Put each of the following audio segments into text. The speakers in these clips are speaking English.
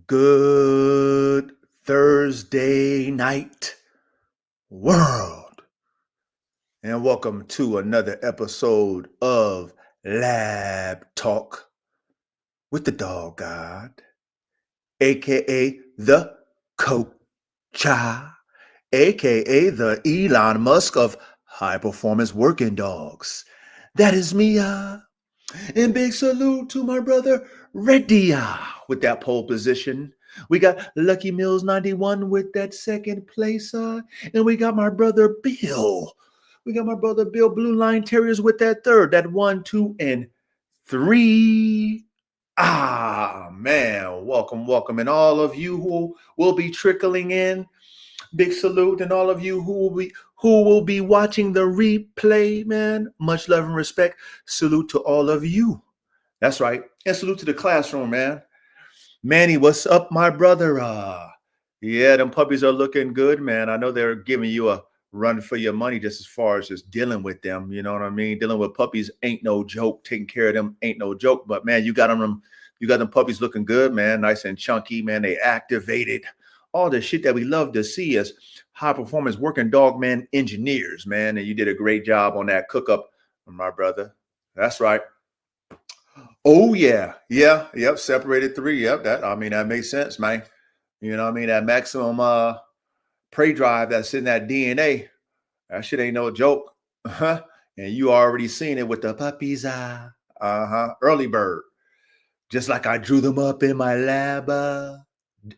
Good Thursday night, world, and welcome to another episode of Lab Talk with the Dog God, aka the Coach, aka the Elon Musk of high performance working dogs. That is me, and big salute to my brother Reddy with that pole position. We got Lucky Mills 91 with that second place. And we got my brother Bill. We got my brother Bill Blue Line Terriers with that third. That 1, 2, and 3. Man. Welcome. And all of you who will be trickling in. Big salute, and all of you who will be watching the replay, man. Much love and respect. Salute to all of you. That's right. And salute to the classroom, man. Manny, what's up, my brother? Yeah, them puppies are looking good, man. I know they're giving you a run for your money just as far as just dealing with them. You know what I mean? Dealing with puppies ain't no joke. Taking care of them ain't no joke. But man, you got them puppies looking good, man. Nice and chunky, man. They activated. All the shit that we love to see as high performance working dog man engineers, man. And you did a great job on that cook up, my brother. That's right. Oh yeah. Yep. Separated 3. Yep. That makes sense, man. You know what I mean? That maximum prey drive that's in that DNA. That shit ain't no joke. And you already seen it with the puppies. Early bird. Just like I drew them up in my lab.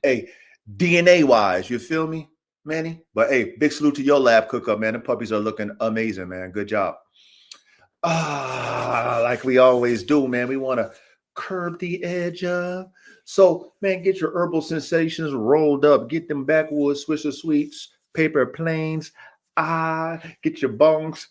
Hey, DNA wise, you feel me, Manny? But hey, big salute to your lab cook up, man. The puppies are looking amazing, man. Good job. Like we always do, man. We want to curb the edge up. So, man, get your herbal sensations rolled up. Get them backwoods Swisher Sweets, paper planes. Get your bongs.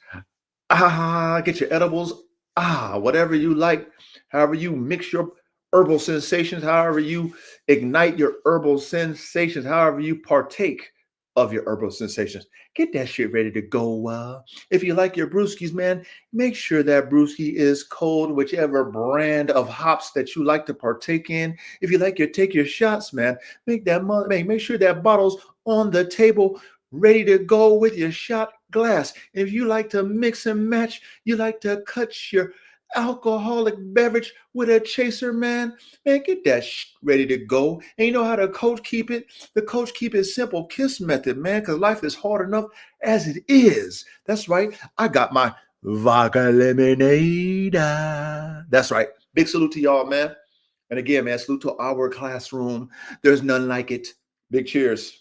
Get your edibles. Whatever you like. However you mix your herbal sensations, however you ignite your herbal sensations, however you partake of your herbal sensations. Get that shit ready to go. If you like your brewskis, man, make sure that brewski is cold, whichever brand of hops that you like to partake in. If you like take your shots, man, make sure that bottle's on the table, ready to go with your shot glass. If you like to mix and match, you like to cut your alcoholic beverage with a chaser, man, get that ready to go. And you know how the coach keep it? The coach keep it simple. KISS method, man, because life is hard enough as it is. That's right. I got my vodka lemonade. That's right. Big salute to y'all, man. And again, man, salute to our classroom. There's none like it. Big cheers.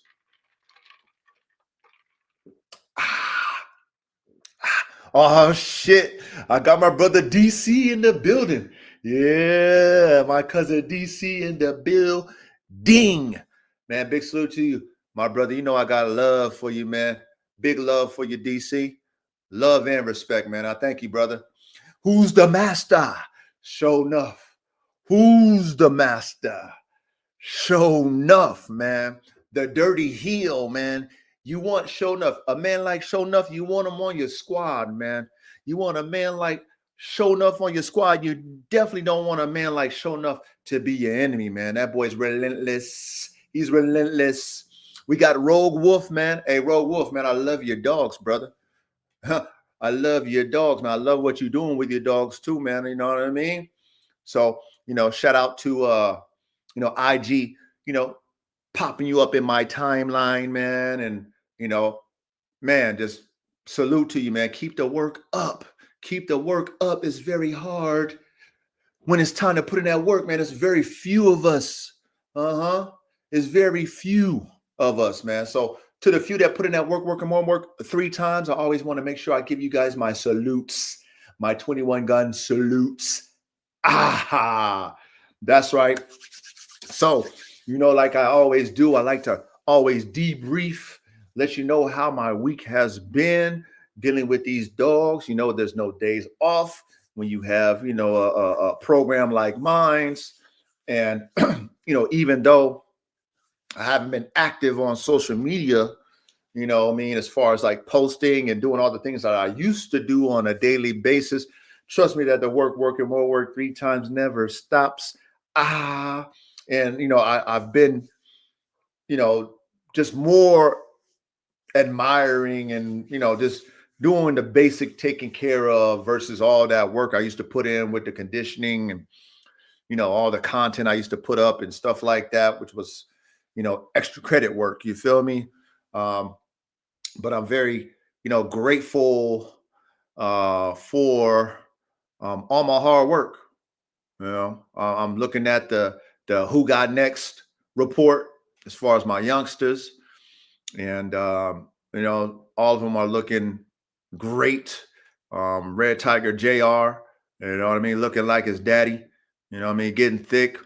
Oh shit, I got my brother DC in the building. Yeah, my cousin DC in the building. Man, big salute to you, my brother. You know I got love for you, man. Big love for you, DC. Love and respect, man. I thank you, brother. Who's the master? Show enough. Who's the master? Show enough, man. The dirty heel, man. You want Show Enough. A man like Show Enough, you want him on your squad, man. You want a man like Show Enough on your squad. You definitely don't want a man like Show Enough to be your enemy, man. That boy's relentless. He's relentless. We got Rogue Wolf, man. Hey, Rogue Wolf, man, I love your dogs, brother. I love your dogs, man. I love what you're doing with your dogs too, man. You know what I mean? So, shout out to IG, popping you up in my timeline, man. And, man, just salute to you, man. Keep the work up. Keep the work up. It's very hard. When it's time to put in that work, man, it's very few of us. It's very few of us, man. So to the few that put in that work and more work 3 times, I always want to make sure I give you guys my salutes, my 21 gun salutes. That's right. So, like I always do, I like to always debrief, let you know how my week has been dealing with these dogs. There's no days off when you have, a program like mine's. And, even though I haven't been active on social media, as far as like posting and doing all the things that I used to do on a daily basis, trust me that the work and more work 3 times never stops. And I've been just more admiring and just doing the basic taking care of versus all that work I used to put in with the conditioning and all the content I used to put up and stuff like that, which was extra credit work. You feel me? Um, but I'm very grateful for all my hard work. I'm looking at the Who Got Next report as far as my youngsters, and all of them are looking great. Red Tiger Jr. You know what I mean, looking like his daddy. You know what I mean, getting thick.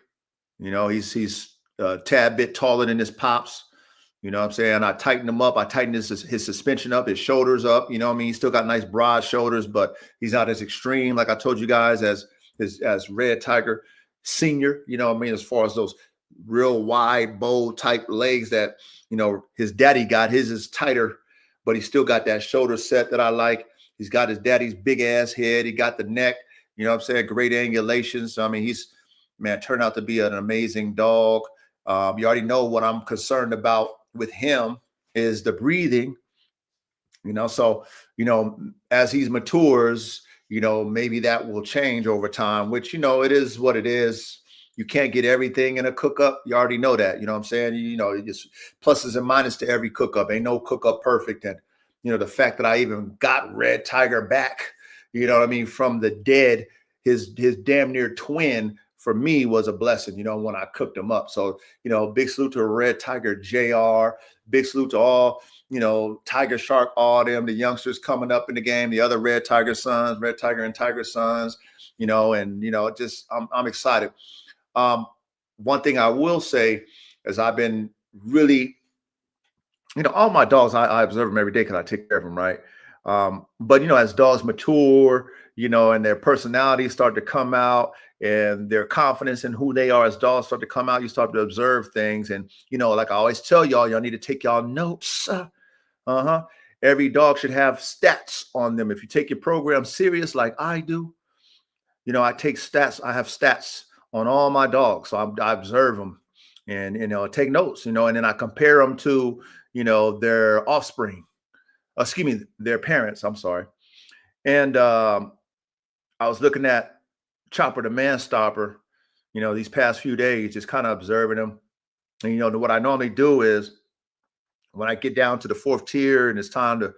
He's a tad bit taller than his pops. You know what I'm saying? I tightened him up. I tightened his suspension up, his shoulders up. You know what I mean? He's still got nice broad shoulders, but he's not as extreme, like I told you guys, as Red Tiger Senior. You know what I mean? As far as those real wide, bold type legs that, his daddy got. His is tighter, but he still got that shoulder set that I like. He's got his daddy's big ass head. He got the neck, you know what I'm saying? Great angulation. So, I mean, turned out to be an amazing dog. You already know what I'm concerned about with him is the breathing, so, as he matures, maybe that will change over time, which, it is what it is. You can't get everything in a cook up. You already know that, you know what I'm saying? It's pluses and minuses to every cook up. Ain't no cook up perfect. And, the fact that I even got Red Tiger back, you know what I mean, from the dead, his damn near twin, for me was a blessing, when I cooked him up. So, big salute to Red Tiger JR. Big salute to all, Tiger Shark, all them, the youngsters coming up in the game, the other Red Tiger sons, Red Tiger and Tiger sons, and, just I'm excited. One thing I will say is I've been really, all my dogs, I observe them every day because I take care of them, right? But, as dogs mature, and their personalities start to come out and their confidence in who they are as dogs start to come out, you start to observe things. And, like I always tell y'all need to take y'all notes. Every dog should have stats on them. If you take your program serious like I do, I take stats. I have stats on all my dogs. So I observe them and, take notes, and then I compare them to, their offspring, their parents. I'm sorry. And I was looking at Chopper the Man Stopper, these past few days, just kind of observing him. And, what I normally do is when I get down to the fourth tier and it's time to,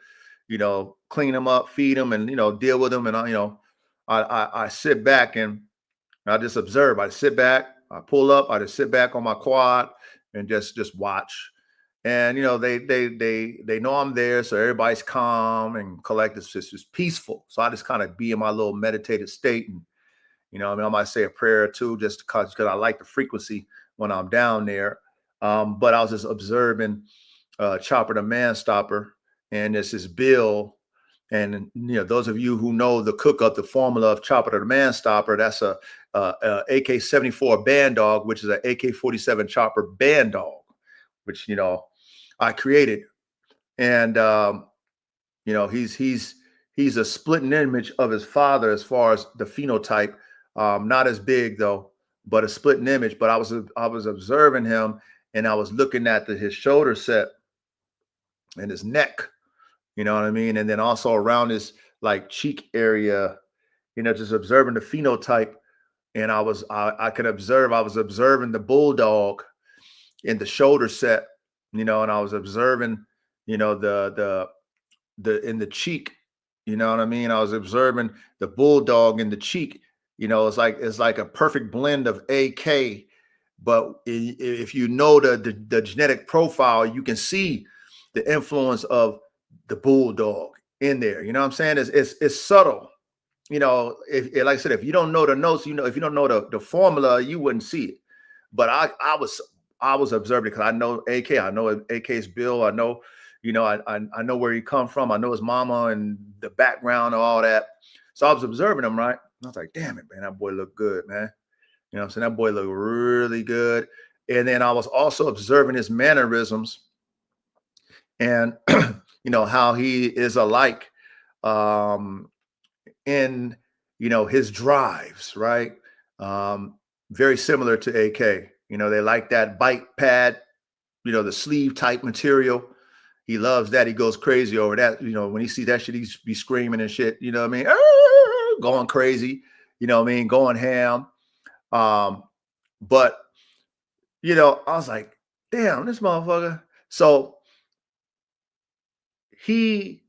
clean them up, feed them and, deal with them. And, I sit back and I just observe. I sit back, I pull up, I just sit back on my quad and just watch. And they know I'm there, so everybody's calm and collected. It's just peaceful. So I just kind of be in my little meditative state, and I might say a prayer or two just because I like the frequency when I'm down there. But I was just observing Chopper the Man Stopper, and this is Bill. And those of you who know the cook up, the formula of Chopper the Man Stopper, that's a AK-74 band dog, which is an AK-47 Chopper band dog, which I created. And he's a splitting image of his father as far as the phenotype. Not as big though, but a splitting image. But I was observing him, and I was looking at his shoulder set and his neck. You know what I mean? And then also around his like cheek area, just observing the phenotype. And I was observing the bulldog in the shoulder set, and I was observing, the in the cheek, you know what I mean? I was observing the bulldog in the cheek. It's like a perfect blend of AK, but if you know the genetic profile, you can see the influence of the bulldog in there. You know what I'm saying? It's subtle. If like I said, if you don't know the notes, if you don't know the formula, you wouldn't see it. But I was observing because I know AK. I know AK's Bill. I know, I know where he come from. I know his mama and the background and all that. So I was observing him, right? And I was like, damn it, man, that boy looked good, man. You know what I'm saying? That boy looked really good. And then I was also observing his mannerisms and, how he is alike in, his drives, right? Very similar to AK. You know, they like that bike pad, you know, the sleeve type material. He loves that. He goes crazy over that. You know, when he sees that shit, he's be screaming and shit. You know what I mean? Going crazy. You know what I mean? Going ham. But you know, I was like, damn, this motherfucker. So I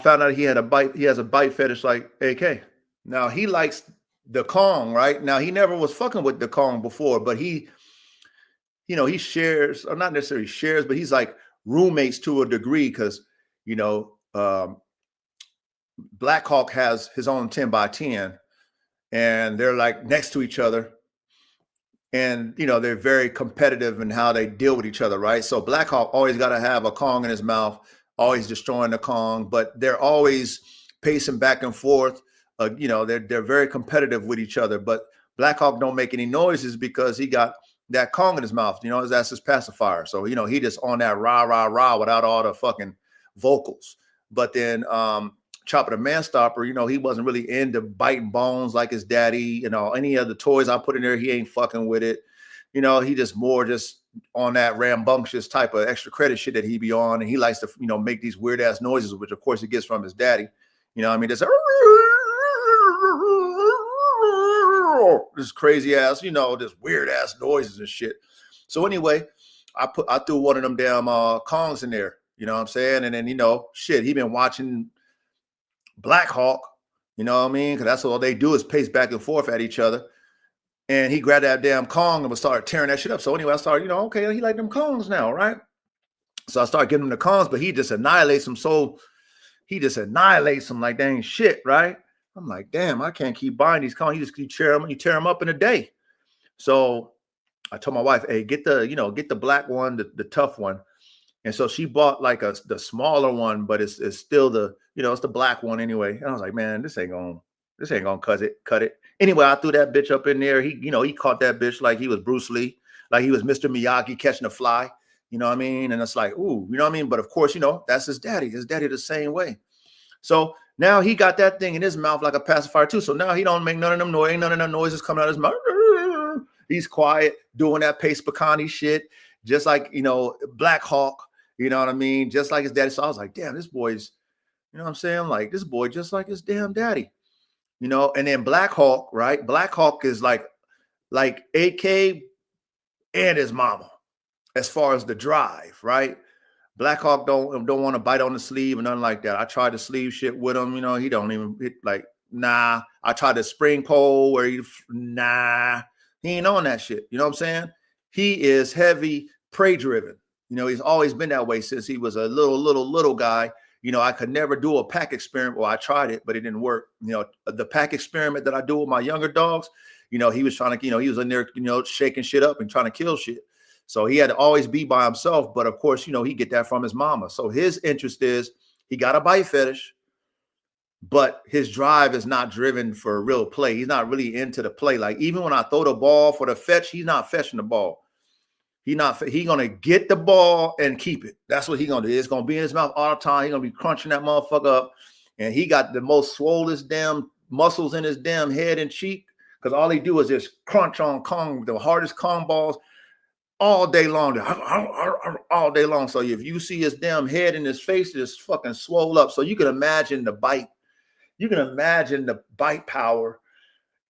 found out he has a bite fetish like AK. Now he likes the Kong, right? Now he never was fucking with the Kong before, but he shares, or not necessarily shares, but he's like roommates to a degree because, you know, Black Hawk has his own 10x10 and they're like next to each other. And, you know, they're very competitive in how they deal with each other, right? So Black Hawk always got to have a Kong in his mouth, always destroying the Kong, but they're always pacing back and forth. You know, they're very competitive with each other, but Black Hawk don't make any noises because he got that Kong in his mouth, you know, that's his pacifier. So, you know, he just on that rah, rah, rah without all the fucking vocals. But then Chopper the Man Stopper, you know, he wasn't really into biting bones like his daddy. You know, any of the toys I put in there, he ain't fucking with it. You know, he just more just on that rambunctious type of extra credit shit that he be on. And he likes to, you know, make these weird ass noises, which of course he gets from his daddy. You know what I mean? Just this crazy ass, you know, this weird ass noises and shit. So anyway, I threw one of them damn Kongs in there. You know what I'm saying? And then, you know, shit, he been watching Black Hawk, you know what I mean? Because that's all they do is pace back and forth at each other. And he grabbed that damn Kong and would start tearing that shit up. So anyway, I started, you know, okay, he like them Kongs now, right? So I started giving him the Kongs, but he just annihilates them. So he just annihilates them like they ain't shit, right? I'm like, damn, I can't keep buying these Kongs. You just keep tear them up in a day. So I told my wife, hey, get the black one, the tough one. And so she bought like the smaller one, but it's still the, you know, it's the black one anyway. And I was like, man, this ain't gonna cut it. Anyway, I threw that bitch up in there. He caught that bitch like he was Bruce Lee, like he was Mr. Miyagi catching a fly. You know what I mean? And it's like, ooh, you know what I mean? But of course, you know, that's his daddy. His daddy the same way. So now he got that thing in his mouth like a pacifier too. So now he don't make none of them noise, none of them noises coming out of his mouth. He's quiet, doing that Pace Picani shit, just like, you know, Black Hawk. You know what I mean? Just like his daddy. So I was like, damn, this boy's, you know what I'm saying? Like this boy, just like his damn daddy, you know? And then Black Hawk, right? Black Hawk is like AK and his mama, as far as the drive, right? Black Hawk don't want to bite on the sleeve and nothing like that. I tried the sleeve shit with him, you know, he don't even like, nah. I tried the spring pole where he ain't on that shit. You know what I'm saying? He is heavy prey driven. You know, he's always been that way since he was a little guy. You know, I could never do a pack experiment. Well, I tried it, but it didn't work. You know, the pack experiment that I do with my younger dogs, you know, he was trying to, you know, he was in there, you know, shaking shit up and trying to kill shit. So he had to always be by himself. But of course, you know, he get that from his mama. So his interest is he got a bite fetish, but his drive is not driven for real play. He's not really into the play. Like even when I throw the ball for the fetch, he's not fetching the ball. He gonna get the ball and keep it. That's what he gonna do. It's gonna be in his mouth all the time. He gonna be crunching that motherfucker up, and he got the most swollest damn muscles in his damn head and cheek because all he do is just crunch on Kong, the hardest Kong balls all day long, all day long. So if you see his damn head and his face just fucking swole up, so you can imagine the bite. You can imagine the bite power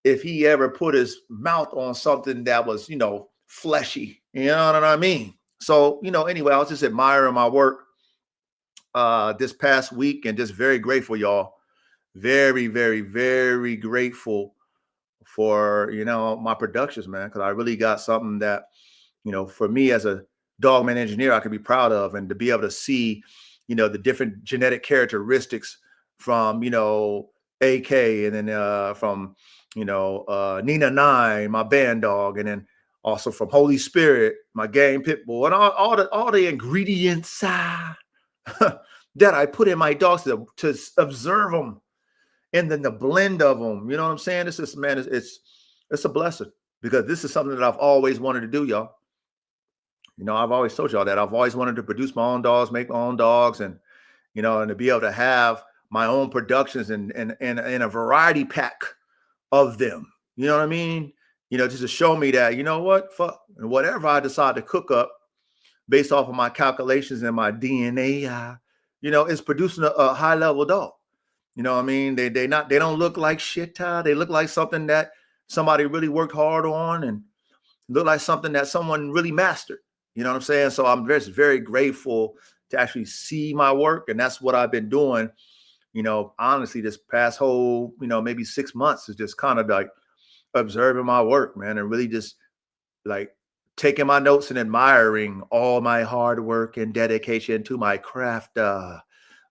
if he ever put his mouth on something that was, you know, fleshy. You know what I mean? So, you know, anyway, I was just admiring my work this past week and just very grateful, y'all. Very, very, very grateful for, you know, my productions, man, because I really got something that, you know, for me as a dogman engineer, I could be proud of, and to be able to see, you know, the different genetic characteristics from, you know, AK, and then from, you know, Nina 9, my band dog, and then also from Holy Spirit, my game pit bull, and all the ingredients that I put in my dogs to observe them, and then the blend of them. You know what I'm saying? This is, man, it's a blessing, because this is something that I've always wanted to do, y'all. You know, I've always told y'all that I've always wanted to produce my own dogs, make my own dogs, and, you know, and to be able to have my own productions and a variety pack of them. You know what I mean? just to show me that, fuck, whatever I decide to cook up based off of my calculations and my DNA, it's producing a high level dog. You know what I mean? They don't look like shit. They look like something that somebody really worked hard on, and look like something that someone really mastered. You know what I'm saying? So I'm just very grateful to actually see my work. And that's what I've been doing, honestly, this past whole, maybe 6 months is just kind of like observing my work, man, and really just like taking my notes and admiring all my hard work and dedication to my craft.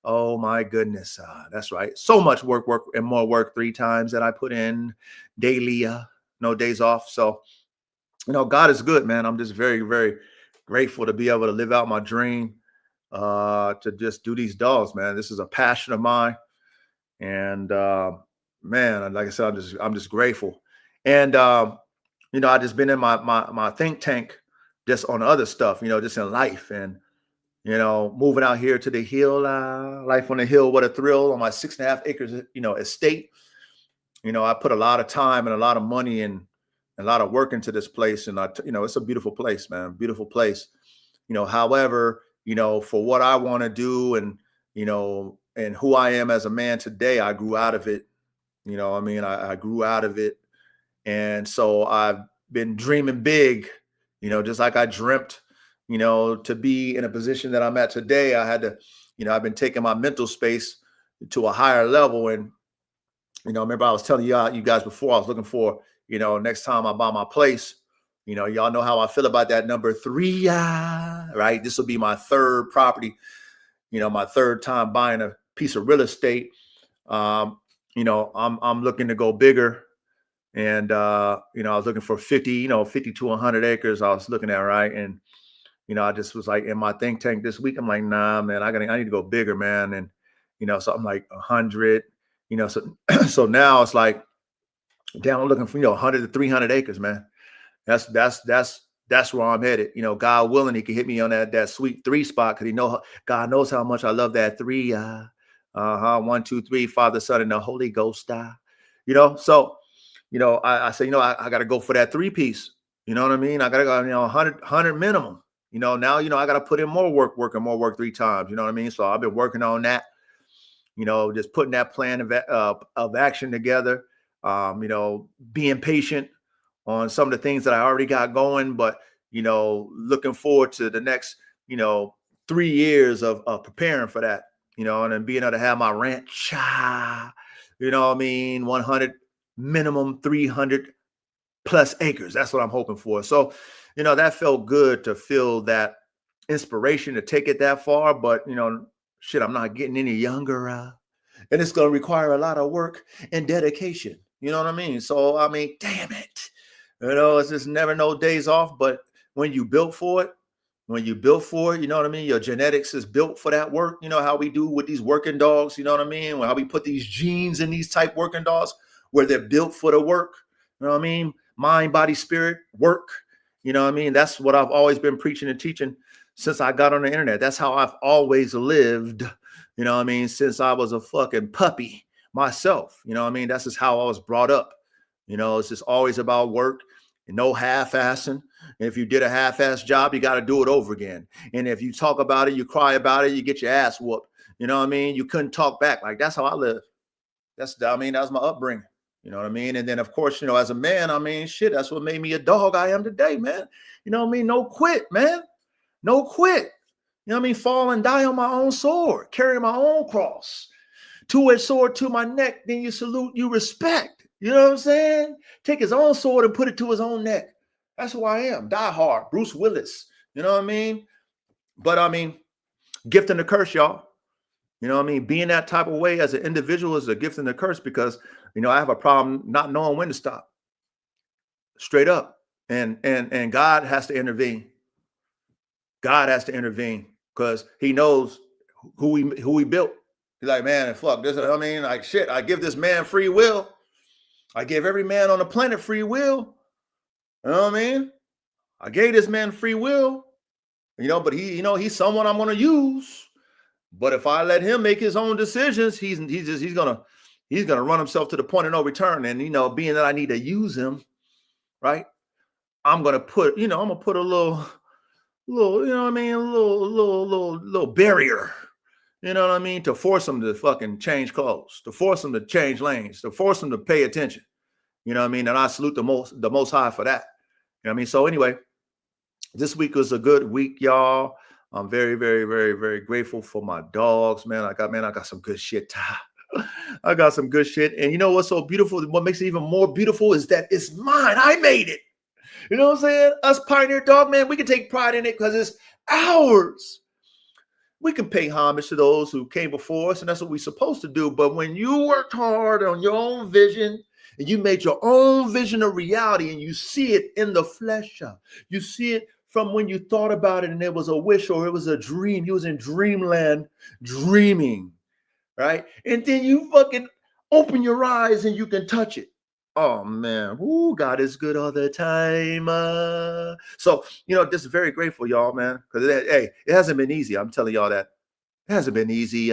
Oh my goodness. That's right. So much work, and more work 3 times that I put in daily, no days off. So, God is good, man. I'm just very, very grateful to be able to live out my dream, to just do these dogs, man. This is a passion of mine. And man, like I said, I'm just grateful. And I just been in my think tank just on other stuff, just in life, and moving out here to the hill, life on the hill, what a thrill, on my 6.5 acres, estate. I put a lot of time and a lot of money and a lot of work into this place, and it's a beautiful place, man, beautiful place. However, for what I want to do, and and who I am as a man today, I grew out of it. I grew out of it, and so I've been dreaming big, just like I dreamt, to be in a position that I'm at today. I had to, I've been taking my mental space to a higher level. And, remember I was telling you guys before, I was looking for, next time I buy my place, y'all know how I feel about that number 3, right? This will be my 3rd property, my 3rd time buying a piece of real estate. I'm looking to go bigger. And, I was looking for 50 to 100 acres I was looking at, right? And, I just was like in my think tank this week. I'm like, nah, man, I need to go bigger, man. And, so I'm like 100, so, so now it's like, damn, I'm looking for, 100 to 300 acres, man. That's where I'm headed. God willing, he can hit me on that sweet 3 spot. Cause God knows how much I love that 3, 1, 2, 3, Father, Son, and the Holy Ghost. So, I say, I got to go for that 3 piece. You know what I mean? I got to go, 100 minimum. Now, I got to put in more work and more work 3 times. You know what I mean? So I've been working on that, just putting that plan of action together, being patient on some of the things that I already got going, but, looking forward to the next, 3 years of preparing for that, and then being able to have my ranch, 100 minimum, 300 plus acres. That's what I'm hoping for. So, that felt good to feel that inspiration to take it that far. But, shit, I'm not getting any younger. And it's going to require a lot of work and dedication. You know what I mean? So, damn it. It's just never no days off. But when you built for it, you know what I mean? Your genetics is built for that work. You know how we do with these working dogs, you know what I mean? How we put these genes in these type working dogs where they're built for the work. You know what I mean? Mind, body, spirit, work. You know what I mean? That's what I've always been preaching and teaching since I got on the internet. That's how I've always lived, you know what I mean? Since I was a fucking puppy myself, you know what I mean? That's just how I was brought up. It's just always about work and no half-assing. And if you did a half-ass job, you got to do it over again. And if you talk about it, you cry about it, you get your ass whooped. You know what I mean? You couldn't talk back. Like, that's how I live. That was my upbringing. You know what I mean? And then, of course, as a man, shit, that's what made me a dog I am today, man. You know what I mean? No quit, man. No quit. You know what I mean? Fall and die on my own sword, carrying my own cross. 2-edged sword to my neck, then you salute, you respect. You know what I'm saying? Take his own sword and put it to his own neck. That's who I am. Die hard. Bruce Willis. You know what I mean? But gift and a curse, y'all. You know what I mean? Being that type of way as an individual is a gift and a curse because, I have a problem not knowing when to stop. Straight up. And God has to intervene. God has to intervene because he knows who he built. He's like, man, fuck this. Like, shit, I give this man free will. I gave every man on the planet free will. You know what I mean? I gave this man free will, but he's someone I'm going to use. But if I let him make his own decisions, he's gonna run himself to the point of no return. And being that I need to use him, right? I'm gonna put, I'm gonna put a little, you know what I mean, a little barrier, you know what I mean, to force them to fucking change clothes, to force them to change lanes, to force them to pay attention. You know what I mean? And I salute the most high for that. You know what I mean? So anyway, this week was a good week, y'all. I'm very, very, very, very grateful for my dogs, man. I got some good shit. I got some good shit. And you know what's so beautiful? What makes it even more beautiful is that it's mine. I made it. You know what I'm saying? Us Pioneer Dog, man, we can take pride in it because it's ours. We can pay homage to those who came before us, and that's what we're supposed to do. But when you worked hard on your own vision and you made your own vision a reality and you see it in the flesh, you see it from when you thought about it and it was a wish or it was a dream. You was in dreamland dreaming, right? And then you fucking open your eyes and you can touch it. Oh man, ooh, God is good all the time. So just very grateful, y'all, man. Because hey, it hasn't been easy. I'm telling y'all that it hasn't been easy.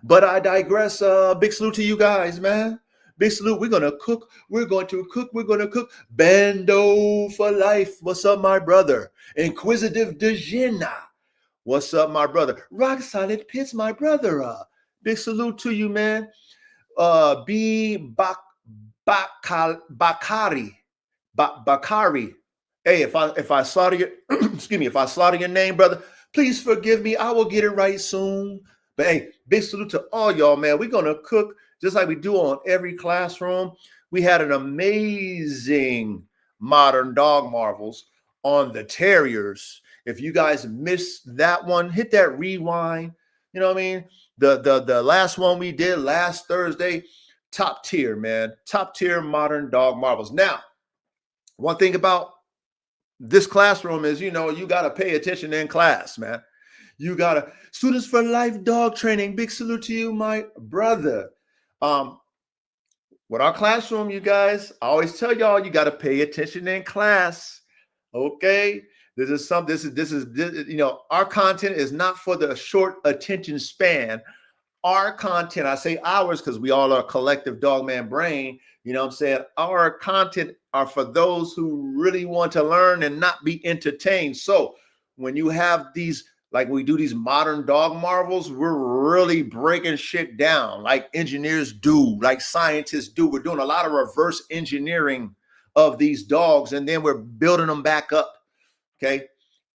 But I digress. Big salute to you guys, man. Big salute. We're gonna cook. We're going to cook. We're gonna cook. Bando for life. What's up, my brother? Inquisitive Dejina. What's up, my brother? Rock Solid Pits, my brother. Big salute to you, man. B Bakari. Hey, if I slaughter your excuse me, if I slaughter your name, brother, please forgive me. I will get it right soon. But hey, big salute to all y'all, man. We're gonna cook just like we do on every classroom. We had an amazing modern dog marvels on the terriers. If you guys missed that one, hit that rewind. You know what I mean? The last one we did last Thursday. Top tier, man. Top tier modern dog marvels. Now, one thing about this classroom is, you got to pay attention in class, man. You got to, Students for Life dog training. Big salute to you, my brother. With our classroom, you guys, I always tell y'all, you got to pay attention in class. Okay. This is our content is not for the short attention span. Our content, I say ours because we all are a collective dogman brain. You know what I'm saying? Our content are for those who really want to learn and not be entertained. So when you have these, like we do these modern dog marvels, we're really breaking shit down like engineers do, like scientists do. We're doing a lot of reverse engineering of these dogs, and then we're building them back up, okay,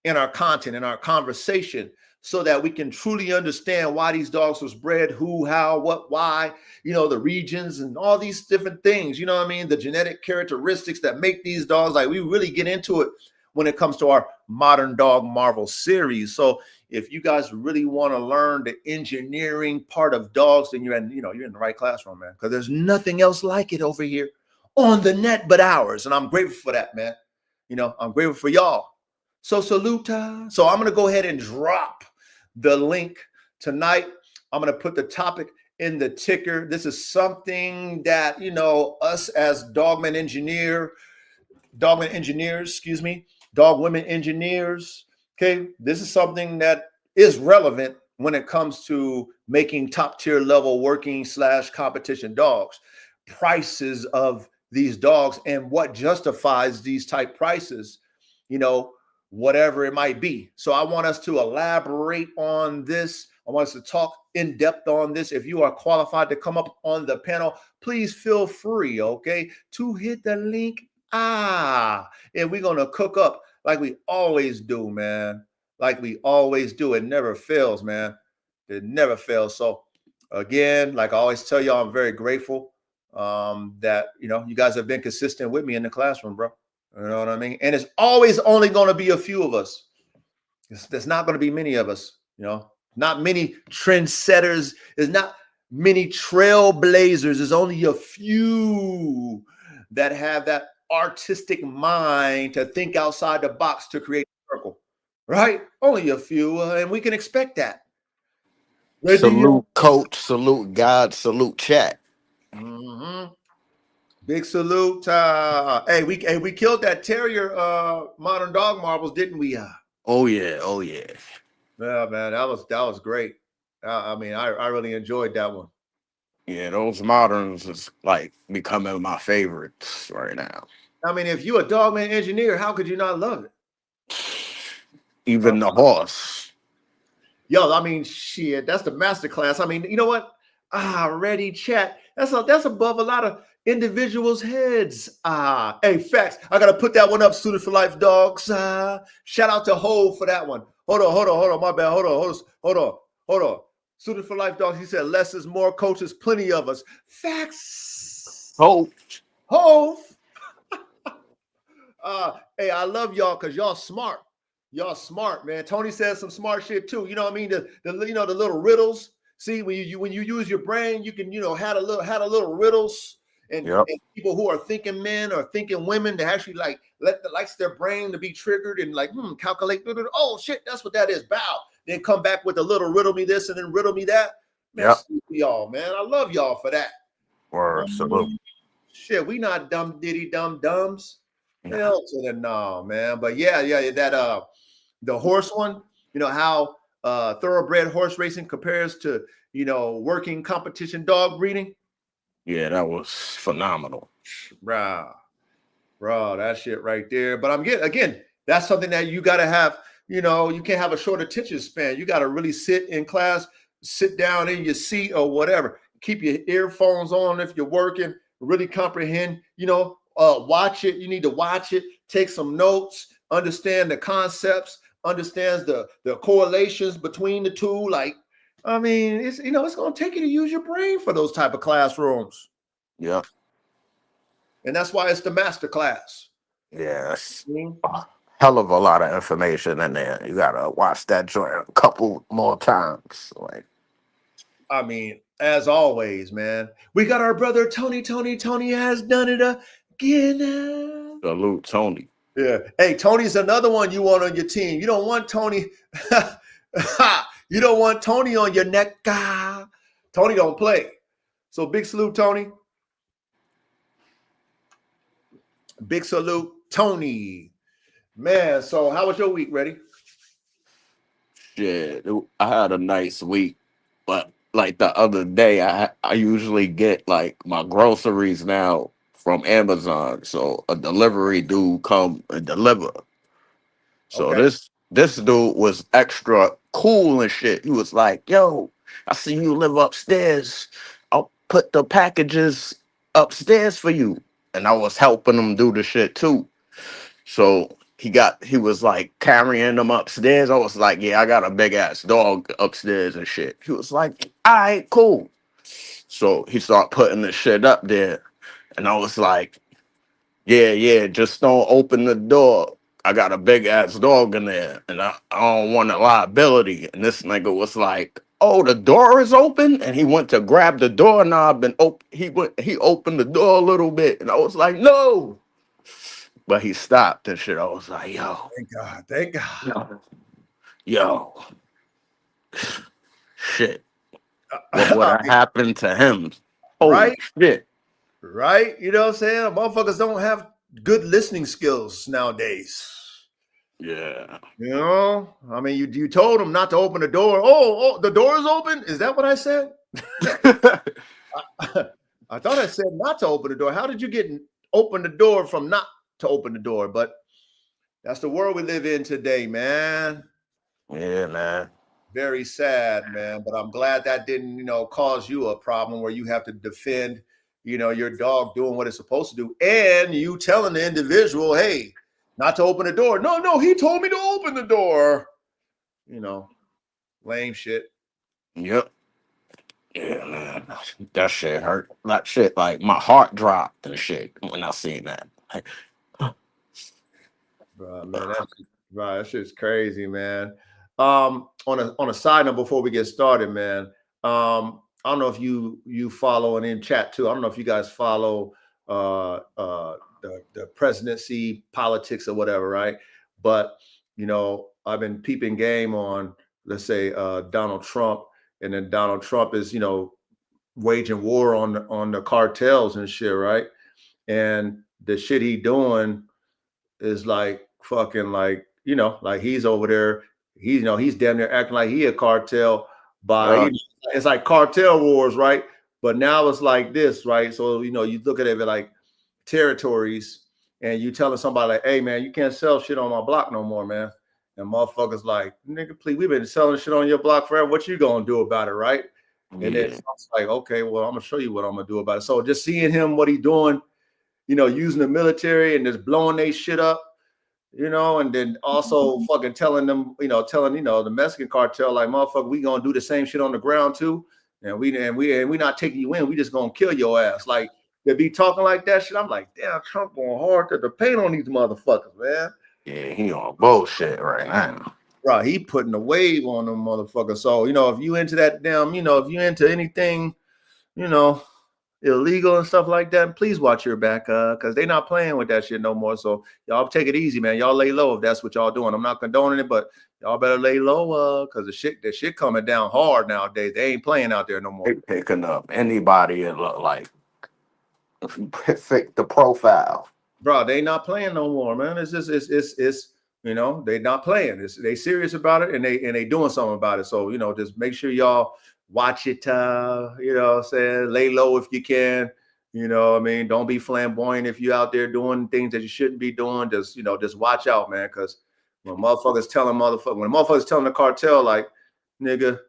in our content, in our conversation, so that we can truly understand why these dogs was bred, who, how, what, why, the regions and all these different things, you know what I mean? The genetic characteristics that make these dogs, like we really get into it when it comes to our modern dog marvel series. So if you guys really want to learn the engineering part of dogs, then you're in the right classroom, man, because there's nothing else like it over here on the net but ours. And I'm grateful for that, man. I'm grateful for y'all. So saluta. So I'm going to go ahead and drop the link tonight. I'm going to put the topic in the ticker. This is something that, us as dog women engineers, okay, this is something that is relevant when it comes to making top tier level working / competition dogs. Prices of these dogs and what justifies these type prices, whatever it might be. So I want us to elaborate on this. I want us to talk in depth on this. If you are qualified to come up on the panel, please feel free, okay, to hit the link. And we're going to cook up like we always do, man. Like we always do. It never fails, man. It never fails. So again, like I always tell y'all, I'm very grateful that, you guys have been consistent with me in the classroom, bro. You know what I mean? And it's always only going to be a few of us. There's not going to be many of us, not many trendsetters. There's not many trailblazers. There's only a few that have that artistic mind to think outside the box to create a circle, right? Only a few, and we can expect that. Salute coach, salute God, salute chat. Mm-hmm. Big salute. Hey, we killed that terrier modern dog marvels, didn't we? Oh yeah. Yeah, man, that was great. I mean, I really enjoyed that one. Yeah, those moderns is like becoming my favorites right now. I mean, if you're a dogman engineer, how could you not love it? Even the horse. Yo, I mean, shit, that's the master class. I mean, you know what? Ready chat. That's above a lot of individuals' heads. Hey, facts. I gotta put that one up, Student for Life Dogs. Shout out to Hove for that one. Hold on. My bad. Hold on. Student for Life Dogs. He said less is more. Coaches, plenty of us. Facts. Coach. Hove. Hey, I love y'all because y'all smart. Y'all smart, man. Tony says some smart shit too. You know what I mean? The little riddles. See, when you use your brain, you can had a little riddles and people who are thinking men or thinking women to actually likes their brain to be triggered and calculate. Oh shit, that's what that is. Bow. Then come back with a little riddle me this and then riddle me that. Man, y'all, man. I love y'all for that. Word, salute. Shit, we not dumb diddy dumb dumbs. Hell to the no, man. But yeah, that the horse one, how thoroughbred horse racing compares to working competition dog breeding. Yeah, that was phenomenal. Bro, that shit right there. But again, that's something that you gotta have, you can't have a short attention span. You gotta really sit in class, sit down in your seat or whatever. Keep your earphones on if you're working, really comprehend, watch it. You need to watch it, take some notes, understand the concepts, understands the correlations between the two. Like, I mean, it's going to take you to use your brain for those type of classrooms. Yeah. And that's why it's the master class. Yes. A hell of a lot of information in there. You gotta watch that joint a couple more times. Like, I mean, as always, man, we got our brother Tony. Tony has done it again. Salute, Tony. Yeah. Hey, Tony's another one you want on your team. You don't want Tony. You don't want Tony on your neck. Tony don't play. So big salute, Tony. Big salute, Tony. Man, so how was your week, Ready? Shit, I had a nice week, but like the other day, I usually get like my groceries now from Amazon. So a delivery dude come and deliver. So Okay. this dude was extra cool and shit. He was like, "Yo, I see you live upstairs. I'll put the packages upstairs for you." And I was helping him do the shit too. So he was like carrying them upstairs. I was like, "Yeah, I got a big ass dog upstairs and shit." He was like, "All right, cool." So he started putting the shit up there. And I was like, yeah, just don't open the door. I got a big ass dog in there, and I don't want a liability. And this nigga was like, "Oh, the door is open," and he went to grab the doorknob and he opened the door a little bit, and I was like, "No," but he stopped and shit. I was like, "Yo, Thank God. yo, shit, what would have happened to him?" Holy Right? shit! Right? You know what I'm saying? Motherfuckers don't have good listening skills nowadays. Yeah. I mean, you told them not to open the door. Oh, the door is open? Is that what I said? I thought I said not to open the door. How did you open the door from not to open the door? But that's the world we live in today, man. Yeah, man. Very sad, man. But I'm glad that didn't, cause you a problem where you have to defend, your dog doing what it's supposed to do. And you telling the individual, hey, not to open the door. No, he told me to open the door. Lame shit. Yep. Yeah, man. That shit hurt. That shit, like, my heart dropped and shit when I seen that. Like, Bro, man, that shit's crazy, man. On a side note, before we get started, man, I don't know if you follow and in chat too. I don't know if you guys follow the presidency politics or whatever, right? But I've been peeping game on, let's say, Donald Trump, and then Donald Trump is waging war on the cartels and shit, right? And the shit he doing is like fucking like like he's over there. He's damn near acting like he a cartel by it's like cartel wars, right? But now it's like this, right? So you look at it like territories, and you telling somebody like, "Hey, man, you can't sell shit on my block no more, man." And motherfuckers like, "Nigga, please, we've been selling shit on your block forever. What you gonna do about it, right?" And then Yeah. it's like, okay, well, I'm gonna show you what I'm gonna do about it. So just seeing him, what he doing, using the military and just blowing they shit up, and then also fucking telling them, telling the Mexican cartel like, motherfucker, we gonna do the same shit on the ground too, and we not taking you in, we just gonna kill your ass. Like they be talking like that shit. I'm like, damn, Trump going hard to the paint on these motherfuckers, man. Yeah, he on bullshit right now. Right, he putting a wave on them motherfuckers. So if you into that damn, if you into anything, you know, illegal and stuff like that, please watch your back, because they not playing with that shit no more. So y'all take it easy, man. Y'all lay low if that's what y'all doing. I'm not condoning it, but y'all better lay low, because the shit coming down hard nowadays. They ain't playing out there no more. They picking up anybody it look like if you fit the profile. Bro, they not playing no more, man. It's just it's they not playing. They serious about it, and they doing something about it. So just make sure y'all watch it. What I'm saying, lay low if you can. What I mean, don't be flamboyant if you out there doing things that you shouldn't be doing. Just watch out, man. Because when when the motherfuckers telling the cartel like, nigga,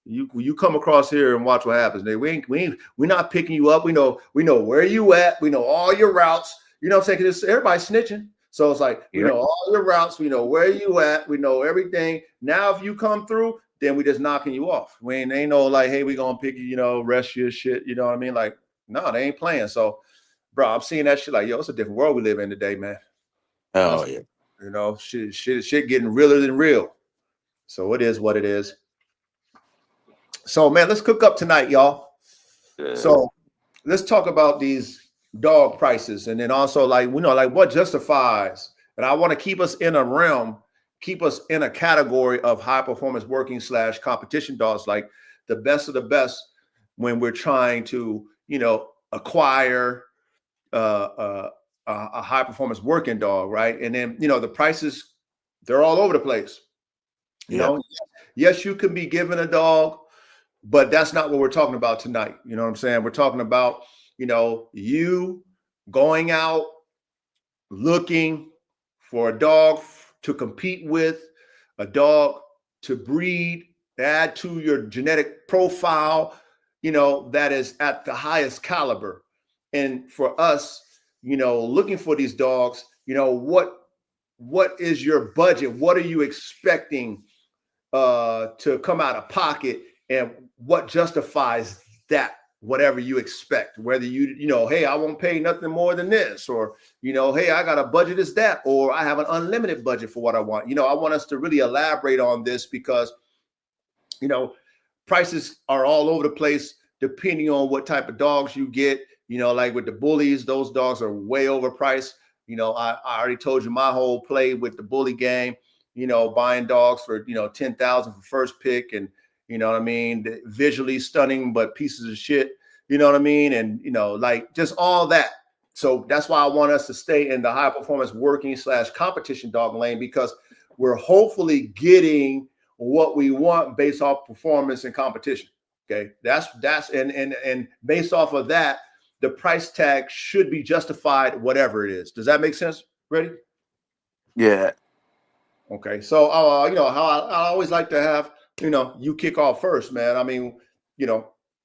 you come across here and watch what happens. We're not picking you up. We know where you at. We know all your routes. You know what I'm saying? Because everybody's snitching. So it's like, we know all your routes. We know where you at. We know everything. Now, if you come through, then we just knocking you off. We ain't no like, hey, we going to pick you, rest your shit. You know what I mean? Like, no, they ain't playing. So, bro, I'm seeing that shit like, yo, it's a different world we live in today, man. Oh, yeah. Shit getting realer than real. So it is what it is. So, man, let's cook up tonight, y'all. Yeah. So let's talk about these dog prices, and then also like what justifies. And I want to keep us in a realm, keep us in a category of high performance working / competition dogs, like the best of the best when we're trying to acquire a high performance working dog, right? And then the prices, they're all over the place. Yes, you can be given a dog, but that's not what we're talking about tonight. You know what I'm saying? We're talking about you going out looking for a dog to compete with, a dog to breed, add to your genetic profile, that is at the highest caliber. And for us, looking for these dogs, what is your budget? What are you expecting to come out of pocket, and what justifies that? Whatever you expect, whether hey, I won't pay nothing more than this, or hey, I got a budget is that, or I have an unlimited budget for what I want. I want us to really elaborate on this because prices are all over the place depending on what type of dogs you get. Like with the bullies, those dogs are way overpriced. I already told you my whole play with the bully game, buying dogs for $10,000 for first pick, and you know what I mean? Visually stunning, but pieces of shit. You know what I mean? And, like just all that. So that's why I want us to stay in the high performance working / competition dog lane, because we're hopefully getting what we want based off performance and competition. Okay. That's and based off of that, the price tag should be justified, whatever it is. Does that make sense? Ready? Yeah. Okay. So, how I always like to have, you kick off first, man. I mean,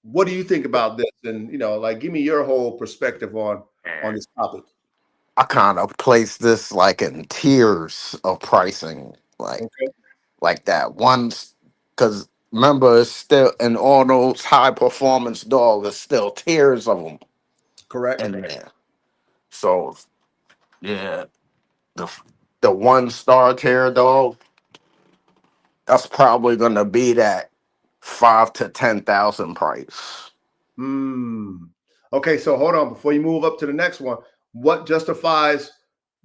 what do you think about this? And, like, give me your whole perspective on this topic. I kind of place this like in tiers of pricing, like that one's, because remember, it's still in all those high performance dogs, there's still tiers of them. Correct. In there. So yeah, the 1-star tier dog, that's probably gonna be that 5,000 to 10,000 price. Okay, so hold on before you move up to the next one. What justifies,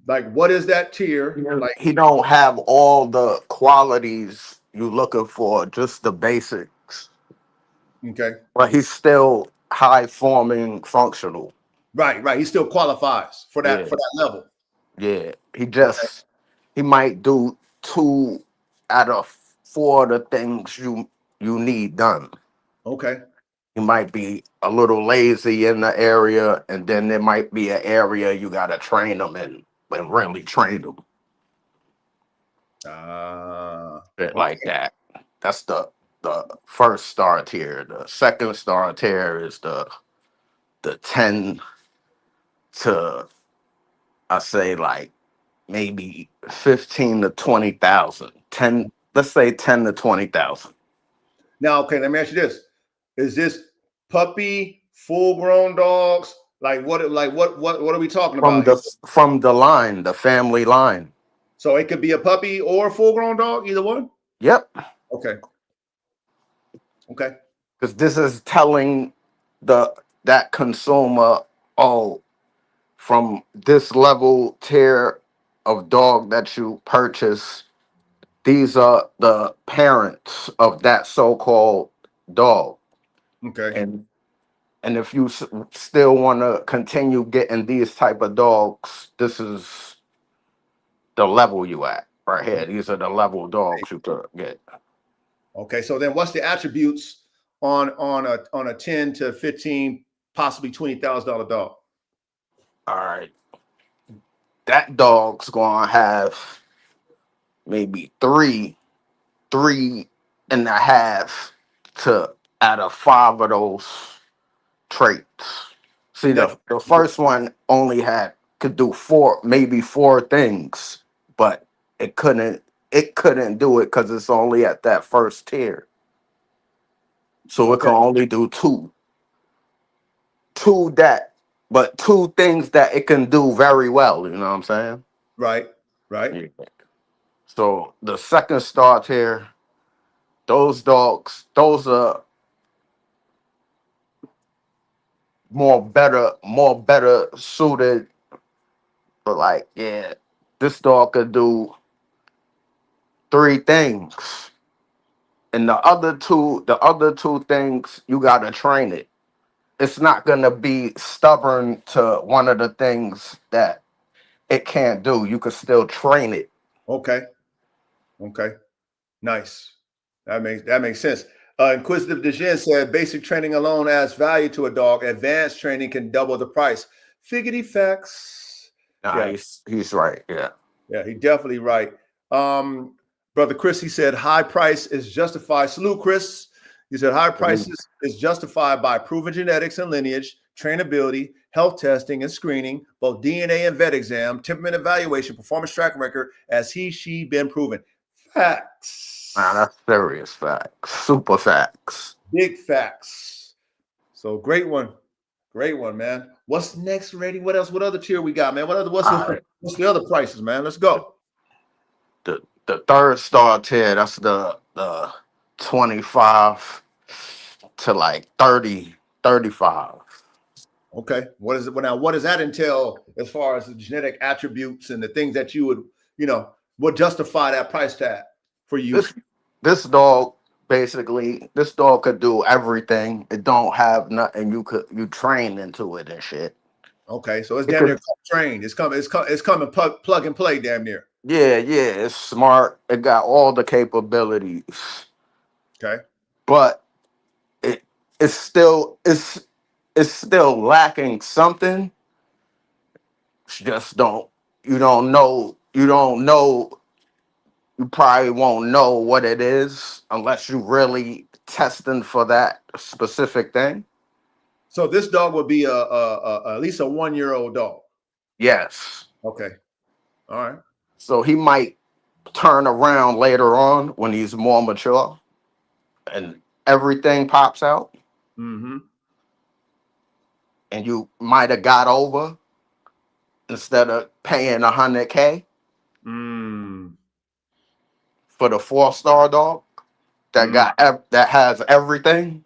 like, what is that tier? Like, he don't have all the qualities you looking for, just the basics. Okay, but he's still high forming functional. Right. He still qualifies for that level. Yeah, he might do 2 out of 4 of the things you need done. Okay. You might be a little lazy in the area, and then there might be an area you got to train them in. and really trained them. Shit Okay. like that. That's the first star tier. The second star tier is the 10 to, I say, like maybe 15 to 20,000. 10, let's say 10 to 20,000. Now, okay, let me ask you this: is this puppy, full-grown dogs? Like what are we talking From about here? the line, the family line. So it could be a puppy or a full-grown dog, either one. Yep. Okay. Okay. Because this is telling that consumer, oh, from this level tier of dog that you purchase, these are the parents of that so-called dog. Okay. And if you still want to continue getting these type of dogs, this is the level you at right here. These are the level dogs you could get. Okay. So then, what's the attributes on a 10 to 15, possibly $20,000 dog? All right, that dog's gonna have maybe three and a half to out of five of those traits. See, That the first one only could do four, maybe four things, but it couldn't do it because it's only at that first tier. So it okay. can only do two that, but two things that it can do very well. You know what I'm saying? Right. Right. Yeah. So the second star tier, those dogs, those are more better suited for, like, yeah, this dog could do three things. And the other two things, you gotta train it. It's not gonna be stubborn to one of the things that it can't do. You could still train it. Okay. Okay. Nice. That makes sense. Inquisitive Dejen said basic training alone adds value to a dog. Advanced training can double the price. Figgity facts. Nah, Yeah, he's right. Yeah. yeah, he definitely right. Um, Brother Chris, he said high price is justified. Salute, Chris. He said high prices is justified by proven genetics and lineage, trainability, health testing and screening, both DNA and vet exam, temperament evaluation, performance track record, as she been proven. Nah, Facts. that's serious facts. Super facts. Big facts. So great one, man. What's next rating? What else? What other tier we got, man? What's All the right. what's the other prices, man? Let's go. The third star tier, that's the 25 to like 30, 35. Okay. What is it? Well, now, what does that entail as far as the genetic attributes and the things that you would justify that price tag for you? This this dog this dog could do everything. It don't have nothing you train into it and shit. Okay, so it's It damn near could, trained. It's coming plug and play, damn near. yeah, it's smart. It got all the capabilities, Okay. but it it's still lacking something. It's just you don't know, you probably won't know what it is unless you really testing for that specific thing. So this dog would be at least a 1-year-old dog. Yes. Okay. All right. So he might turn around later on when he's more mature and everything pops out Mm-hmm. and you might have got over instead of paying 100K Mm. for the 4 star dog Mm. that has everything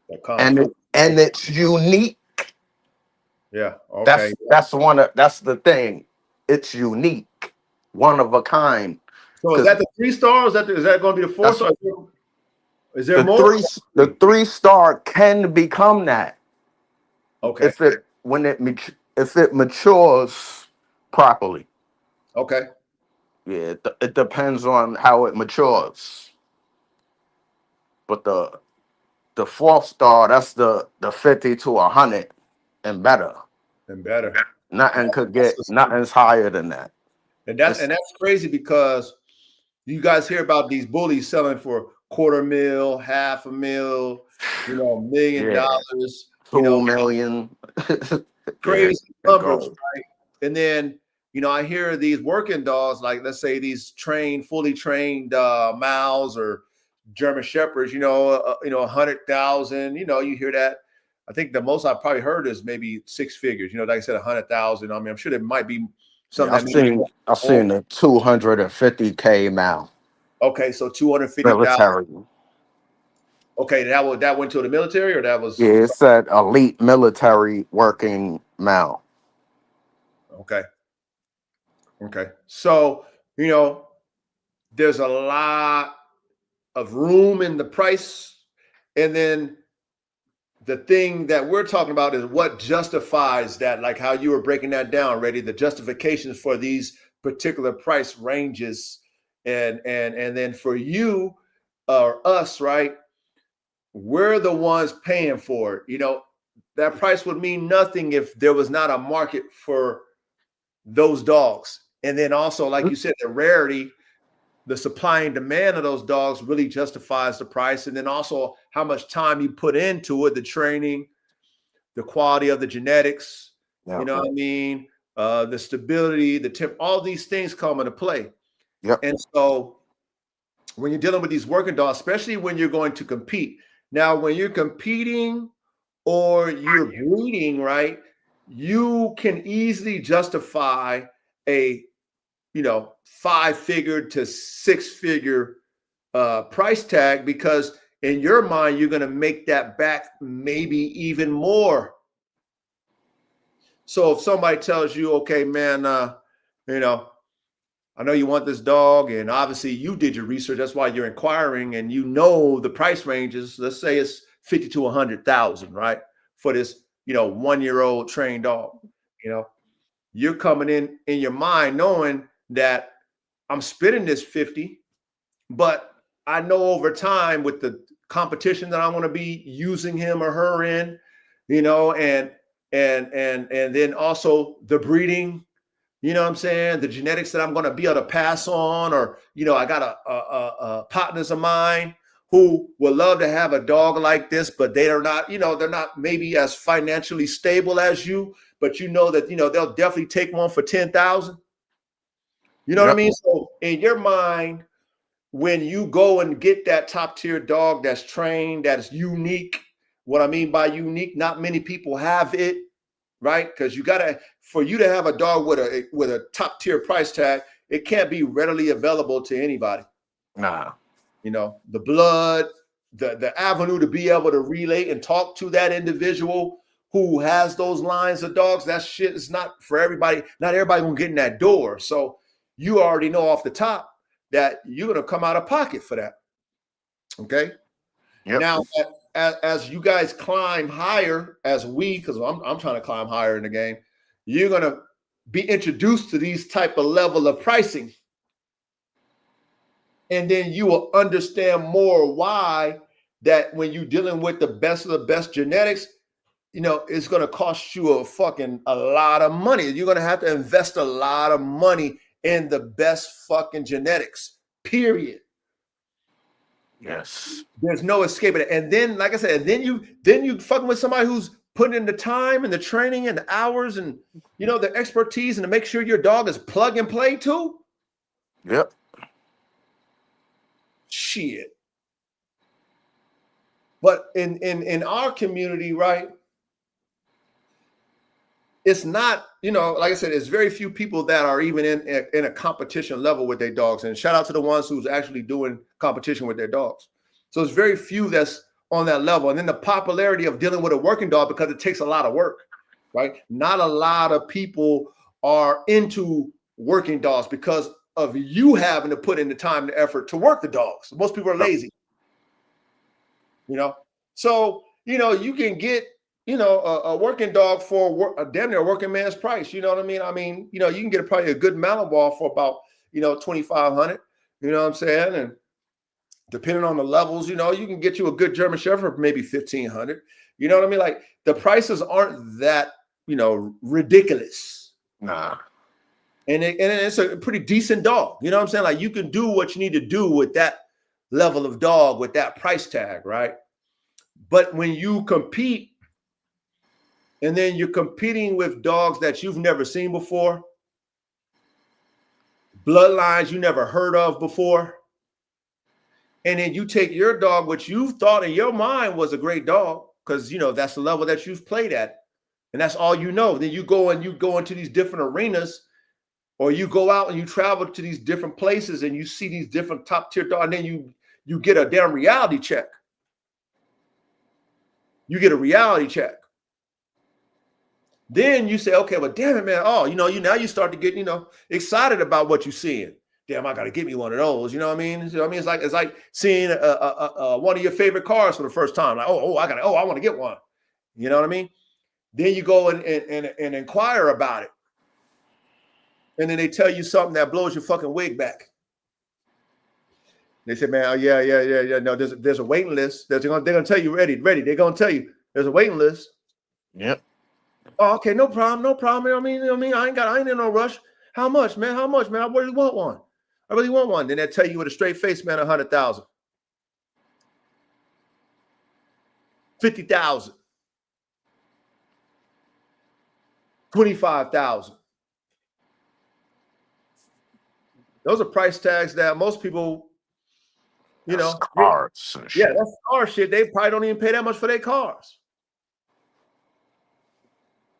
That comes and full. it's unique. Yeah. Okay. That's the thing. It's unique, one of a kind. So is Because that the 3 stars? Is that going to be the 4 that's star? Is there the more? three. The 3 star can become that Okay. if it matures properly. Okay. Yeah, it depends on how it matures. But the 4 star, that's the 50 to 100 and better. And better. Nothing could get nothing's higher than that. And that's crazy because you guys hear about these bullies selling for $250,000, $500,000, $1 million, Yeah, you know, 2 million. Yeah, crazy it numbers, goes. right? And then, I hear these working dogs, like let's say these fully trained Mals or German Shepherds, 100,000, you hear that. I think the most I've probably heard is maybe six figures, like I said, 100,000. I mean, I'm sure there might be some Yeah, that may be I've more. seen the 250K now. Okay, so 250,000. Military. Okay, that went to the military, or that was Yeah, it said elite military working male. okay. Okay. So, there's a lot of room in the price. And then the thing that we're talking about is what justifies that, like how you were breaking that down, Reddy, the justifications for these particular price ranges. And then for you or us, right? We're the ones paying for it. That price would mean nothing if there was not a market for those dogs. And then also, like you said, the rarity, the supply and demand of those dogs really justifies the price. And then also how much time you put into it, the training, the quality of the genetics, Yeah. you know what I mean? The stability, the temp, all these things come into play. Yep. And so when you're dealing with these working dogs, especially when you're going to compete. Now, when you're competing or you're breeding, right, you can easily justify a 5-figure to 6-figure price tag, because in your mind you're going to make that back maybe even more. So if somebody tells you, okay, man, I know you want this dog, and obviously you did your research, that's why you're inquiring, and the price ranges, let's say it's 50 to 100,000, right, for this 1-year-old trained dog. You're coming in your mind knowing that I'm spending this 50, but I know over time with the competition that I want to be using him or her in, and then also the breeding, what I'm saying, the genetics that I'm going to be able to pass on, or I got a partners of mine who would love to have a dog like this, but they are not, they're not maybe as financially stable as you, but that they'll definitely take one for 10,000. You know what I mean? So in your mind, when you go and get that top tier dog that's trained, that's unique, what I mean by unique, not many people have it, right? Because for you to have a dog with a top tier price tag, it can't be readily available to anybody. Nah. The blood, the avenue to be able to relate and talk to that individual who has those lines of dogs, that shit is not for everybody. Not everybody gonna get in that door. So you already know off the top that you're gonna come out of pocket for that. Okay. Yep. Now, as you guys climb higher, because I'm trying to climb higher in the game, you're gonna be introduced to these type of level of pricing, and then you will understand more why that when you're dealing with the best of the best genetics, it's gonna cost you a lot of money. You're gonna have to invest a lot of money in the best fucking genetics. Period. Yes. There's no escaping it. And then, like I said, then you fucking with somebody who's putting in the time and the training and the hours and the expertise, and to make sure your dog is plug and play too. Yep. Shit. But in our community, right? It's not, like I said, it's very few people that are even in a competition level with their dogs. And shout out to the ones who's actually doing competition with their dogs. So it's very few that's on that level. And then the popularity of dealing with a working dog, because it takes a lot of work, right? Not a lot of people are into working dogs because of you having to put in the time and effort to work the dogs. Most people are lazy, So, you can get a working dog for a damn near working man's price. You know what I mean? I mean, you can get probably a good Malinois for about, 2,500, you know what I'm saying? And depending on the levels, you can get you a good German Shepherd for maybe 1,500. You know what I mean? Like the prices aren't that, ridiculous. Nah. And it's a pretty decent dog. You know what I'm saying? Like you can do what you need to do with that level of dog with that price tag, right? But when you compete and then you're competing with dogs that you've never seen before, bloodlines you never heard of before, and then you take your dog, which you thought in your mind was a great dog, because you know that's the level that you've played at, and that's all you know. Then you go into these different arenas, or you go out and you travel to these different places and you see these different top tier dogs, and then you get a damn reality check. You get a reality check. Then you say, okay, well, damn it, man. Oh, you now you start to get, excited about what you're seeing. Damn, I got to get me one of those. You know what I mean? So, I mean, it's like seeing one of your favorite cars for the first time. Like, I want to get one. You know what I mean? Then you go and inquire about it. And then they tell you something that blows your fucking wig back. They say, man, yeah. No, there's a waiting list. They're gonna tell you ready. They're gonna tell you there's a waiting list. Yep. Oh, okay, no problem. I mean, I ain't in no rush. How much, man? I really want one. Then they tell you with a straight face, man, 100,000, 50,000, 25,000. Those are price tags that most people, That's cars and shit. Yeah, that's car shit. They probably don't even pay that much for their cars.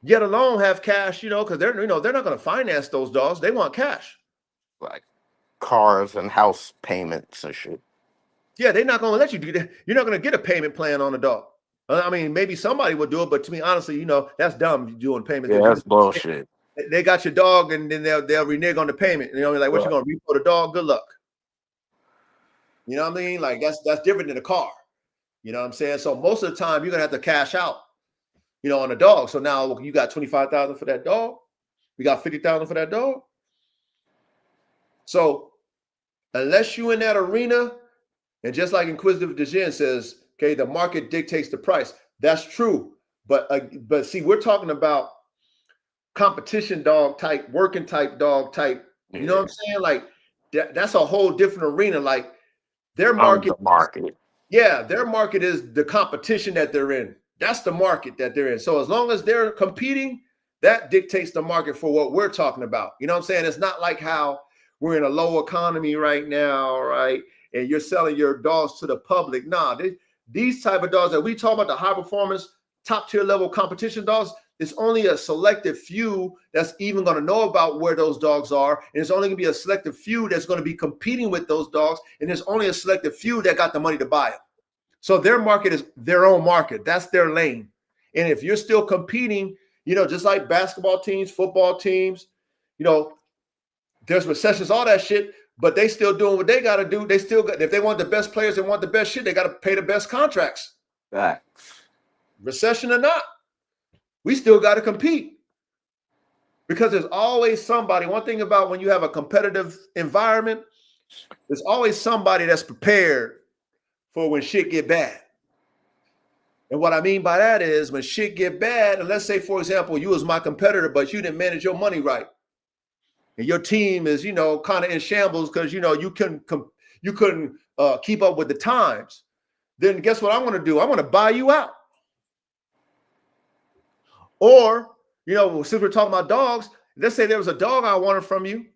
Yet alone have cash, because they're not going to finance those dogs. They want cash. Like cars and house payments and shit. Yeah, they're not going to let you do that. You're not going to get a payment plan on a dog. I mean, maybe somebody would do it, but to me, honestly, that's dumb. You're doing payments. Yeah, that's bullshit. They got your dog, and then they'll renege on the payment. Like, what you going to repo the dog? Good luck. You know what I mean? Like that's different than a car. You know what I'm saying? So most of the time, you're gonna have to cash out. On a dog. So now you got 25,000 for that dog. We got 50,000 for that dog. So unless you in that arena, and just like Inquisitive Degen says, okay, the market dictates the price. That's true. But see, we're talking about competition dog type, working type dog type. You know what I'm saying? Like that's a whole different arena. Like their market. Yeah, their market is the competition that they're in. That's the market that they're in. So as long as they're competing, that dictates the market for what we're talking about. You know what I'm saying? It's not like how we're in a low economy right now, right? And you're selling your dogs to the public. Nah, these type of dogs that we talk about, the high performance, top tier level competition dogs, it's only a selective few that's even going to know about where those dogs are. And it's only going to be a selective few that's going to be competing with those dogs. And there's only a selective few that got the money to buy them. So their market is their own market. That's their lane. And if you're still competing, just like basketball teams, football teams, there's recessions, all that shit, but they still doing what they got to do. They still got, if they want the best players, they want the best shit, they got to pay the best contracts. Facts. Recession or not, we still got to compete. Because there's always somebody. One thing about when you have a competitive environment, there's always somebody that's prepared for when shit get bad. And what I mean by that is when shit get bad, and let's say, for example, you was my competitor, but you didn't manage your money right. And your team is, kind of in shambles because, you couldn't keep up with the times. Then guess what I'm going to do? I'm going to buy you out. Or, since we're talking about dogs, let's say there was a dog I wanted from you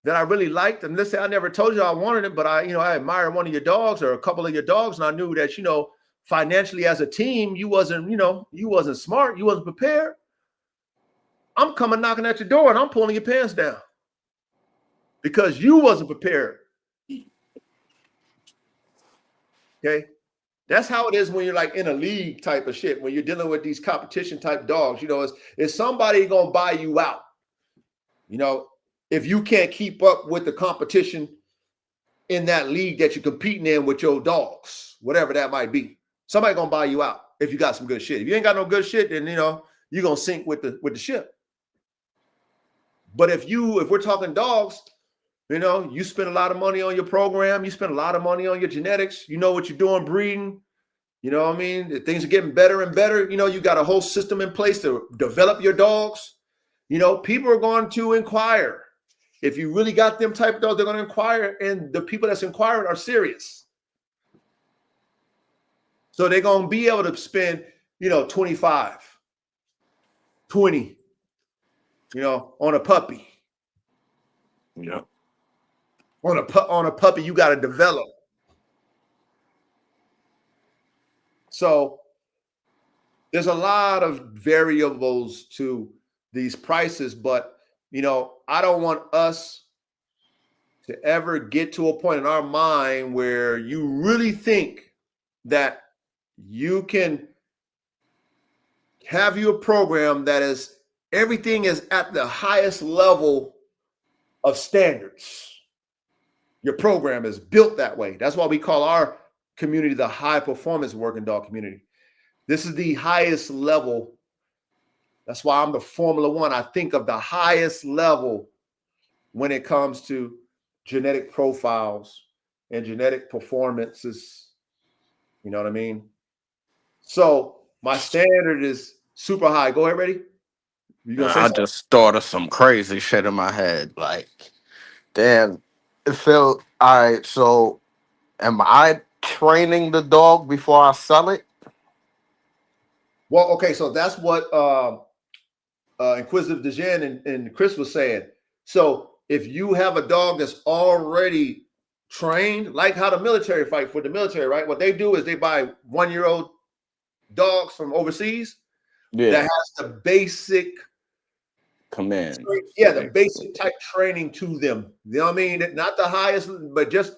that I really liked. And let's say I never told you I wanted it, but I admired one of your dogs or a couple of your dogs. And I knew that, financially as a team, you wasn't smart. You wasn't prepared. I'm coming knocking at your door and I'm pulling your pants down because you wasn't prepared. Okay. That's how it is when you're like in a league type of shit, when you're dealing with these competition type dogs, is somebody going to buy you out? If you can't keep up with the competition in that league that you're competing in with your dogs, whatever that might be, somebody gonna buy you out if you got some good shit. If you ain't got no good shit, then you're gonna sink with the ship. But if we're talking dogs, you spend a lot of money on your program, you spend a lot of money on your genetics, you know what you're doing breeding, what I mean? Things are getting better and better. You got a whole system in place to develop your dogs. people are going to inquire. If you really got them type of dogs, they're going to inquire, and the people that's inquiring are serious. So they're going to be able to spend, 25, 20, on a puppy. Yeah. On a puppy, you got to develop. So there's a lot of variables to these prices, but I don't want us to ever get to a point in our mind where you really think that you can have a program that is everything is at the highest level of standards. Your program is built that way. That's why we call our community the high performance working dog community. This is the highest level. That's why I'm the Formula One. I think of the highest level when it comes to genetic profiles and genetic performances. You know what I mean? So my standard is super high. Go ahead, ready? You gonna say I something? just thought of some crazy shit in my head. Like, damn, it felt all right. So, am I training the dog before I sell it? Well, okay, so that's what Inquisitive Dejan and Chris was saying. So if you have a dog that's already trained, like how the military fight for the military, right? What they do is they buy 1-year-old dogs from overseas that has the basic Command. the basic type training to them. You know what I mean? Not the highest, but just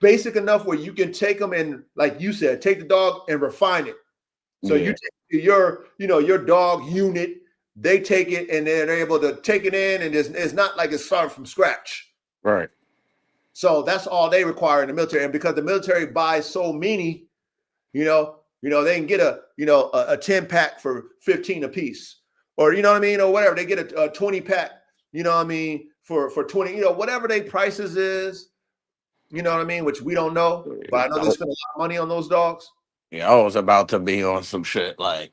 basic enough where you can take them and, like you said, take the dog and refine it. So you take your dog unit, they take it and they're able to take it in, and it's not like it's starting from scratch. Right. So that's all they require in the military. And because the military buys so many, they can get a 10 pack for 15 a piece, or or whatever. They get a 20 pack, for 20, whatever their prices is, which we don't know, but I know they spend a lot of money on those dogs. Yeah, I was about to be on some shit like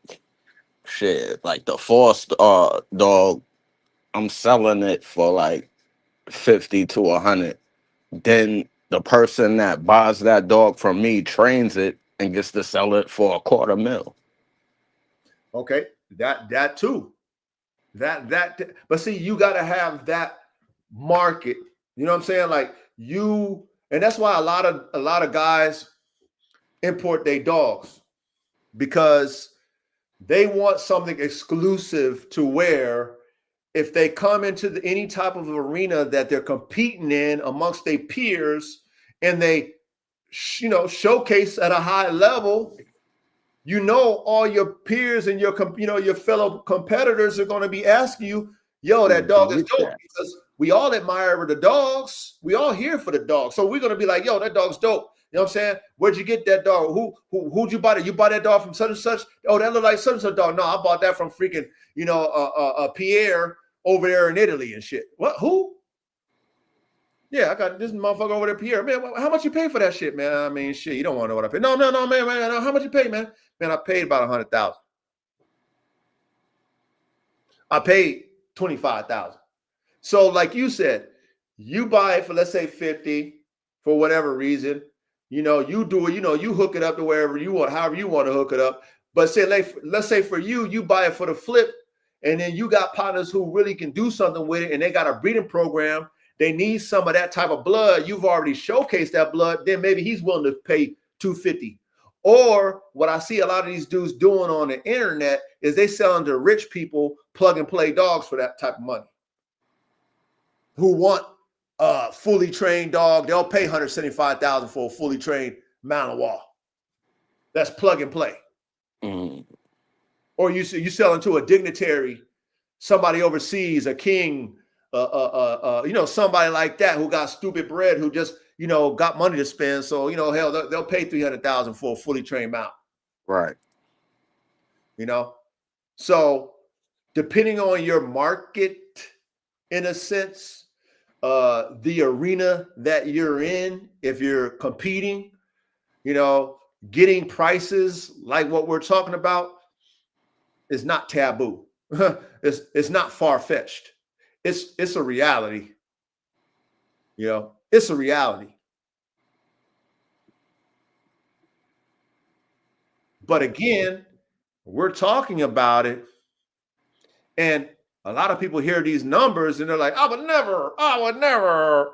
the Force dog. I'm selling it for like 50 to 100. Then the person that buys that dog from me trains it and gets to sell it for $250,000. Okay, that too. But see, you got to have that market. You know what I'm saying? Like and that's why a lot of guys import their dogs, because they want something exclusive to where if they come into any type of arena that they're competing in amongst their peers and they showcase at a high level, all your peers and your fellow competitors are going to be asking you, yo, that dog is dope, because we all admire the dogs. We all here for the dog. So we're going to be like, yo, that dog's dope. You know what I'm saying? Where'd you get that dog? Who'd you buy it? You bought that dog from such and such? Oh, that look like such and such dog. No, I bought that from freaking, Pierre over there in Italy and shit. What? Who? Yeah, I got this motherfucker over there, Pierre. Man, how much you pay for that shit, man? I mean, shit, you don't want to know what I paid. No, man. How much you pay, man? Man, I paid about 100,000. I paid 25,000. So, like you said, you buy it for, let's say, 50 for whatever reason. You do it. You hook it up to wherever you want, however you want to hook it up. But let's say for you buy it for the flip, and then you got partners who really can do something with it, and they got a breeding program. They need some of that type of blood. You've already showcased that blood. Then maybe he's willing to pay $250. Or what I see a lot of these dudes doing on the internet is they selling to rich people plug and play dogs for that type of money, who want a fully trained dog. They'll pay $175,000 for a fully trained Malinois. That's plug and play. Mm. Or you selling to a dignitary, somebody overseas, a king, somebody like that who got stupid bread, who just, got money to spend. So, hell, they'll pay $300,000 for a fully trained mount. Right. So depending on your market, in a sense, the arena that you're in, if you're competing, getting prices like what we're talking about is not taboo. it's not far-fetched. It's a reality. It's a reality. But again, we're talking about it, and a lot of people hear these numbers and they're like, I would never.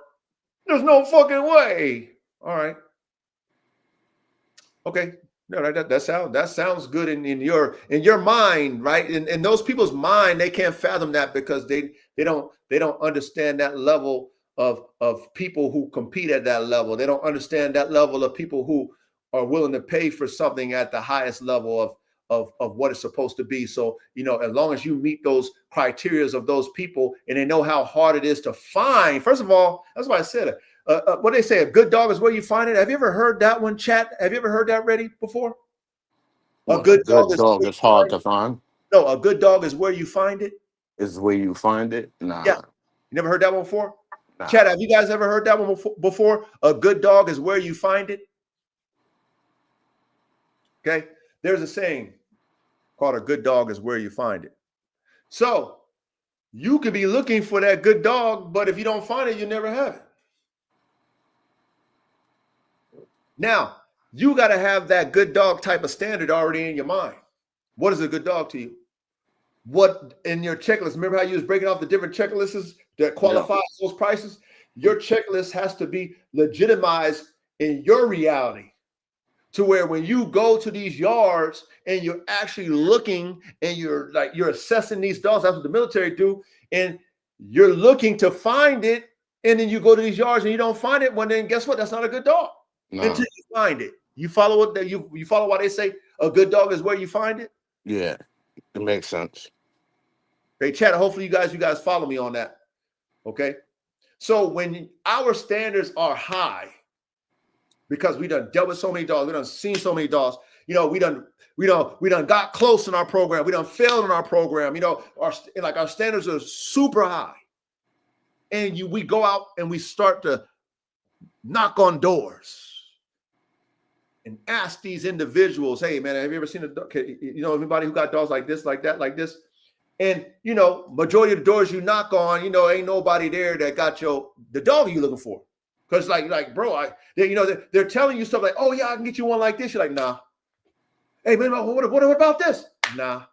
There's no fucking way. All right. Okay. No, that sounds good in your mind, right? In those people's mind, they can't fathom that because they don't understand that level of people who compete at that level. They don't understand that level of people who are willing to pay for something at the highest level of what it's supposed to be. So, as long as you meet those criterias of those people and they know how hard it is to find, first of all, that's why I said it. What they say, a good dog is where you find it. Have you ever heard that one, chat? Have you ever heard that ready before? A A good dog good is dog is hard to find. no, a good dog is where you find it. Is where you find it? Nah. Yeah. You never heard that one before? Nah. Chat, have you guys ever heard that one before? A good dog is where you find it. Okay. There's a saying called a good dog is where you find it. So you could be looking for that good dog, but if you don't find it, you never have it. Now, you got to have that good dog type of standard already in your mind. What is a good dog to you? What in your checklist? Remember how you was breaking off the different checklists that qualify those prices? Your checklist has to be legitimized in your reality to where when you go to these yards and you're actually looking and you're assessing these dogs, that's what the military do, and you're looking to find it, and then you go to these yards and you don't find it, well, then guess what? That's not a good dog. No. Until you find it. You follow what you follow why they say a good dog is where you find it? Yeah, it makes sense. Hey, chat, hopefully you guys follow me on that. Okay. So when our standards are high, because we done dealt with so many dogs, we done seen so many dogs, we done got close in our program, we done failed in our program, our standards are super high. And we go out and we start to knock on doors and ask these individuals, hey man, have you ever seen a dog? Anybody who got dogs like this, like that, like this? And majority of the doors you knock on, ain't nobody there that got the dog you looking for. Because bro, they're telling you stuff like, oh yeah, I can get you one like this. You're like, nah. Hey man, what about this? Nah.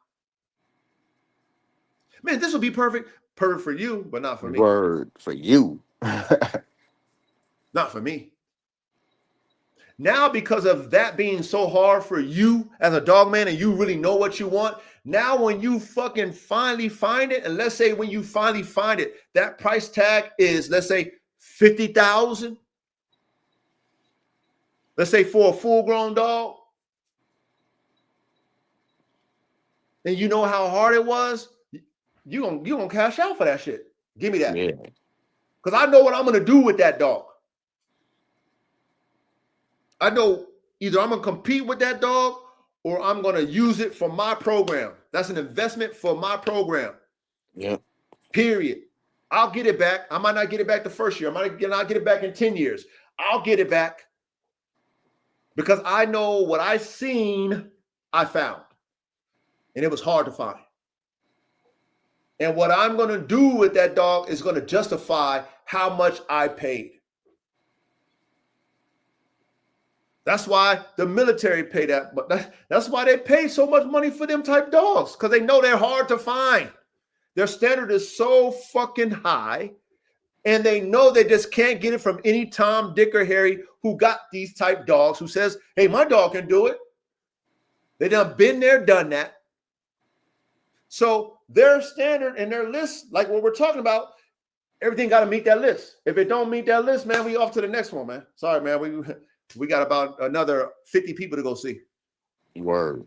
Man, this will be perfect for you, but not for me. Word for you. Not for me. Now, because of that being so hard for you as a dog man and you really know what you want, now when you fucking finally find it, and let's say when you finally find it, that price tag is, let's say, $50,000. Let's say for a full-grown dog. And you know how hard it was, you gonna cash out for that shit. Give me that. Yeah. Because I know what I'm gonna do with that dog. I know either I'm going to compete with that dog or I'm going to use it for my program. That's an investment for my program. Yeah. Period. I'll get it back. I might not get it back the first year. I might not get it back in 10 years. I'll get it back because I know what I seen, I found. And it was hard to find. And what I'm going to do with that dog is going to justify how much I paid. That's why the military pay that, but that's why they pay so much money for them type dogs, because they know they're hard to find. Their standard is so fucking high, and they know they just can't get it from any Tom, Dick, or Harry who got these type dogs who says, hey, my dog can do it. They done been there, done that. So their standard and their list, like what we're talking about, everything got to meet that list. If it don't meet that list, man, we off to the next one, man. Sorry, man. We got about another 50 people to go see. Word.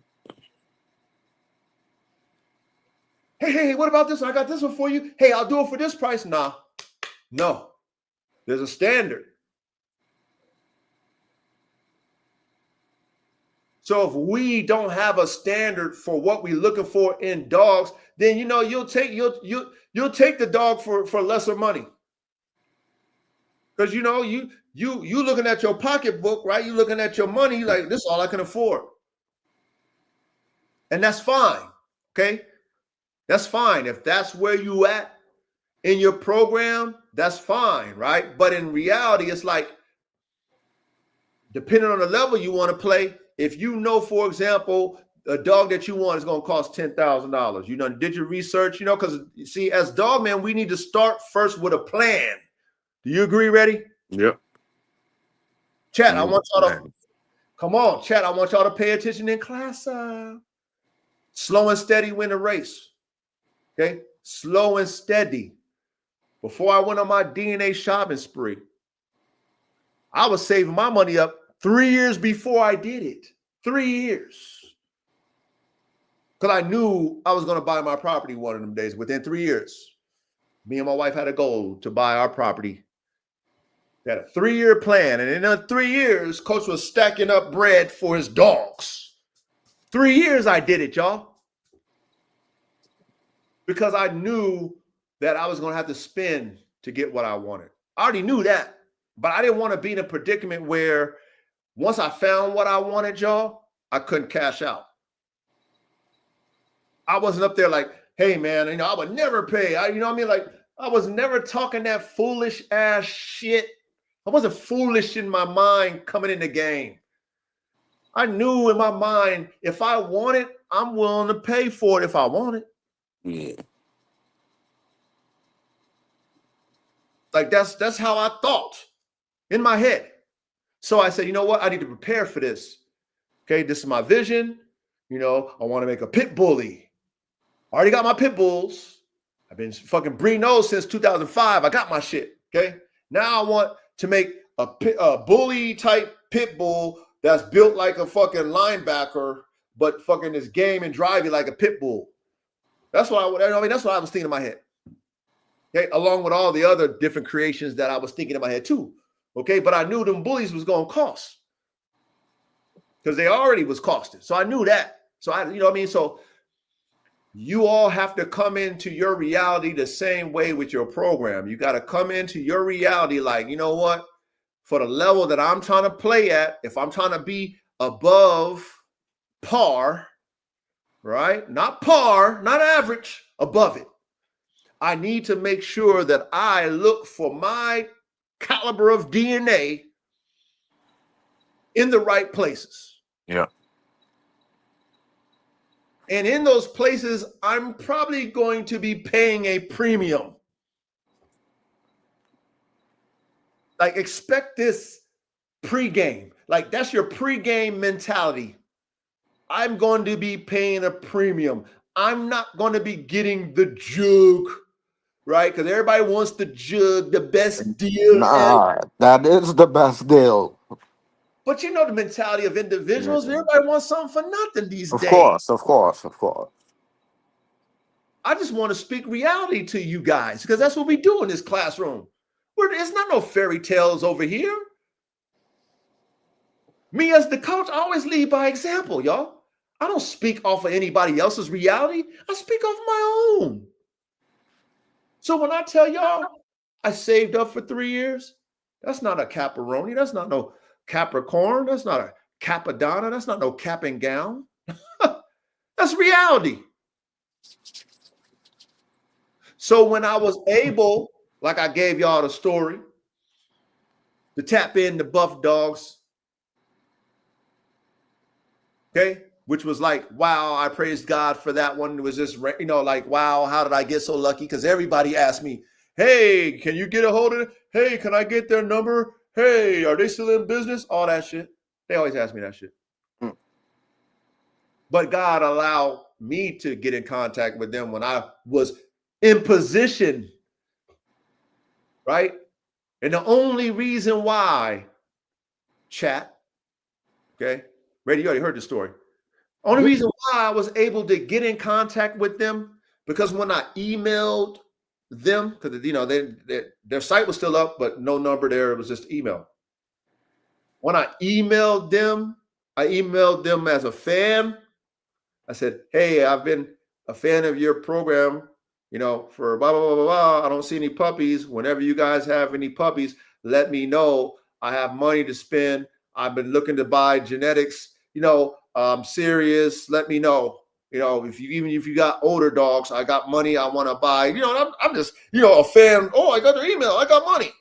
Hey, what about this one? I got this one for you. Hey, I'll do it for this price. Nah, no. There's a standard. So if we don't have a standard for what we're looking for in dogs, then you'll take the dog for lesser money. Because you looking at your pocketbook, right? You looking at your money, like this is all I can afford. And that's fine. Okay. That's fine. If that's where you at in your program, that's fine, right? But in reality, it's like, depending on the level you want to play, if you know, for example, a dog that you want is going to cost $10,000. You know, did your research, because you see, as dog man, we need to start first with a plan. Do you agree, Ready? Yep. Chat, I want y'all to, come on, chat, I want y'all to pay attention in class. Slow and steady win the race. Okay? Slow and steady. Before I went on my DNA shopping spree, I was saving my money up 3 years before I did it. 3 years. Because I knew I was going to buy my property one of them days. Within 3 years, me and my wife had a goal to buy our property. We had a 3-year plan. And in the 3 years, Coach was stacking up bread for his dogs. 3 years I did it, y'all. Because I knew that I was going to have to spend to get what I wanted. I already knew that. But I didn't want to be in a predicament where once I found what I wanted, y'all, I couldn't cash out. I wasn't up there like, hey, man, I would never pay. Like, I was never talking that foolish ass shit. I wasn't foolish in my mind coming in the game. I knew in my mind, if I want it, I'm willing to pay for it if I want it. Yeah. Like, that's how I thought in my head. So I said, you know what? I need to prepare for this. Okay, this is my vision. I want to make a pit bully. I already got my pit bulls. I've been fucking breeding those since 2005. I got my shit. Okay, now I want to make a bully type pit bull that's built like a fucking linebacker, but fucking is game and driving like a pit bull. That's what that's what I was thinking in my head. Okay, along with all the other different creations that I was thinking in my head too. Okay, but I knew them bullies was gonna cost because they already was costing. So I knew that. So So you all have to come into your reality the same way with your program. You got to come into your reality like, you know what? For the level that I'm trying to play at, if I'm trying to be above par, right? Not par, not average, above it. I need to make sure that I look for my caliber of DNA in the right places. Yeah. And in those places, I'm probably going to be paying a premium. Like, expect this pregame. Like, that's your pregame mentality. I'm going to be paying a premium. I'm not going to be getting the jug, right? Because everybody wants the jug, the best deal. Nah, that is the best deal. But you know the mentality of individuals. Yeah. Everybody wants something for nothing these days. Of course. I just want to speak reality to you guys because that's what we do in this classroom. It's not no fairy tales over here. Me as the coach, I always lead by example, y'all. I don't speak off of anybody else's reality. I speak off my own. So when I tell y'all I saved up for 3 years, that's not a caparoni. That's not no Capricorn. That's not a Capadonna. That's not no cap and gown. That's reality. So when I was able, like I gave y'all the story, to tap in the Buff Dogs, okay, which was like, wow, I praised God for that one. It was just, like, wow, how did I get so lucky? Because everybody asked me, hey, can you get a hold of it? Hey, can I get their number? Hey, are they still in business? All that shit. They always ask me that shit. But God allowed me to get in contact with them when I was in position, right? And the only reason why, chat, okay, Brady, you already heard the story. Only reason why I was able to get in contact with them, because when I emailed them, because their site was still up, but no number there. It was just email. When I emailed them as a fan. I said, hey, I've been a fan of your program, for blah, blah, blah, blah, blah. I don't see any puppies. Whenever you guys have any puppies, let me know. I have money to spend. I've been looking to buy genetics. I'm serious. Let me know. You know, even if you got older dogs, I got money, I want to buy. You know, I'm just, you know, a fan. Oh, I got their email. I got money.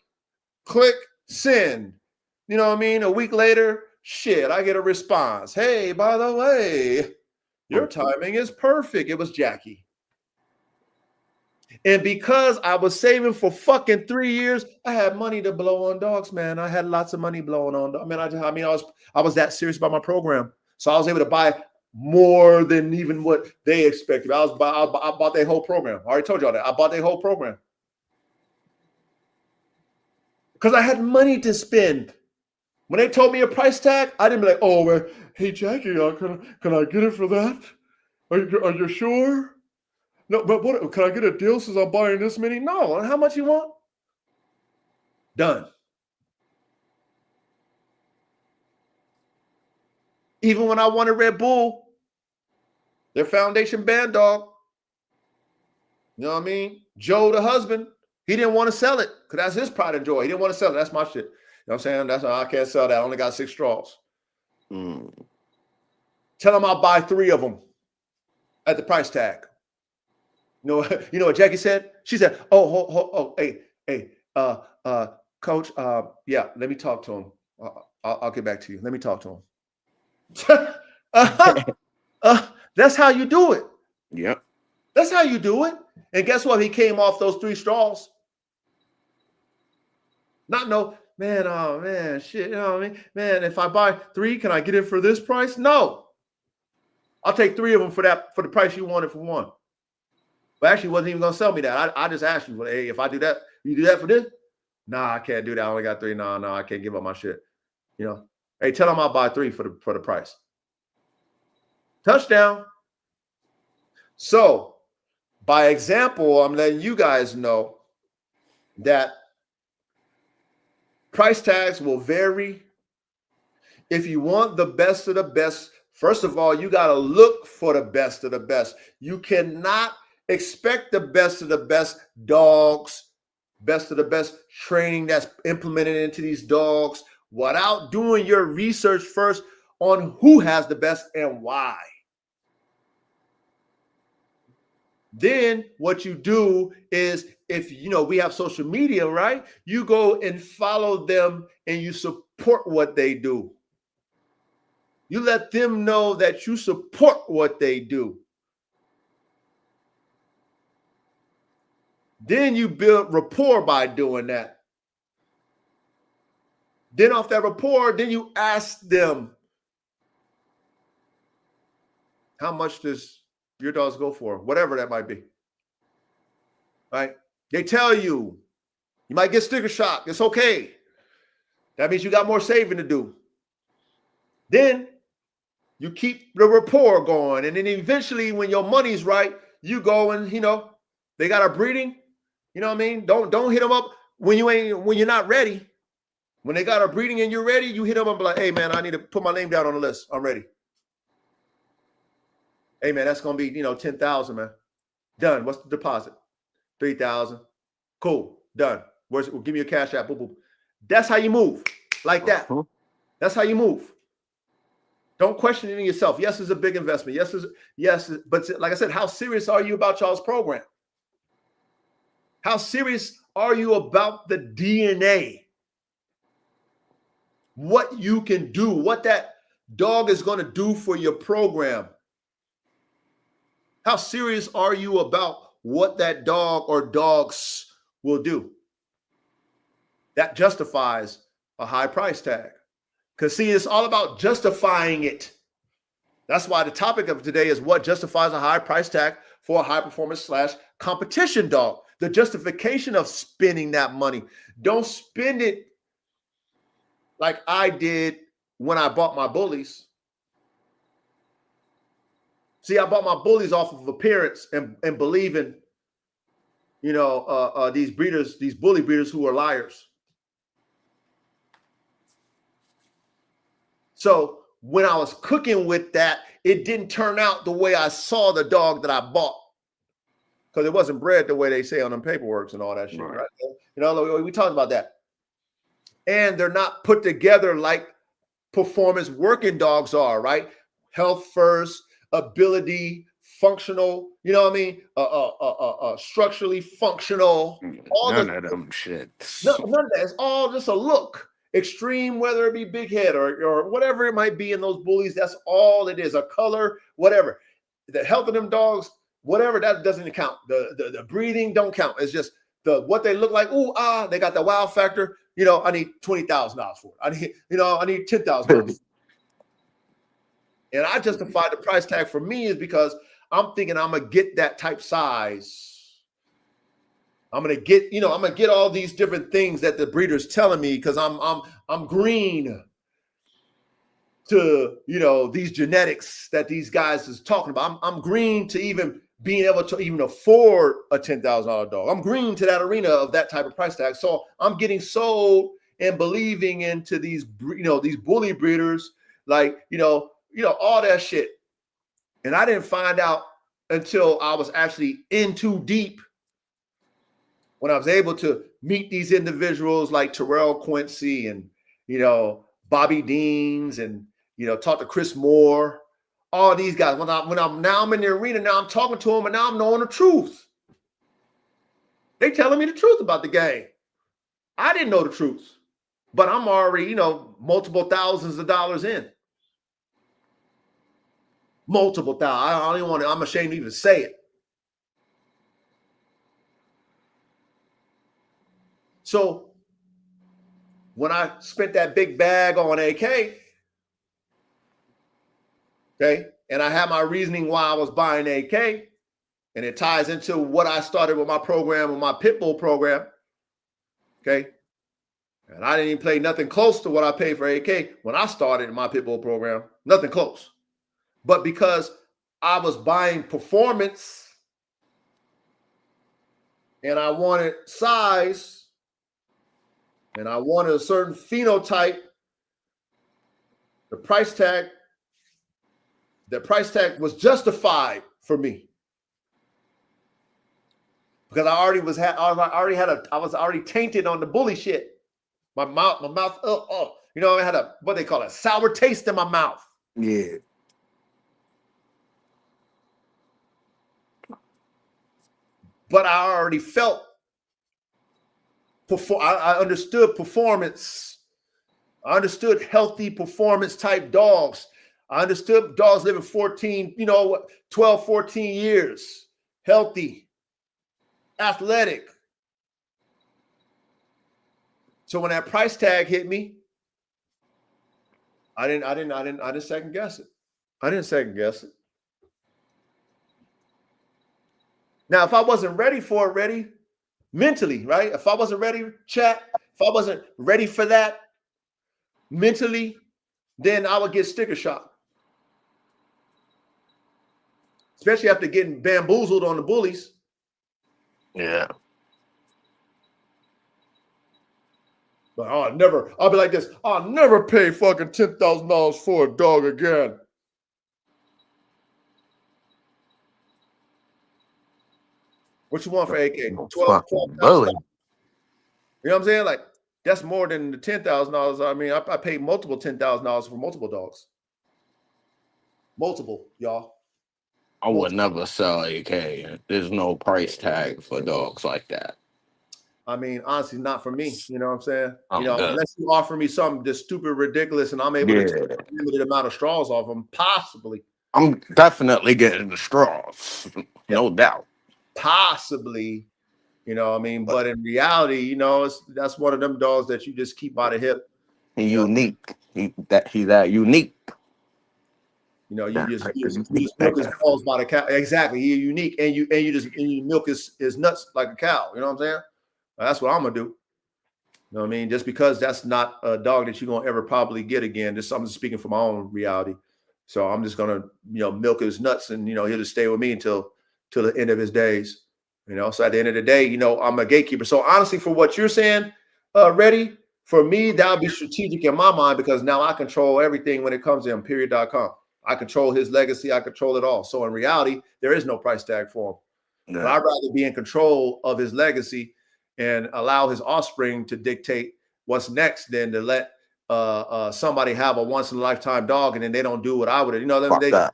Click send. You know what I mean? A week later, shit, I get a response. Hey, by the way, your timing is perfect. It was Jackie. And because I was saving for fucking 3 years, I had money to blow on dogs, man. I had lots of money blowing on. I was that serious about my program, so I was able to buy more than even what they expected. I bought their whole program. I already told y'all that. I bought their whole program because I had money to spend. When they told me a price tag, I didn't be like, "Oh, well, hey Jackie, can I get it for that? Are you sure? No, but what? Can I get a deal since I'm buying this many? No. How much you want? Done." Even when I wanted Red Bull, their foundation band dog, you know what I mean? Joe, the husband, he didn't want to sell it because that's his pride and joy. He didn't want to sell it. That's my shit. You know what I'm saying? That's why I can't sell that. I only got 6 straws. Tell him I'll buy 3 of them at the price tag. You know what Jackie said? She said, hey, coach, yeah, let me talk to him. I'll get back to you. Let me talk to him. That's how you do it. Yep. That's how you do it. And guess what? He came off those 3 straws. Not no, man, oh man, shit, you know what I mean? Man, if I buy 3, can I get it for this price? No. I'll take 3 of them for the price you wanted for 1. But actually wasn't even gonna sell me that. I just asked you, hey, if I do that, you do that for this? Nah, I can't do that. I only got 3. No, I can't give up my shit. You know, hey, tell them I'll buy 3 for the price. Touchdown. So, by example, I'm letting you guys know that price tags will vary. If you want the best of the best, first of all, you got to look for the best of the best. You cannot expect the best of the best dogs, best of the best training that's implemented into these dogs without doing your research first on who has the best and why. Then what you do is, if you know we have social media, right? You go and follow them and you support what they do. You let them know that you support what they do. Then you build rapport by doing that. Then off that rapport, then you ask them, how much does your dogs go for? Whatever that might be. Right? They tell you, you might get sticker shock. It's okay. That means you got more saving to do. Then you keep the rapport going. And then eventually when your money's right, you go and, you know, they got a breeding. You know what I mean? Don't hit them up when you're not ready. When they got a breeding and you're ready, you hit them up and be like, hey man, I need to put my name down on the list. I'm ready. Hey man, that's gonna be, you know, 10,000, man. Done. What's the deposit? 3,000. Cool. Done. Give me a cash app. Boop, boop. That's how you move. Like that. That's how you move. Don't question it in yourself. Yes, it's a big investment. Yes, but like I said, how serious are you about y'all's program? How serious are you about the DNA? What you can do, what that dog is going to do for your program. How serious are you about what that dog or dogs will do? That justifies a high price tag. Because see, it's all about justifying it. That's why the topic of today is what justifies a high price tag for a high performance / competition dog. The justification of spending that money. Don't spend it like I did when I bought my bullies. See, I bought my bullies off of appearance and believing, you know, these breeders, these bully breeders who are liars. So when I was cooking with that, it didn't turn out the way I saw the dog that I bought. Because it wasn't bred the way they say on them paperworks and all that shit, right? You know, we talked about that. And they're not put together like performance working dogs are, right? Health first, ability functional, you know what I mean? Structurally functional. All None the of them shit. none of that. It's all just a look. Extreme, whether it be big head or whatever it might be in those bullies, that's all it is. A color, whatever. The health of them dogs, whatever, that doesn't count. The breeding don't count. It's just what they look like. Ooh, they got the wow factor. You know, I need $20,000 for it. I need $10,000. And I justify the price tag for me is because I'm thinking I'm gonna get that type size. I'm gonna get all these different things that the breeder's telling me because I'm green to these genetics that these guys is talking about. I'm green to even being able to even afford a $10,000 dog. I'm green to that arena of that type of price tag. So I'm getting sold and believing into these these bully breeders, like all that shit. And I didn't find out until I was actually in too deep, when I was able to meet these individuals like Terrell Quincy and Bobby Deans and talk to Chris Moore, all these guys. When I'm in the arena, now I'm talking to them and now I'm knowing the truth. They telling me the truth about the game. I didn't know the truth, but I'm already multiple thousands of dollars in. Multiple thousands. I don't even want to. I'm ashamed to even say it. So when I spent that big bag on AK, okay, and I had my reasoning why I was buying AK, and it ties into what I started with my program, with my Pitbull program, okay, and I didn't even pay nothing close to what I paid for AK when I started in my Pitbull program, nothing close. But because I was buying performance and I wanted size, and I wanted a certain phenotype, the price tag was justified for me. Because I was already tainted on the bully shit. My mouth, I had what they call a sour taste in my mouth. Yeah. But I already felt I understood performance. I understood healthy performance type dogs. I understood dogs living 12, 14 years, healthy, athletic. So when that price tag hit me, I didn't second guess it. I didn't second guess it. Now, if I wasn't ready for it, mentally, right? If I wasn't ready, if I wasn't ready for that mentally, then I would get sticker shock. Especially after getting bamboozled on the bullies. Yeah. But I'll be like this. I'll never pay fucking $10,000 for a dog again. What you want for AK? 12. Bully. You know what I'm saying? Like, that's more than the $10,000. I mean, I paid multiple $10,000 for multiple dogs. Multiple, y'all. I would never sell AK. There's no price tag for dogs like that. I mean, honestly, not for me. You know what I'm saying? Good. Unless you offer me something just stupid, ridiculous, and I'm able to take a limited amount of straws off them, possibly. I'm definitely getting the straws, no doubt. Possibly, you know what I mean? But in reality, that's one of them dogs that you just keep by the hip. He's unique. He's that unique. You just milk his balls by the cow. Exactly. He's unique, and you milk his nuts like a cow. You know what I'm saying? That's what I'm gonna do. You know what I mean? Just because that's not a dog that you're gonna ever probably get again. I'm just speaking from my own reality. So I'm just gonna, milk his nuts, and he'll just stay with me until the end of his days. So at the end of the day, I'm a gatekeeper. So honestly, for what you're saying, Reddy, for me, that would be strategic in my mind, because now I control everything when it comes to him, period.com. I control his legacy. I control it all. So in reality, there is no price tag for him. Yeah. But I'd rather be in control of his legacy and allow his offspring to dictate what's next than to let somebody have a once in a lifetime dog and then they don't do what I would. They, what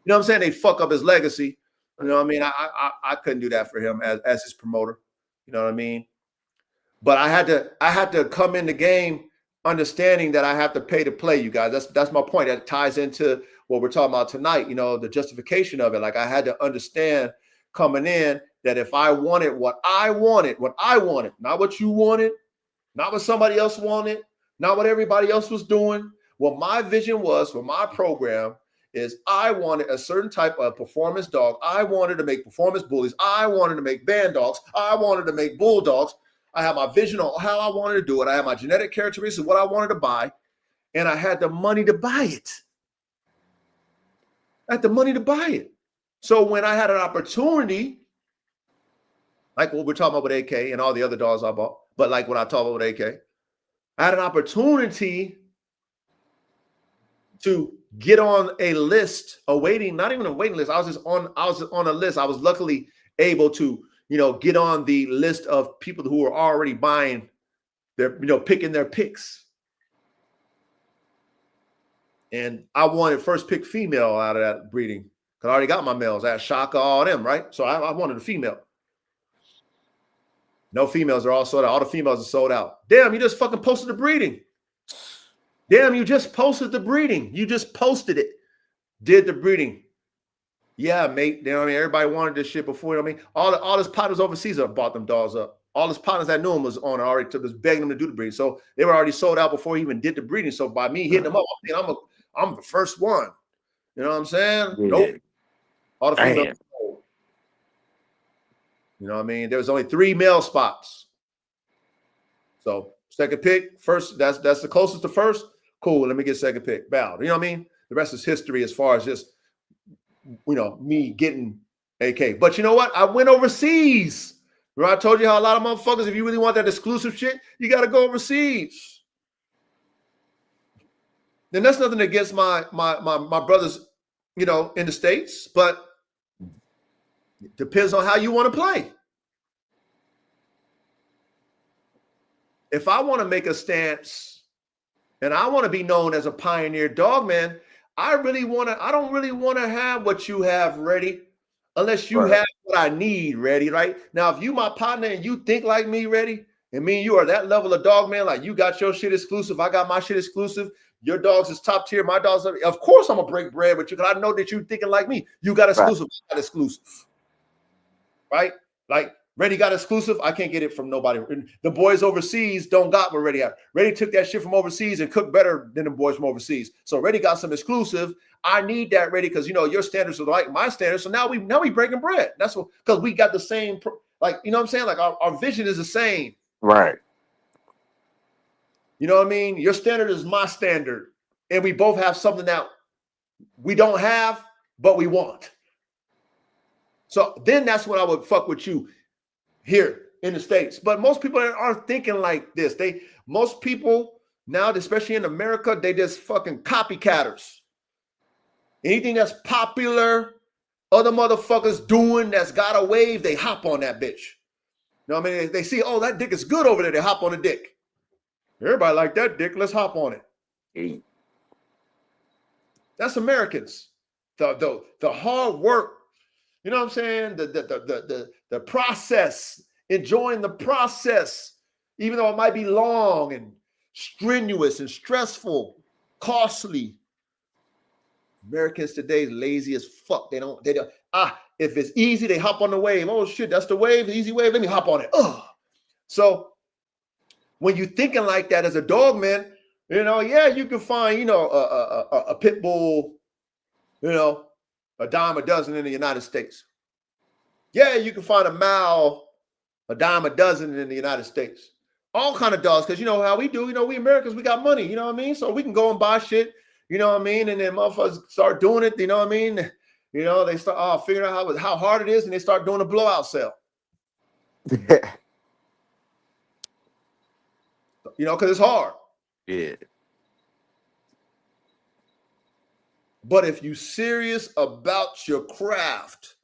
I'm saying? They fuck up his legacy You know what I mean? I couldn't do that for him as his promoter. You know what I mean? But I had to come in the game understanding that I have to pay to play, you guys. That's my point. That ties into what we're talking about tonight, you know, the justification of it. Like I had to understand coming in that if I wanted what I wanted, not what you wanted, not what somebody else wanted, not what everybody else was doing. What my vision was for my program is I wanted a certain type of performance dog. I wanted to make performance bullies. I wanted to make band dogs. I wanted to make bulldogs. I had my vision on how I wanted to do it. I had my genetic characteristics, what I wanted to buy, and I had the money to buy it. I had the money to buy it. So when I had an opportunity, like what we're talking about with AK and all the other dogs I bought, but like when I talk about with AK, I had an opportunity to get on a list, not even a waiting list. I was on a list. I was luckily able to, you know, get on the list of people who were already buying their, you know, picking their picks. And I wanted first pick female out of that breeding because I already got my males. I had Shaka, all them, right? So I wanted a female. No females are all sold out. All the females are sold out. Damn, you just fucking posted the breeding. Damn, you just posted the breeding. You just posted it. Did the breeding. Yeah, mate. You know what I mean? Everybody wanted this shit before. You know what I mean? All his partners overseas have bought them dogs up. All his partners that knew him was on already was begging him to do the breeding. So they were already sold out before he even did the breeding. So by me hitting them up, I'm the first one. You know what I'm saying? Yeah. Nope. All the females. Damn. You know what I mean? There was only 3 male spots. So second pick, first, that's the closest to first. Cool. Let me get second pick. Bow. You know what I mean? The rest is history as far as just, you know, me getting AK. But you know what? I went overseas. Remember I told you how a lot of motherfuckers, if you really want that exclusive shit, you got to go overseas. And that's nothing against my brothers, you know, in the States, but it depends on how you want to play. If I want to make a stance and I want to be known as a pioneer dog man, I don't really want to have what you have ready unless you have what I need ready, right? Now, if you my partner and you think like me ready, and me and you are that level of dog man, like you got your shit exclusive, I got my shit exclusive, your dogs is top tier, my dogs are, of course I'm gonna break bread with you because I know that you thinking like me. You got exclusive, I got exclusive. Right? Like Reddy got exclusive. I can't get it from nobody. The boys overseas don't got what Reddy got. Reddy took that shit from overseas and cooked better than the boys from overseas. So Reddy got some exclusive. I need that, Reddy, because you know your standards are like my standards. So now we breaking bread. That's what, because we got the same, like, you know what I'm saying? Like our vision is the same. Right. You know what I mean? Your standard is my standard. And we both have something that we don't have, but we want. So then that's when I would fuck with you here in the States. But most people aren't thinking like this. Most people now, especially in America, they just fucking copycatters. Anything that's popular, other motherfuckers doing that's got a wave, they hop on that bitch. You know what I mean? They see, oh, that dick is good over there. They hop on the dick. Everybody like that dick. Let's hop on it. Hey. That's Americans. The hard work. You know what I'm saying? The process, enjoying the process, even though it might be long and strenuous and stressful, costly. Americans today is lazy as fuck. They don't. If it's easy, they hop on the wave. Oh shit, that's the wave, the easy wave. Let me hop on it. Ugh. So when you're thinking like that as a dog man, you know, yeah, you can find, you know, a pit bull, you know, a dime a dozen in the United States. Yeah, you can find a Mal, a dime a dozen in the United States. All kind of dogs, because you know how we do. You know, we Americans, we got money. You know what I mean? So we can go and buy shit. You know what I mean? And then motherfuckers start doing it. You know what I mean? You know, they start figuring out how hard it is, and they start doing a blowout sale. You know, because it's hard. Yeah. But if you're serious about your craft,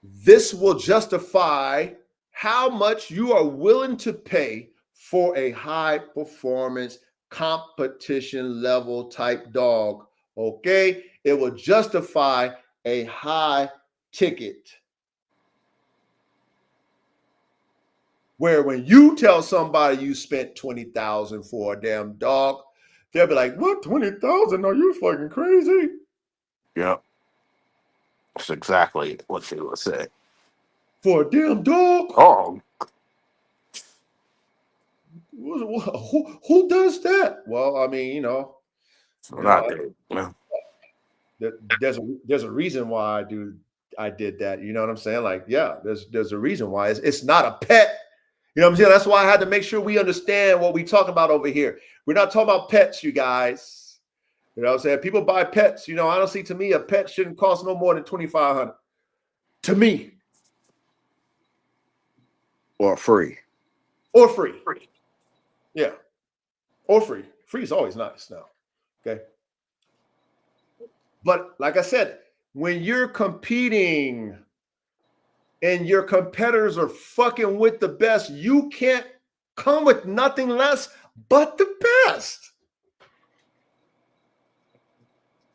this will justify how much you are willing to pay for a high performance competition level type dog. Okay. It will justify a high ticket. Where when you tell somebody you spent $20,000 for a damn dog, they'll be like, "What, 20,000? Are you fucking crazy?" Yep. That's exactly what they would say. For a damn dog? Oh, Who does that? Well, I mean, so not they. Yeah. there's a reason why I did that. You know what I'm saying? Like, yeah, there's a reason why. It's not a pet. You know what I'm saying? That's why I had to make sure we understand what we're talking about over here. We're not talking about pets, you guys. You know what I'm saying? People buy pets. Honestly, to me, a pet shouldn't cost no more than $2,500. To me. Or free. Or free. Yeah. Or free. Free is always nice now. Okay. But like I said, when you're competing and your competitors are fucking with the best, you can't come with nothing less but the best.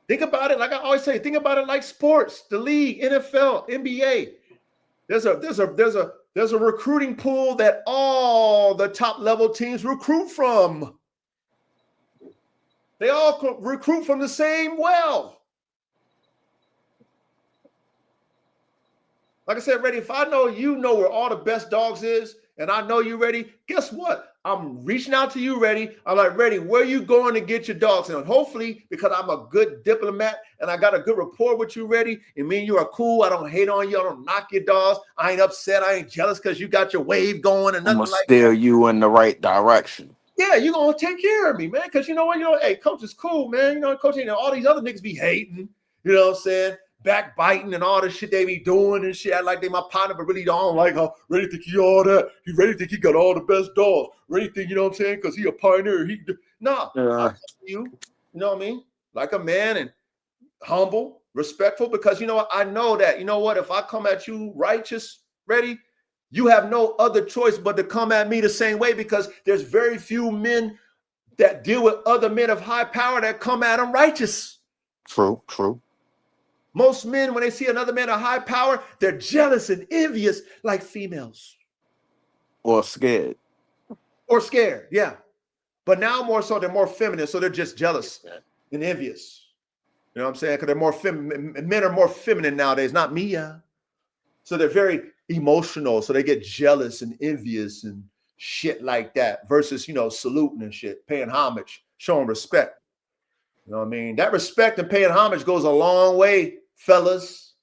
Think about it, like I always say, think about it like sports, the league, NFL, NBA. There's a recruiting pool that all the top level teams recruit from. They all recruit from the same well. Like I said, Reddy, if I know you know where all the best dogs is, and I know you, Reddy, guess what? I'm reaching out to you, Reddy. I'm like, Reddy, where you going to get your dogs? And hopefully, because I'm a good diplomat and I got a good rapport with you, Reddy, and me and you are cool. I don't hate on you. I don't knock your dogs. I ain't upset. I ain't jealous because you got your wave going and I'm nothing gonna like steer that. you in the right direction. Yeah, you're going to take care of me, man. Because you know what? Hey, coach is cool, man. Coach, all these other niggas be hating. You know what I'm saying? Backbiting and all the shit they be doing and shit. Act like they my partner, but really don't like how Reddy think he all that. He really think he got all the best dogs. Reddy think, you know what I'm saying? Because he a pioneer. I talk to you, you know what I mean? Like a man and humble, respectful, because you know what? I know that, you know what? If I come at you righteous, Reddy, you have no other choice but to come at me the same way, because there's very few men that deal with other men of high power that come at them righteous. True. Most men, when they see another man of high power, they're jealous and envious like females. Or scared. Or scared, yeah. But now more so, they're more feminine, so they're just jealous and envious. You know what I'm saying? Because they're more feminine. Men are more feminine nowadays, not me, yeah. So they're very emotional, so they get jealous and envious and shit like that versus, saluting and shit, paying homage, showing respect. You know what I mean? That respect and paying homage goes a long way, fellas.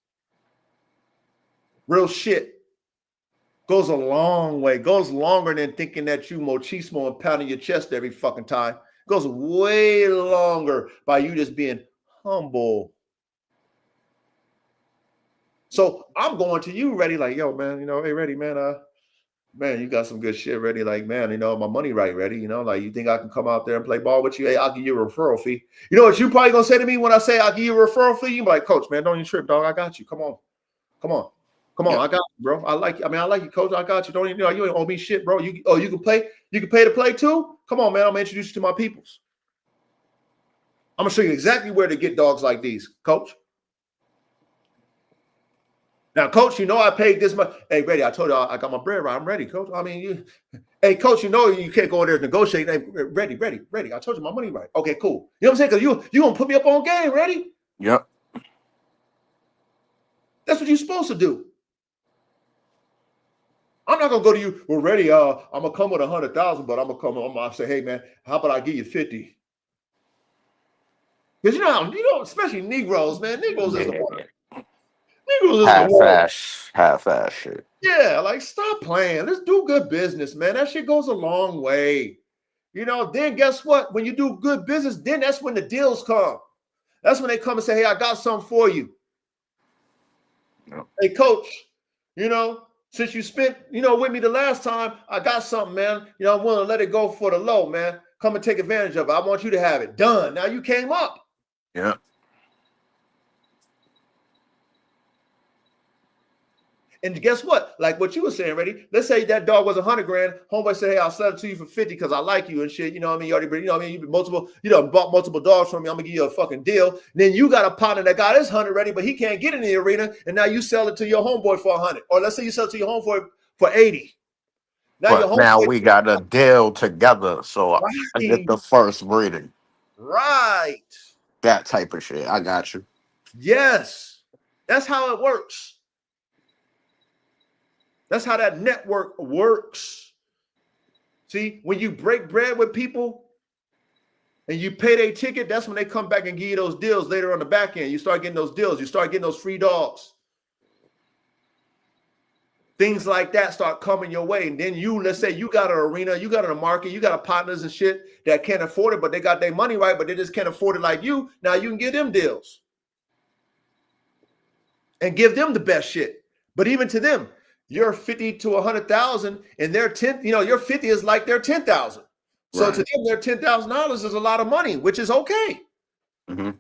Real shit. Goes a long way. Goes longer than thinking that you machismo and pounding your chest every fucking time. Goes way longer by you just being humble. So I'm going to you, Reddy, like, yo, man, hey, Reddy, man, man, you got some good shit, Reddy. Like, man, my money right, Reddy. Like, you think I can come out there and play ball with you? Hey, I'll give you a referral fee. You know what you probably gonna say to me when I say I'll give you a referral fee? You be like, Coach, man, don't even trip, dog. I got you. Come on. Yep. I got you, bro. I like you, Coach. I got you. Don't even, you ain't owe me shit, bro. You can play. You can pay to play too. Come on, man. I'm gonna introduce you to my peoples. I'm gonna show you exactly where to get dogs like these, Coach. Now, Coach, I paid this much. Hey, Reddy, I told you I got my bread right. I'm ready, Coach. I mean, hey, Coach, you can't go in there and negotiate. Hey, Reddy. I told you my money right. Okay, cool. You know what I'm saying? Because you gonna put me up on game, Reddy. Yep. That's what you're supposed to do. I'm not gonna go to you. Well, Reddy, I'm gonna come with 100,000, but I'm gonna say, hey, man, how about I give you 50? Because especially Negroes, man. Negroes is the one. Negroes is the one. Half-ass shit. Yeah, like stop playing. Let's do good business, man. That shit goes a long way. Then guess what? When you do good business, then that's when the deals come. That's when they come and say, hey, I got something for you. Yep. Hey, Coach, since you spent, with me the last time, I got something, man. I'm willing to let it go for the low, man. Come and take advantage of it. I want you to have it. Done. Now you came up. Yeah. And guess what? Like what you were saying, ready? Let's say that dog was 100 grand. Homeboy said, hey, I'll sell it to you for 50 because I like you and shit. You know what I mean? You already, you know what I mean? You bought multiple dogs from me. I'm gonna give you a fucking deal. And then you got a partner that got his 100 ready, but he can't get in the arena. And now you sell it to your homeboy for 100. Or let's say you sell it to your homeboy for 80. Now your But now homeboy, we got a deal together, so I get right, the first breeding. right. That type of shit. I got you. Yes. That's how it works. That's how that network works. See, when you break bread with people and you pay their ticket, that's when they come back and give you those deals later on the back end. You start getting those deals. You start getting those free dogs. Things like that start coming your way. And then let's say you got an arena, you got a market, you got partners and shit that can't afford it, but they got their money right, but they just can't afford it like you. Now you can give them deals and give them the best shit. But even to them, you're 50 to 100,000 and their 10, your 50 is like their 10,000. So Right. to them, their $10,000 is a lot of money, which is okay. Mm-hmm.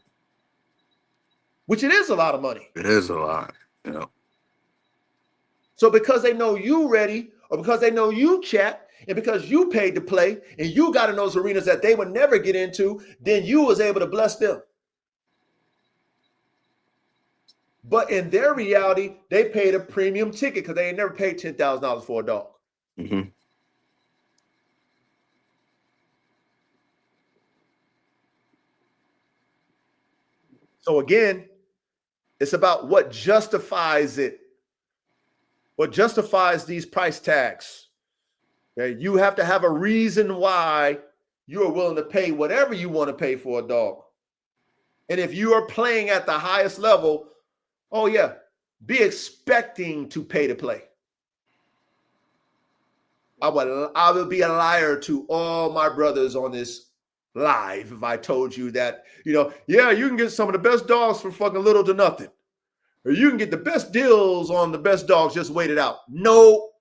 Which it is a lot of money. It is a lot. Yeah. So because they know you ready, or because they know you chat, and because you paid to play, and you got in those arenas that they would never get into, then you was able to bless them. But in their reality, they paid a premium ticket because they ain't never paid $10,000 for a dog. Mm-hmm. So again, it's about what justifies it. What justifies these price tags. Okay? You have to have a reason why you are willing to pay whatever you want to pay for a dog. And if you are playing at the highest level, oh yeah, be expecting to pay to play. I would be a liar to all my brothers on this live if I told you that, yeah, you can get some of the best dogs for fucking little to nothing. Or you can get the best deals on the best dogs, just wait it out. No.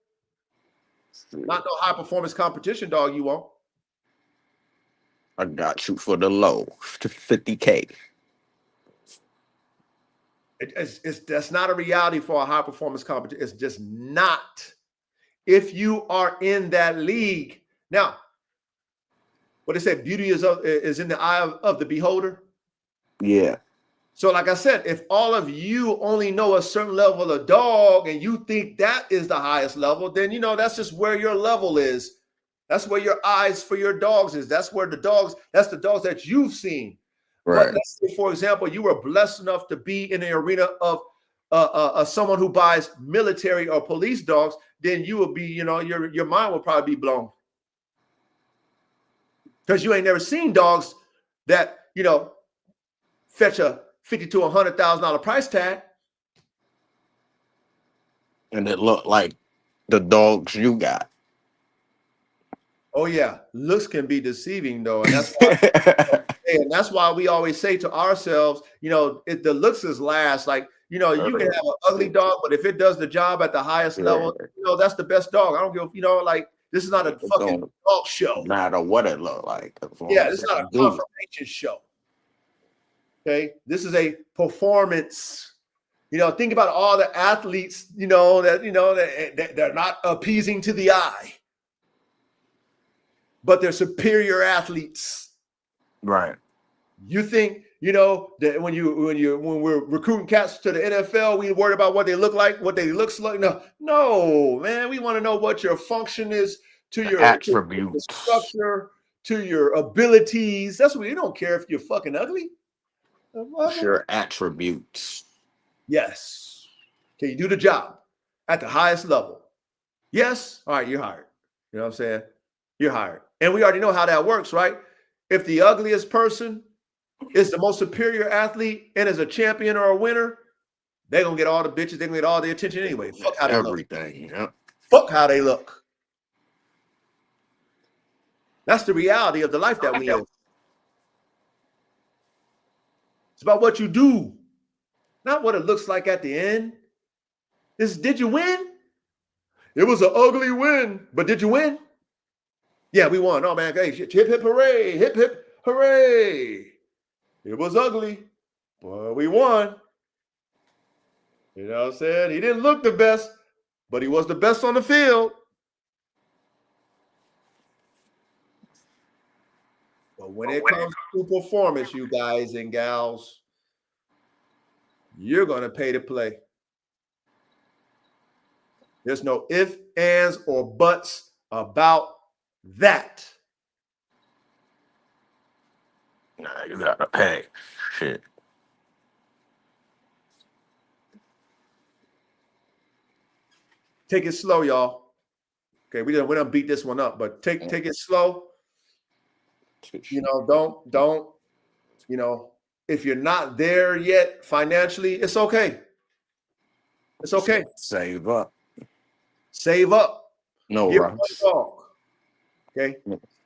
Not no high performance competition dog you want. I got you for the low, 50K. That's not a reality for a high performance competition. It's just not. If you are in that league. Now, what they say, beauty is in the eye of the beholder. Yeah. So like I said, if all of you only know a certain level of dog and you think that is the highest level, then, that's just where your level is. That's where your eyes for your dogs is. That's where that's the dogs that you've seen. Right. But let's say, for example, you were blessed enough to be in the arena of someone who buys military or police dogs, then you will be, your mind will probably be blown. Because you ain't never seen dogs that, fetch a $50,000 to $100,000 price tag. And it looked like the dogs you got. Oh yeah, looks can be deceiving though, and that's why we always say to ourselves, if the looks is last. Like, you can have an ugly dog, but if it does the job at the highest level, that's the best dog. I don't give, like, this is not a fucking dog show. No matter what it look like. Yeah, this is not a confirmation show. Okay, this is a performance. Think about all the athletes, that they're not appeasing to the eye, but they're superior athletes. Right. You think, that when we're recruiting cats to the NFL, we worry about what they look like, what they looks like. No, man, we want to know what your function is, to your attributes, structure, to your abilities. That's what we don't care if you're fucking ugly. Your attributes. Yes. Can you do the job at the highest level? Yes. All right, you're hired. You know what I'm saying? You're hired. And we already know how that works, right? If the ugliest person is the most superior athlete and is a champion or a winner, they're going to get all the bitches. They're going to get all the attention anyway. Fuck how they look. Everything. Yep. Fuck how they look. That's the reality of the life that we live. It's about what you do, not what it looks like at the end. Did you win? It was an ugly win, but did you win? Yeah, we won. Oh man, hey, hip hip hooray, hip hip hooray. It was ugly, but we won. You know what I'm saying? He didn't look the best, but he was the best on the field. But when it comes to performance, you guys and gals, you're going to pay to play. There's no ifs, ands, or buts about that. Nah, you gotta pay. Shit. Take it slow, y'all. Okay, we don't beat this one up, but take it slow. You know, don't, you know, if you're not there yet financially, it's okay. It's okay. Save up. Save up. No Get rush. one dog. Okay.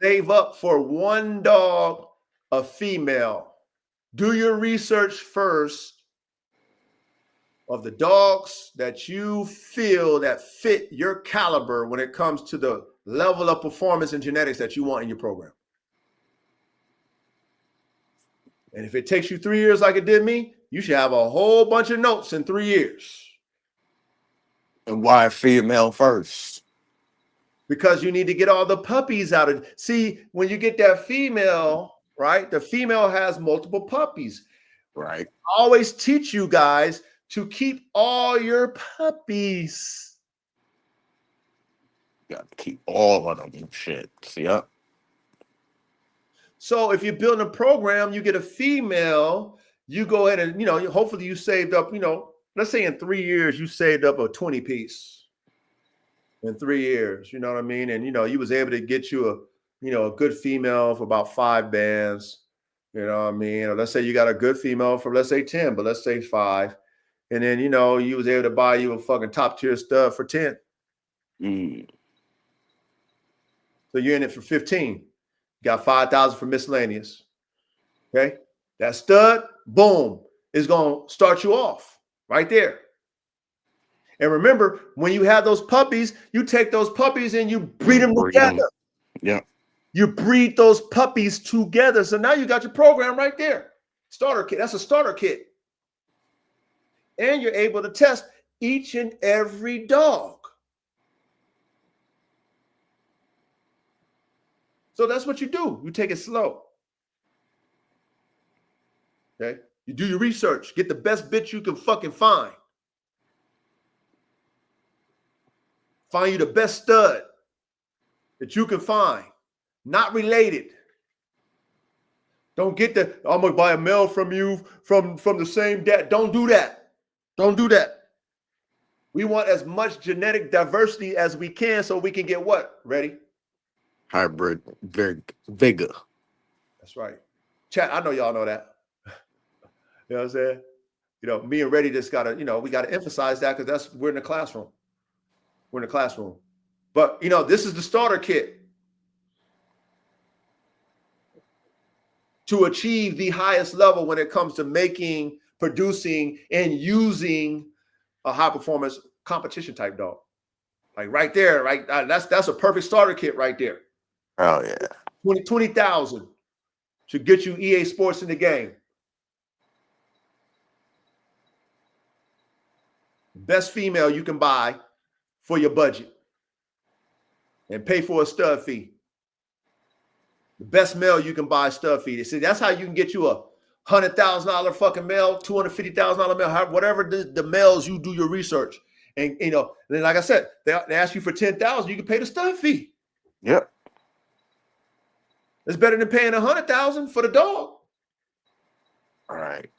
Save up for one dog, a female. Do your research first of the dogs that you feel that fit your caliber when it comes to the level of performance and genetics that you want in your program. And if it takes you 3 years like it did me, you should have a whole bunch of notes in 3 years. And why female first? Because you need to get all the puppies out of it. See, when you get that female, right? The female has multiple puppies. Right. I always teach you guys to keep all your puppies. You got to keep all of them. Shit. See up. So if you're building a program, you get a female, you go ahead and, you know, hopefully you saved up, you know, let's say in 3 years, you saved up a 20 piece in 3 years, you know what I mean? And, you know, you was able to get you a good female for about 5 bands, you know what I mean? Or let's say you got a good female for, let's say 10, but let's say 5. And then, you know, you was able to buy you a fucking top tier stud for 10. So you're in it for 15. Got 5,000 for miscellaneous. Okay. That stud, boom, is going to start you off right there. And remember, when you have those puppies, you take those puppies and you breed them together. Yeah. You breed those puppies together. So now you got your program right there. Starter kit. That's a starter kit. And you're able to test each and every dog. So that's what you do. You take it slow. Okay. You do your research. Get the best bitch you can fucking find. Find you the best stud that you can find. Not related. Don't get the, I'm going to buy a male from you from the same dad. Don't do that. Don't do that. We want as much genetic diversity as we can so we can get what? Ready? Hybrid vigor. That's right. Chat, I know y'all know that. You know what I'm saying? You know, me and Reddy just got to, you know, we got to emphasize that because we're in the classroom. We're in the classroom. But, you know, this is the starter kit to achieve the highest level when it comes to making, producing, and using a high performance competition type dog. Like right there, right? That's a perfect starter kit right there. Oh, yeah. 20,000 should get you EA Sports in the game. Best female you can buy for your budget and pay for a stud fee. The best male you can buy stud fee. See, that's how you can get you a $100,000 fucking male, $250,000 male, whatever the males you do your research. And, you know, then like I said, they ask you for 10,000, you can pay the stud fee. Yep. It's better than paying 100,000 for the dog. All right.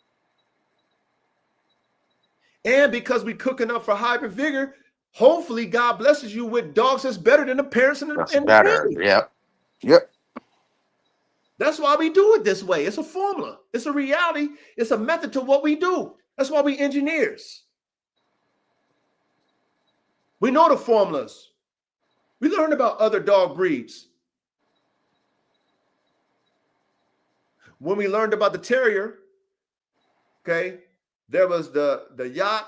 And because we cooking up for hybrid vigor, hopefully God blesses you with dogs that's better than the parents and the family. Yep. Yep. That's why we do it this way. It's a formula. It's a reality. It's a method to what we do. That's why we engineers. We know the formulas. We learned about other dog breeds. When we learned about the terrier, okay, there was the yak,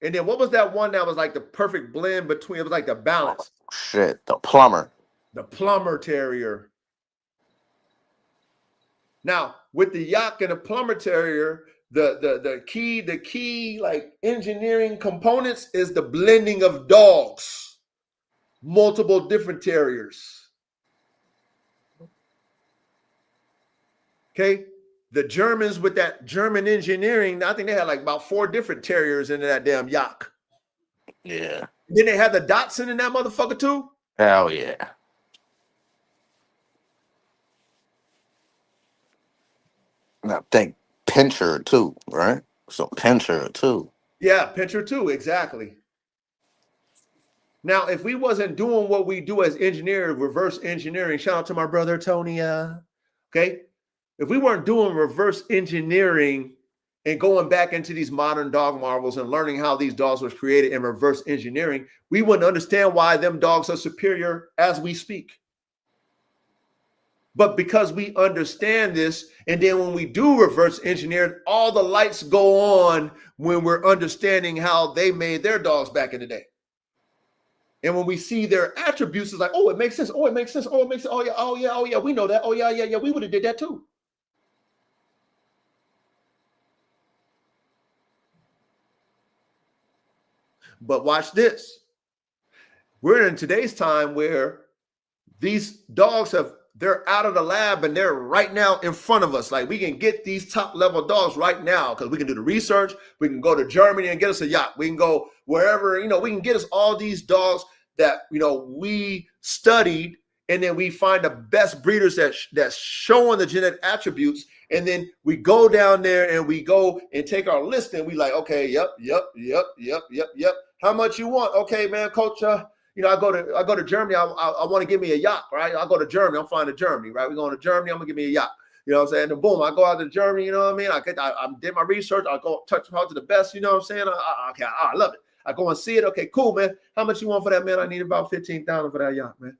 and then what was that one that was like the perfect blend between? It was like the balance. Oh, shit, the plumber. The plumber terrier. Now, with the yak and the plumber terrier, the key like engineering components is the blending of dogs, multiple different terriers. Okay. The Germans with that German engineering, I think they had like about 4 different terriers in that damn yak. Yeah. Then they had the Dachshund in that motherfucker too. Hell yeah. And I think Pinscher too, right? So Pinscher too. Yeah, Pinscher too, exactly. Now, if we wasn't doing what we do as engineers, reverse engineering, shout out to my brother Tony. Okay. If we weren't doing reverse engineering and going back into these modern dog marvels and learning how these dogs was created in reverse engineering, we wouldn't understand why them dogs are superior as we speak. But because we understand this, and then when we do reverse engineer, all the lights go on when we're understanding how they made their dogs back in the day. And when we see their attributes, it's like, oh, it makes sense. Oh, it makes sense. Oh, it makes sense. Oh, yeah. Oh, yeah. Oh, yeah. We know that. Oh, yeah. Yeah. Yeah. We would have did that too. But watch this. We're in today's time where these dogs they're out of the lab and they're right now in front of us. Like we can get these top level dogs right now because we can do the research. We can go to Germany and get us a yacht. We can go wherever, we can get us all these dogs that, we studied, and then we find the best breeders that's showing the genetic attributes. And then we go down there and we go and take our list and we like, okay, yep. How much you want? Okay, man, coach, I go to Germany. I want to give me a yacht, right? I'll go to Germany. I'm flying to Germany, right? We're going to Germany. I'm gonna give me a yacht. You know what I'm saying? And boom, I go out to Germany. You know what I mean? I did my research. I go talk to the best. You know what I'm saying? I love it. I go and see it. Okay, cool, man. How much you want for that, man? I need about $15,000 for that yacht, man.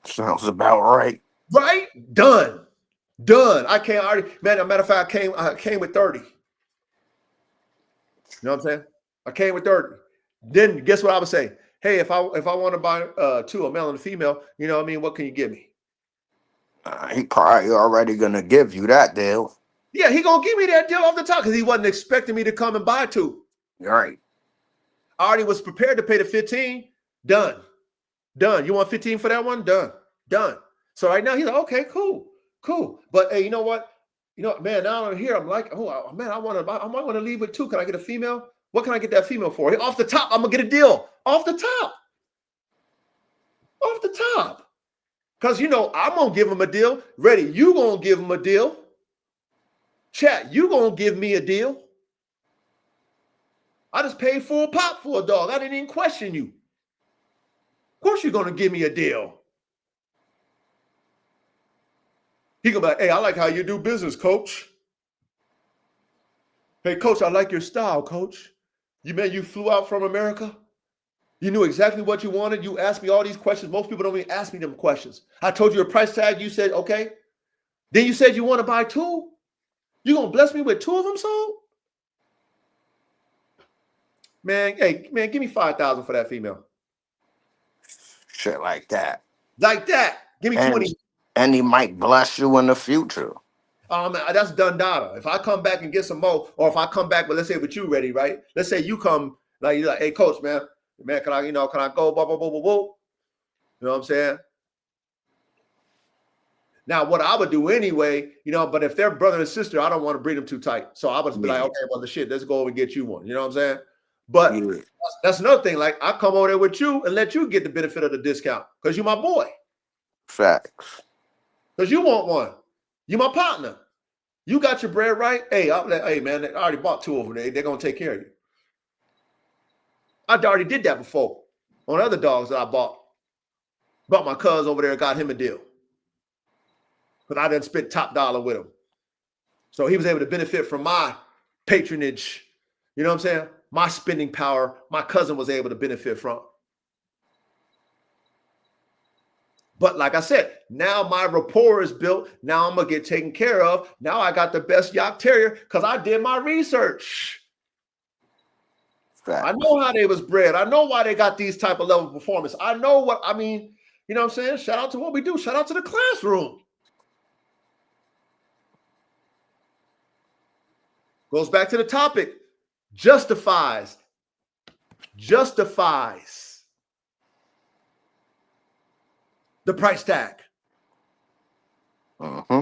Sounds about right. Right? Done. I can't already, man. As a matter of fact, I came with 30. You know what I'm saying? I came with 30. Then guess what I would say? Hey, if I want to buy 2, a male and a female, you know what I mean? What can you give me? He probably already gonna give you that deal. Yeah, he gonna give me that deal off the top because he wasn't expecting me to come and buy 2. All right. I already was prepared to pay the 15. Done. You want 15 for that one? Done. So right now he's like, okay, cool. But hey, you know what? Man, now I'm here. I'm like, oh man, I might want to leave with 2. Can I get a female? What can I get that female for? Off the top, I'm gonna get a deal. Off the top. Because I'm gonna give him a deal. Ready, you gonna give him a deal. Chat, you gonna give me a deal. I just paid full pop for a dog. I didn't even question you. Of course you're gonna give me a deal. He gonna be like, hey, I like how you do business, coach. Hey, coach, I like your style, coach. You flew out from America? You knew exactly what you wanted. You asked me all these questions. Most people don't even ask me them questions. I told you a price tag. You said, okay. Then you said you want to buy 2. You going to bless me with 2 of them sold? Man, hey, man, give me $5,000 for that female. Shit like that. Give me 20. And he might bless you in the future. That's done data. If I come back and get some more, or if I come back, but let's say with you ready, right? Let's say you come, like you're like, hey, coach, man, can I go, blah, blah, blah, blah, blah. You know what I'm saying? Now, what I would do anyway, but if they're brother and sister, I don't want to breed them too tight. So I would just be like, okay, well, let's go over and get you one. You know what I'm saying? But that's another thing. Like, I come over there with you and let you get the benefit of the discount because you're my boy. Facts. Because you want one. You my partner. You got your bread right. Hey, hey, man, I already bought 2 over there. They're going to take care of you. I already did that before on other dogs that I bought. Brought my cuz over there and got him a deal. Because I done spent top dollar with him. So he was able to benefit from my patronage. You know what I'm saying? My spending power, my cousin was able to benefit from. But like I said, now my rapport is built. Now I'm going to get taken care of. Now I got the best yacht terrier because I did my research. I know how they was bred. I know why they got these type of level of performance. I know what, you know what I'm saying? Shout out to what we do. Shout out to the classroom. Goes back to the topic. Justifies the price tag. Mm-hmm.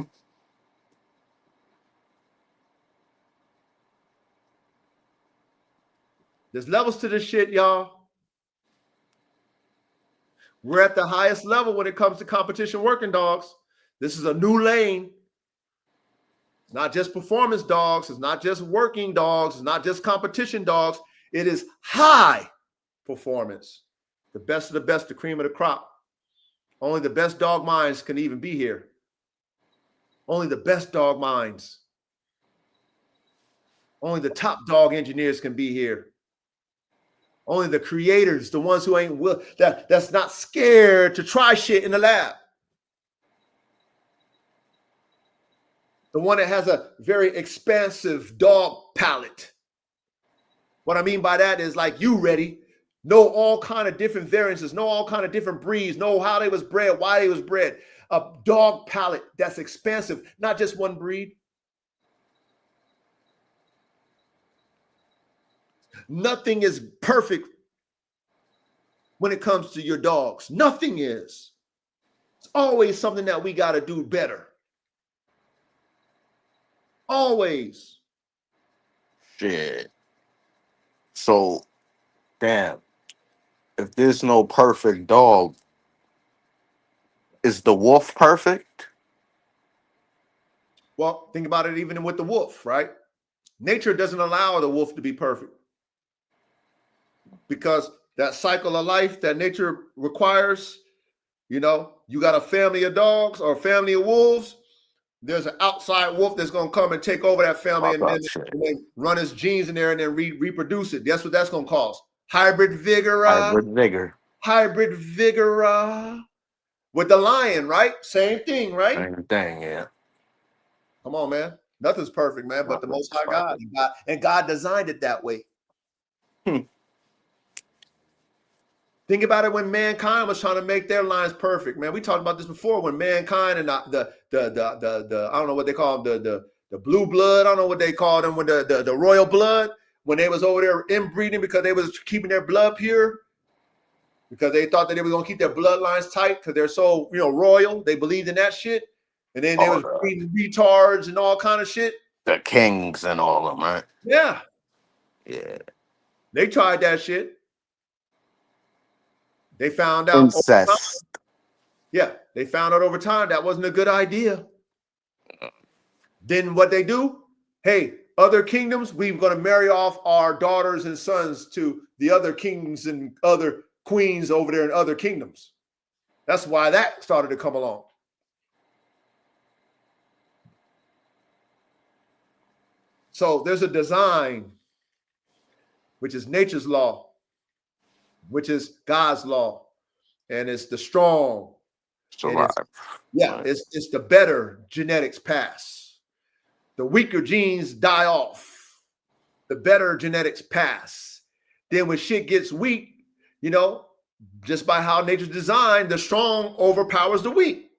There's levels to this shit, y'all. We're at the highest level when it comes to competition working dogs. This is a new lane. It's not just performance dogs. It's not just working dogs. It's not just competition dogs. It is high performance. The best of the best, the cream of the crop. Only the best dog minds can even be here. Only the best dog minds. Only the top dog engineers can be here. Only the creators, the ones who ain't that's not scared to try shit in the lab. The one that has a very expansive dog palate. What I mean by that is like you ready, know all kind of different variances, know all kind of different breeds, know how they was bred, why they was bred. A dog palate that's expansive, not just one breed. Nothing is perfect when it comes to your dogs. Nothing is. It's always something that we got to do better. Always. Shit. So, damn. If there's no perfect dog, is the wolf perfect? Well, think about it even with the wolf, right? Nature doesn't allow the wolf to be perfect because that cycle of life that nature requires, you know, you got a family of dogs or a family of wolves. There's an outside wolf that's going to come and take over that family and then run his genes in there and then reproduce it. That's what that's going to cause. Hybrid vigor. Hybrid vigor. With the lion, right? Same thing, right? Same thing, yeah. Come on, man. Nothing's perfect, man, but the Most High God. And God designed it that way. Think about it when mankind was trying to make their lines perfect, man. We talked about this before when mankind and the I don't know what they call them, the blue blood, I don't know what they call them, when the royal blood, when they was over there inbreeding because they was keeping their blood pure, because they thought that they were gonna keep their bloodlines tight because they're so, you know, royal. They believed in that shit. And then they was breeding retards and all kind of shit. The kings and all of them, right? Yeah. Yeah. They tried that shit. They found out. Incest. Yeah, they found out over time that wasn't a good idea. Then what they do? Hey, other kingdoms, we're going to marry off our daughters and sons to the other kings and other queens over there in other kingdoms. That's why that started to come along. So there's a design, which is nature's law, which is God's law, and it's the strong. Survive. It's the better genetics pass. The weaker genes die off. The better genetics pass. Then when shit gets weak, you know, just by how nature's designed, the strong overpowers the weak.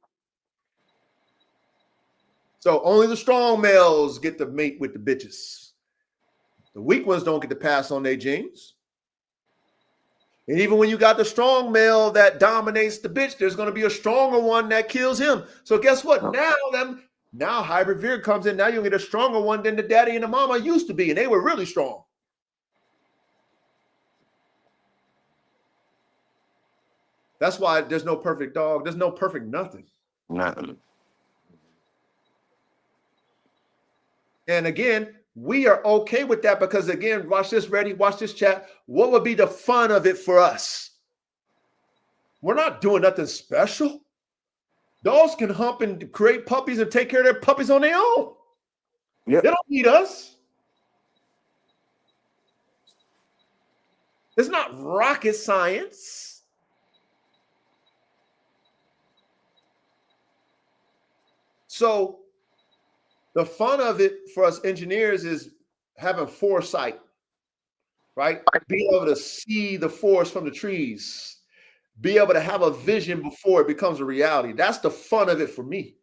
So only the strong males get to mate with the bitches. The weak ones don't get to pass on their genes. And even when you got the strong male that dominates the bitch, there's going to be a stronger one that kills him. So guess what? Now hybrid vigor comes in. Now you'll get a stronger one than the daddy and the mama used to be. And they were really strong. That's why there's no perfect dog. There's no perfect nothing. Nothing. And again, we are okay with that because, again, watch this, ready, watch this chat. What would be the fun of it for us? We're not doing nothing special. Dogs can hump and create puppies and take care of their puppies on their own. Yep. They don't need us. It's not rocket science. So the fun of it for us engineers is having foresight, right? Being able to see the forest from the trees, be able to have a vision before it becomes a reality. That's the fun of it for me.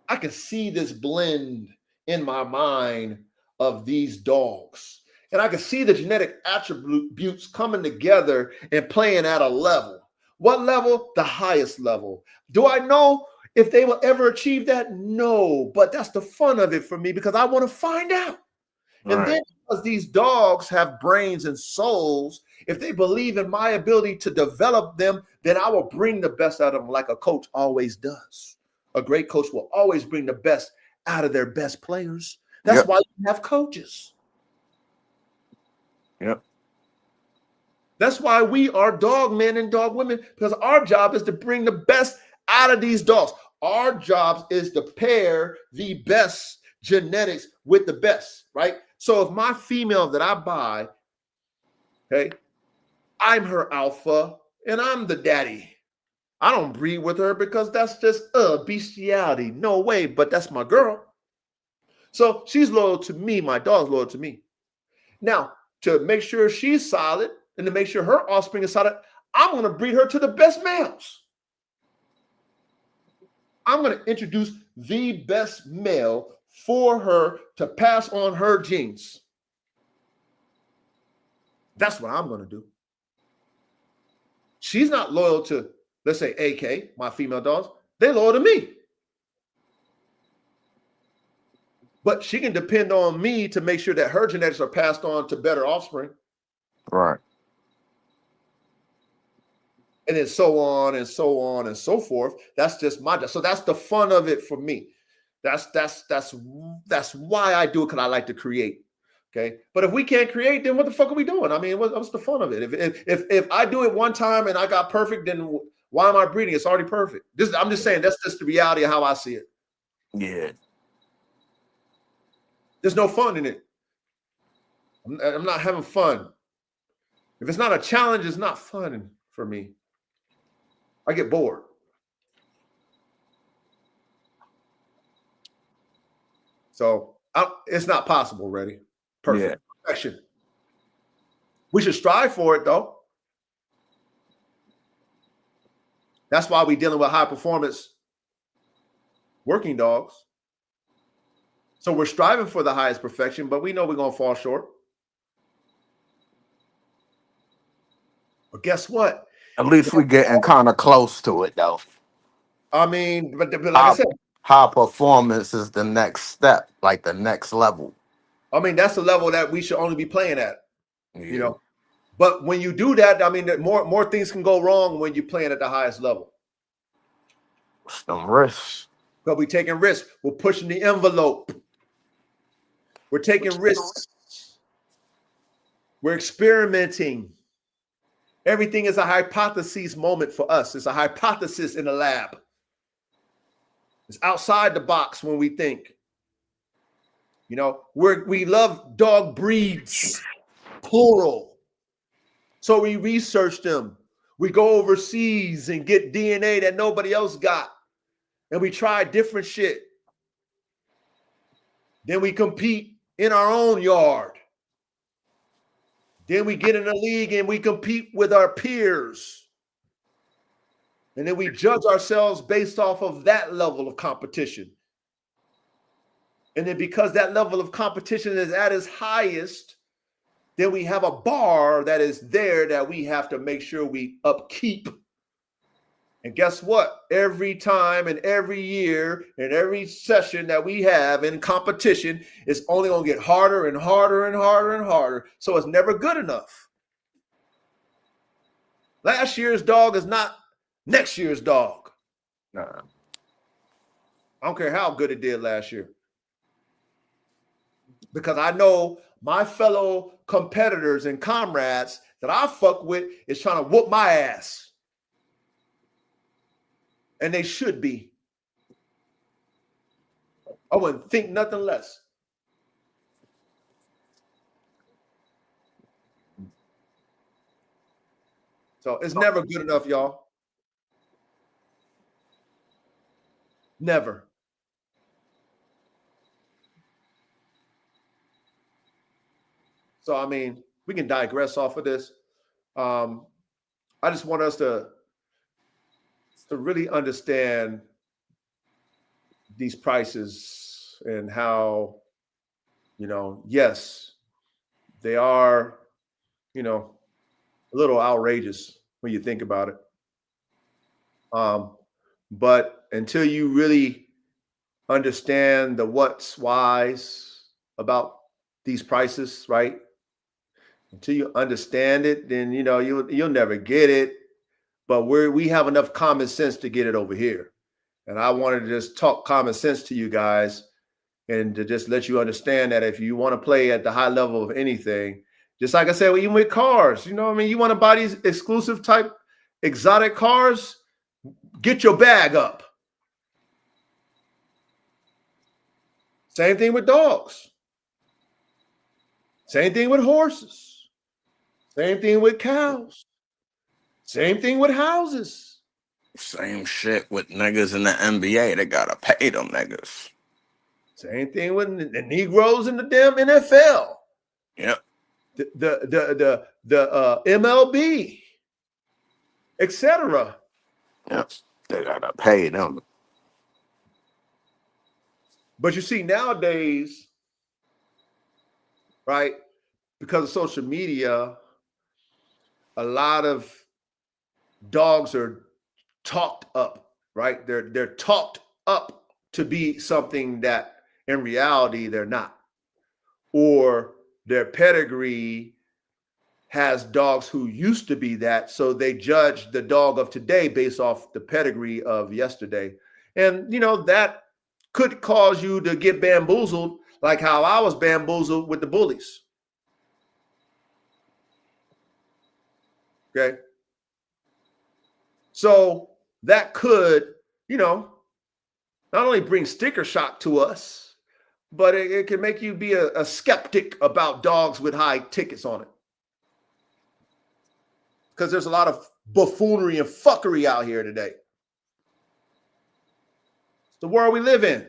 I can see this blend in my mind of these dogs. And I can see the genetic attributes coming together and playing at a level. What level? The highest level. Do I know if they will ever achieve that? No, but that's the fun of it for me because I want to find out. And then because these dogs have brains and souls, if they believe in my ability to develop them, then I will bring the best out of them like a coach always does. A great coach will always bring the best out of their best players. That's why you have coaches. Yep. That's why we are dog men and dog women, because our job is to bring the best out of these dogs. Our job is to pair the best genetics with the best, right? So if my female that I buy, okay, I'm her alpha and I'm the daddy. I don't breed with her because that's just bestiality. No way, but that's my girl. So she's loyal to me. My dog's loyal to me. Now, to make sure she's solid and to make sure her offspring is solid, I'm going to breed her to the best males. I'm going to introduce the best male for her to pass on her genes. That's what I'm going to do. She's not loyal to, let's say, AK, my female dogs. They're loyal to me. But she can depend on me to make sure that her genetics are passed on to better offspring. Right. And then so on and so on and so forth. That's just my job. So that's the fun of it for me. That's why I do it, because I like to create. Okay. But if we can't create, then what the fuck are we doing? I mean, what's the fun of it? If I do it one time and I got perfect, then why am I breeding? It's already perfect. I'm just saying that's just the reality of how I see it. Yeah. There's no fun in it. I'm not having fun. If it's not a challenge, it's not fun for me. I get bored. So it's not possible, Ready? Perfect. Yeah. Perfection. We should strive for it, though. That's why we're dealing with high performance working dogs. So we're striving for the highest perfection, but we know we're going to fall short. But guess what? At least we're getting kind of close to it, though. I mean, but like I said, high performance is the next step, like the next level. I mean, that's the level that we should only be playing at, you know. But when you do that, I mean, more things can go wrong when you're playing at the highest level. Some risks. But we're taking risks. We're pushing the envelope. We're taking risks. We're experimenting. Everything is a hypothesis moment for us. It's a hypothesis in the lab. It's outside the box when we think. You know, we love dog breeds, plural. So we research them. We go overseas and get DNA that nobody else got. And we try different shit. Then we compete in our own yard. Then we get in a league and we compete with our peers. And then we judge ourselves based off of that level of competition. And then because that level of competition is at its highest, then we have a bar that is there that we have to make sure we upkeep. And guess what? Every time and every year and every session that we have in competition is only going to get harder and harder and harder and harder. So it's never good enough. Last year's dog is not next year's dog. Nah. I don't care how good it did last year. Because I know my fellow competitors and comrades that I fuck with is trying to whoop my ass. And they should be. I wouldn't think nothing less. So it's never good enough, y'all. Never. So, I mean, we can digress off of this. I just want us to really understand these prices and how Yes, they are, a little outrageous when you think about it. But until you really understand the what's whys about these prices, right? Until you understand it, then you'll never get it. But we have enough common sense to get it over here. And I wanted to just talk common sense to you guys and to just let you understand that if you want to play at the high level of anything, just like I said, even with cars, you want to buy these exclusive type exotic cars, get your bag up. Same thing with dogs. Same thing with horses. Same thing with cows. Same thing with houses. Same shit with niggas in the NBA. They gotta pay them niggas. Same thing with the Negroes in the damn NFL. Yep. The MLB, etc. Yep. They gotta pay them. But you see, nowadays, right, because of social media, a lot of dogs are talked up, right? They're talked up to be something that in reality they're not. Or their pedigree has dogs who used to be that, so they judge the dog of today based off the pedigree of yesterday. And that could cause you to get bamboozled, like how I was bamboozled with the bullies. Okay. So that could, not only bring sticker shock to us, but it can make you be a skeptic about dogs with high tickets on it. Because there's a lot of buffoonery and fuckery out here today. It's the world we live in.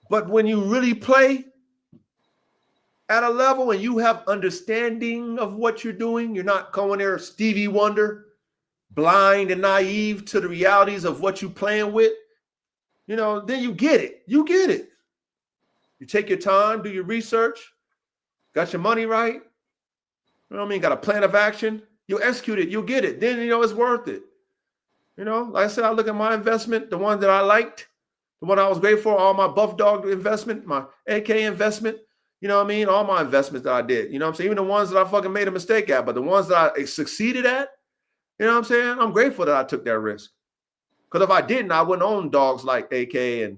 But when you really play at a level and you have understanding of what you're doing, you're not going there Stevie Wonder, blind and naive to the realities of what you're playing with, then you get it. You get it. You take your time, do your research, got your money right. You know what I mean? Got a plan of action. You'll execute it. You'll get it. Then, it's worth it. Like I said, I look at my investment, the one that I liked, the one I was grateful for, all my Buff Dog investment, my AK investment, all my investments that I did, even the ones that I fucking made a mistake at, but the ones that I succeeded at, I'm grateful that I took that risk. Because if I didn't, I wouldn't own dogs like AK and,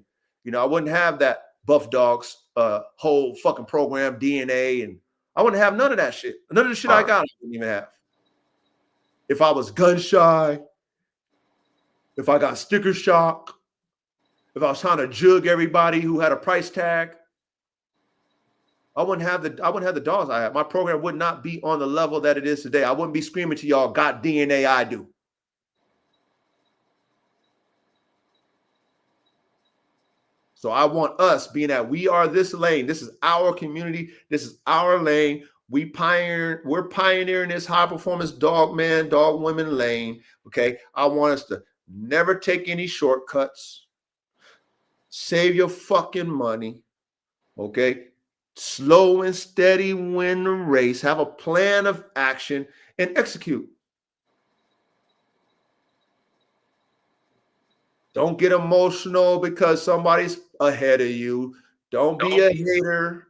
I wouldn't have that Buff Dogs whole fucking program, DNA, and I wouldn't have none of that shit. None of the shit I got, I wouldn't even have. If I was gun shy, if I got sticker shock, if I was trying to jug everybody who had a price tag, I wouldn't have the dogs I have. My program would not be on the level that it is today. I wouldn't be screaming to y'all, got DNA, I do. So I want us, being that we are this lane, this is our community, this is our lane. We're pioneering this high performance dog man, dog women lane. Okay. I want us to never take any shortcuts. Save your fucking money. Okay. Slow and steady win the race. Have a plan of action and execute. Don't get emotional because somebody's ahead of you. Don't be a hater.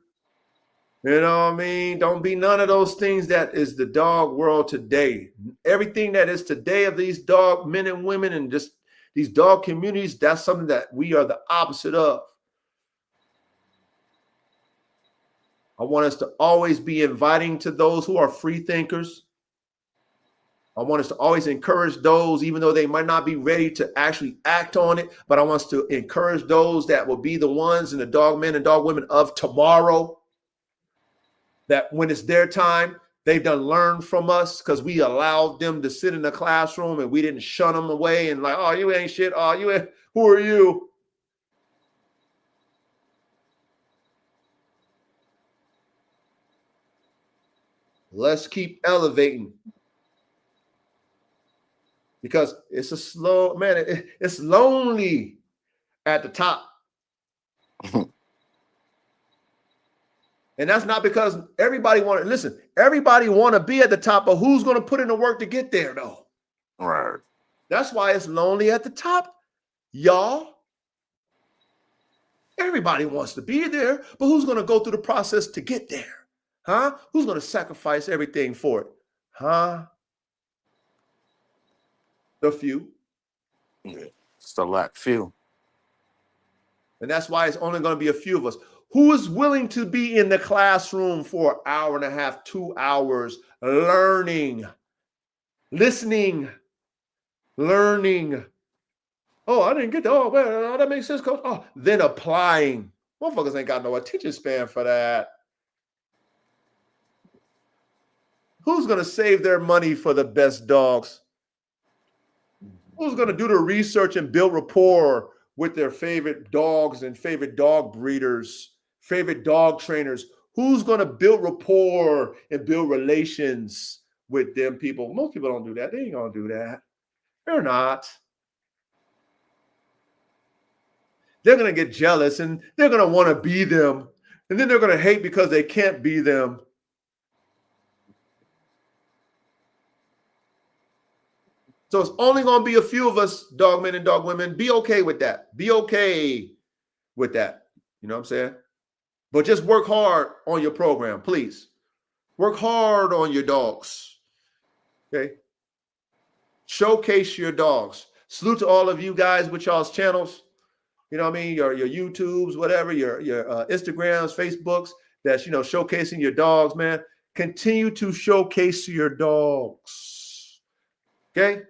You know what I mean? Don't be none of those things that is the dog world today. Everything that is today of these dog men and women and just these dog communities, that's something that we are the opposite of. I want us to always be inviting to those who are free thinkers. I want us to always encourage those, even though they might not be ready to actually act on it, but I want us to encourage those that will be the ones and the dog men and dog women of tomorrow, that when it's their time, they've done learned from us because we allowed them to sit in the classroom and we didn't shun them away and like, oh, you ain't shit. Oh, you ain't, who are you? Let's keep elevating. Because it's a slow, man, it's lonely at the top. And that's not because everybody want to listen. Everybody want to be at the top, but who's going to put in the work to get there, though? Right. That's why it's lonely at the top, y'all. Everybody wants to be there, but who's going to go through the process to get there? Huh? Who's going to sacrifice everything for it? Huh? The few. Yeah. Select few. And that's why it's only going to be a few of us. Who is willing to be in the classroom for an hour and a half, 2 hours, learning, listening, learning? Oh, I didn't get that. Oh, well, that makes sense, coach. Oh, then applying. Motherfuckers ain't got no attention span for that. Who's going to save their money for the best dogs? Who's going to do the research and build rapport with their favorite dogs and favorite dog breeders, favorite dog trainers? Who's going to build rapport and build relations with them people? Most people don't do that. They ain't going to do that. They're not. They're going to get jealous and they're going to want to be them. And then they're going to hate because they can't be them. So it's only going to be a few of us, dog men and dog women. Be okay with that. Be okay with that. You know what I'm saying? But just work hard on your program, please. Work hard on your dogs. Okay? Showcase your dogs. Salute to all of you guys with y'all's channels. You know what I mean? Your YouTubes, whatever, your Instagrams, Facebooks, that's, you know, showcasing your dogs, man. Continue to showcase your dogs. Okay?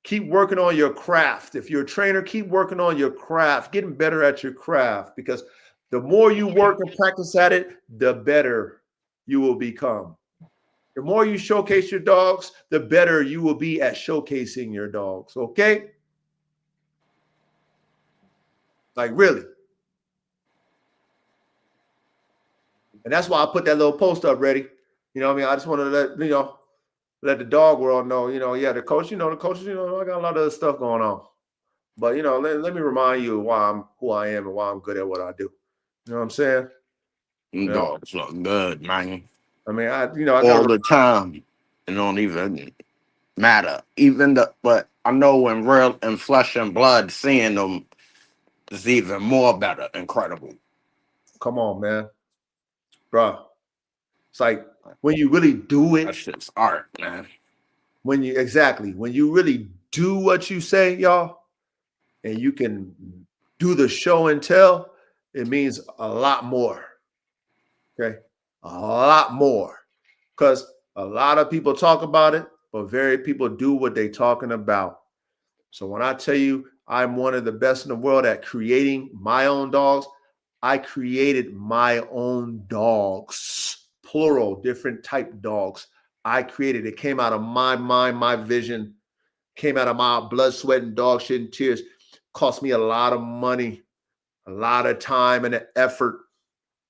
Keep working on your craft. If you're a trainer, keep working on your craft, getting better at your craft, because the more you work and practice at it, the better you will become. The more you showcase your dogs, the better you will be at showcasing your dogs. Okay? Like, really. And that's why I put that little post up ready. You know what I mean? I just want to let the dog world know, yeah, the coaches, I got a lot of stuff going on. But, let me remind you why I'm who I am and why I'm good at what I do. You know what I'm saying? Dogs look good, man. I mean, I all the time. It don't even matter. But I know when real and flesh and blood, seeing them is even more better, incredible. Come on, man. Bro. It's like when you really do it. That shit's art, man. When you really do what you say, y'all, and you can do the show and tell, it means a lot more. Okay? A lot more. Because a lot of people talk about it, but very people do what they're talking about. So when I tell you I'm one of the best in the world at creating my own dogs, I created my own dogs, plural, different type dogs. I created it. Came out of my mind, my vision, came out of my blood, sweat, and dog shit and tears. Cost me a lot of money, a lot of time and effort,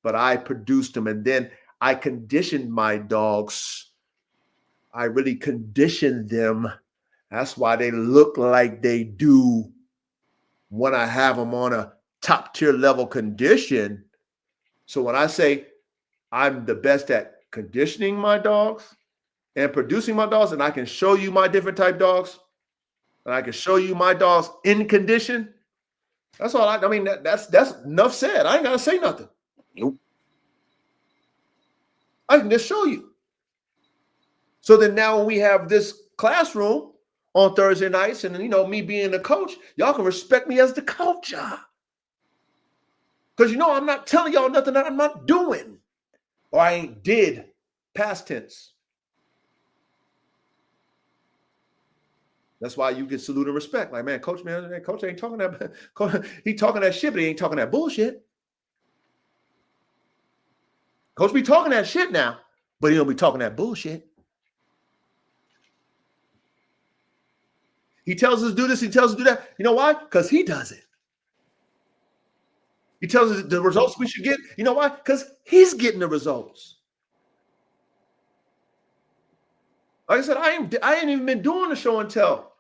but I produced them. And then I conditioned my dogs. I really conditioned them. That's why they look like they do when I have them on a top tier level condition. So when I say I'm the best at conditioning my dogs and producing my dogs, and I can show you my different type dogs, and I can show you my dogs in condition, that's all I mean, that's enough said. I ain't got to say nothing. Nope. I can just show you. So then now when we have this classroom on Thursday nights, and me being the coach, y'all can respect me as the coach. Because I'm not telling y'all nothing that I'm not doing. Or I ain't did, past tense. That's why you get salute and respect. Like, man, coach ain't talking that. He talking that shit, but he ain't talking that bullshit. Coach be talking that shit now, but he don't be talking that bullshit. He tells us to do this, he tells us to do that. You know why? Because he does it. He tells us the results we should get. You know why? Because he's getting the results. Like I said, I ain't even been doing the show and tell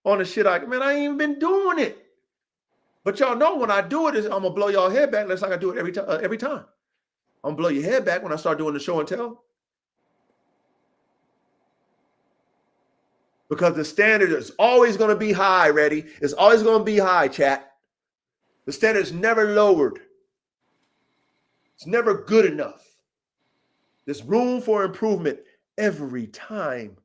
on the shit. I ain't even been doing it. But y'all know when I do it, I'm gonna blow y'all head back. Looks like I do it every time. I'm gonna blow your head back when I start doing the show and tell. Because the standard is always gonna be high. Ready? It's always gonna be high, chat. The standard is never lowered. It's never good enough. There's room for improvement every time.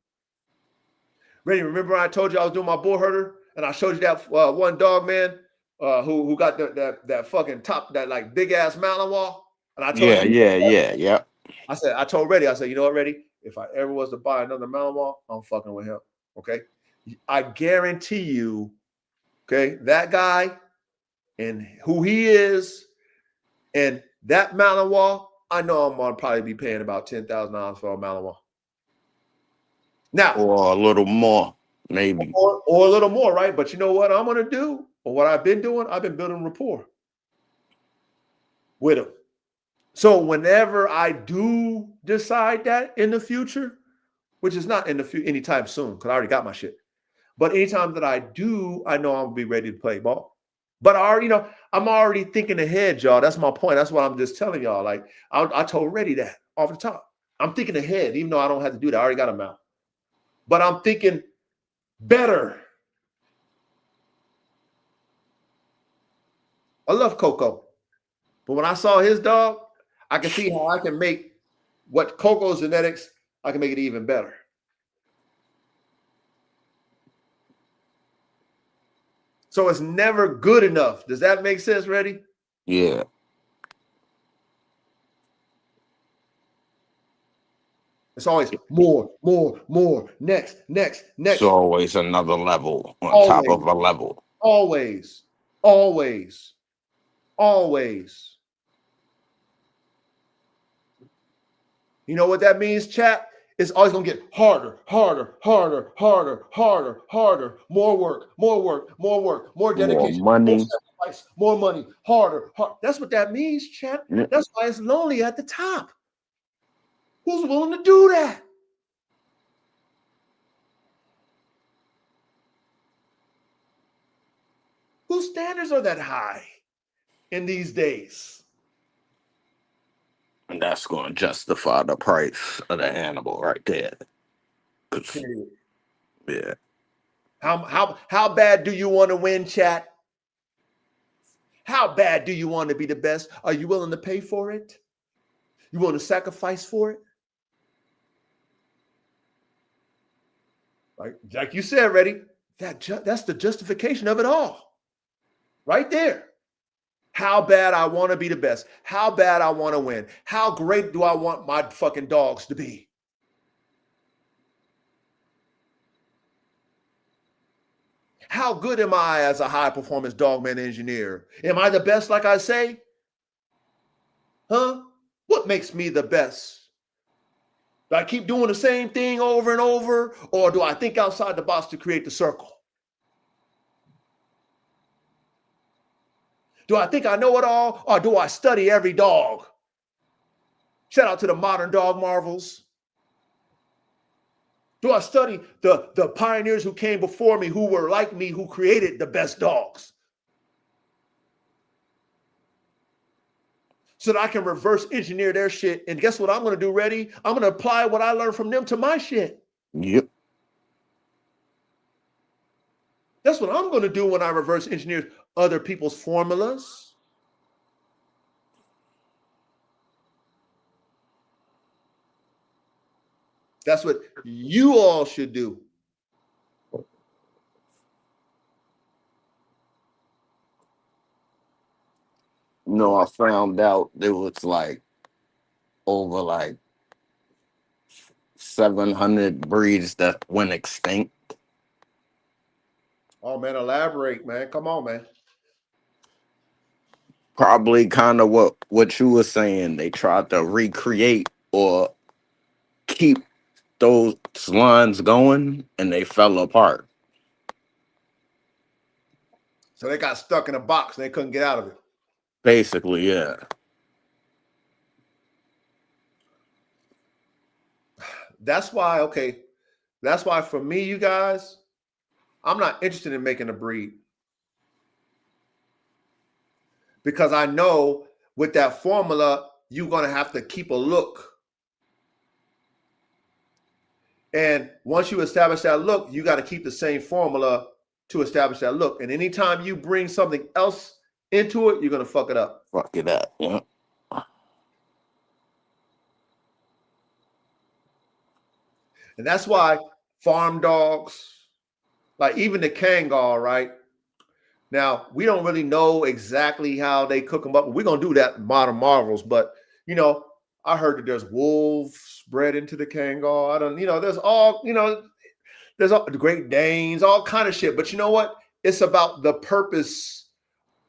Ready? Remember I told you I was doing my bull herder, and I showed you that one dog man who got that fucking top, that like big ass mountain wall. And I told Yeah. I told Reddy, I said, you know what, Reddy? If I ever was to buy another mountain wall, I'm fucking with him. Okay. I guarantee you, okay, that guy and who he is and that mountain wall, I know I'm gonna probably be paying about $10,000 for a mountain wall. Now, or a little more, maybe. Or a little more, right? But you know what I'm gonna do, or what I've been doing? I've been building rapport with him. So whenever I do decide that in the future, which is not in the future anytime soon, because I already got my shit. But anytime that I do, I know I'm gonna be ready to play ball. But I already, I'm already thinking ahead, y'all. That's my point. That's what I'm just telling y'all. Like I told Reddy that off the top. I'm thinking ahead, even though I don't have to do that. I already got him out. But I'm thinking better. I love Coco. But when I saw his dog, I can see how I can make what Coco's genetics, I can make it even better. So it's never good enough. Does that make sense, Reddy? Yeah. It's always more, next. It's always another level on Always. top of a level. Always. You know what that means, chat? It's always gonna get harder. More work, more dedication, More money. more sacrifice, more money, harder. That's what that means, chat. Yeah. That's why it's lonely at the top. Who's willing to do that? Whose standards are that high in these days? And that's going to justify the price of the animal right there. Yeah. How bad do you want to win, chat? How bad do you want to be the best? Are you willing to pay for it? You want to sacrifice for it? Like you said, Reddy, that's the justification of it all. Right there. How bad I want to be the best. How bad I want to win. How great do I want my fucking dogs to be? How good am I as a high-performance dogman engineer? Am I the best, like I say? Huh? What makes me the best? Do I keep doing the same thing over and over? Or do I think outside the box to create the circle? Do I think I know it all? Or do I study every dog? Shout out to the modern dog marvels. Do I study the pioneers who came before me, who were like me, who created the best dogs? So that I can reverse engineer their shit. And guess what I'm going to do, Reddy? I'm going to apply what I learned from them to my shit. Yep. That's what I'm going to do when I reverse engineer other people's formulas. That's what you all should do. No, I found out there was like over like 700 breeds that went extinct. Oh, man, elaborate, man. Come on, man. Probably kind of what you were saying. They tried to recreate or keep those lines going, and they fell apart. So they got stuck in a box. And they couldn't get out of it. Basically, yeah. That's why, okay. That's why for me, you guys, I'm not interested in making a breed. because I know with that formula, you're going to have to keep a look. And once you establish that look, you got to keep the same formula to establish that look. And anytime you bring something else into it, you're going to fuck it up. Fuck it up. Yeah. And that's why farm dogs, like even the Kangal, right? Now, we don't really know exactly how they cook them up. We're going to do that in Modern Marvels. But, you know, I heard that there's wolves bred into the Kangal. I don't, you know, there's all, you know, there's all the Great Danes, all kind of shit. But you know what? It's about the purpose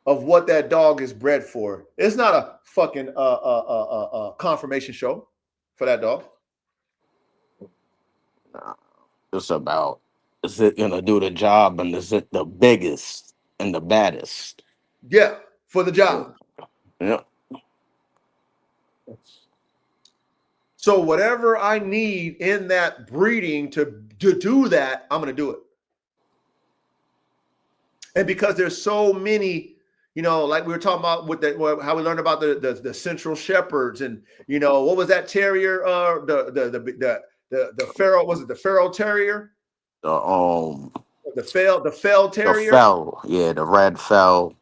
of what that dog is bred for. It's not a fucking confirmation show for that dog. It's about, is it gonna do the job, and is it the biggest and the baddest? Yeah, for the job. Yeah. So whatever I need in that breeding to do that, I'm going to do it. And because there's so many, you know, like we were talking about with the, how we learned about the Central Shepherds, and you know, what was that terrier? The Pharaoh, was it the Pharaoh Terrier? The Fell Terrier. The fell, yeah, the red fell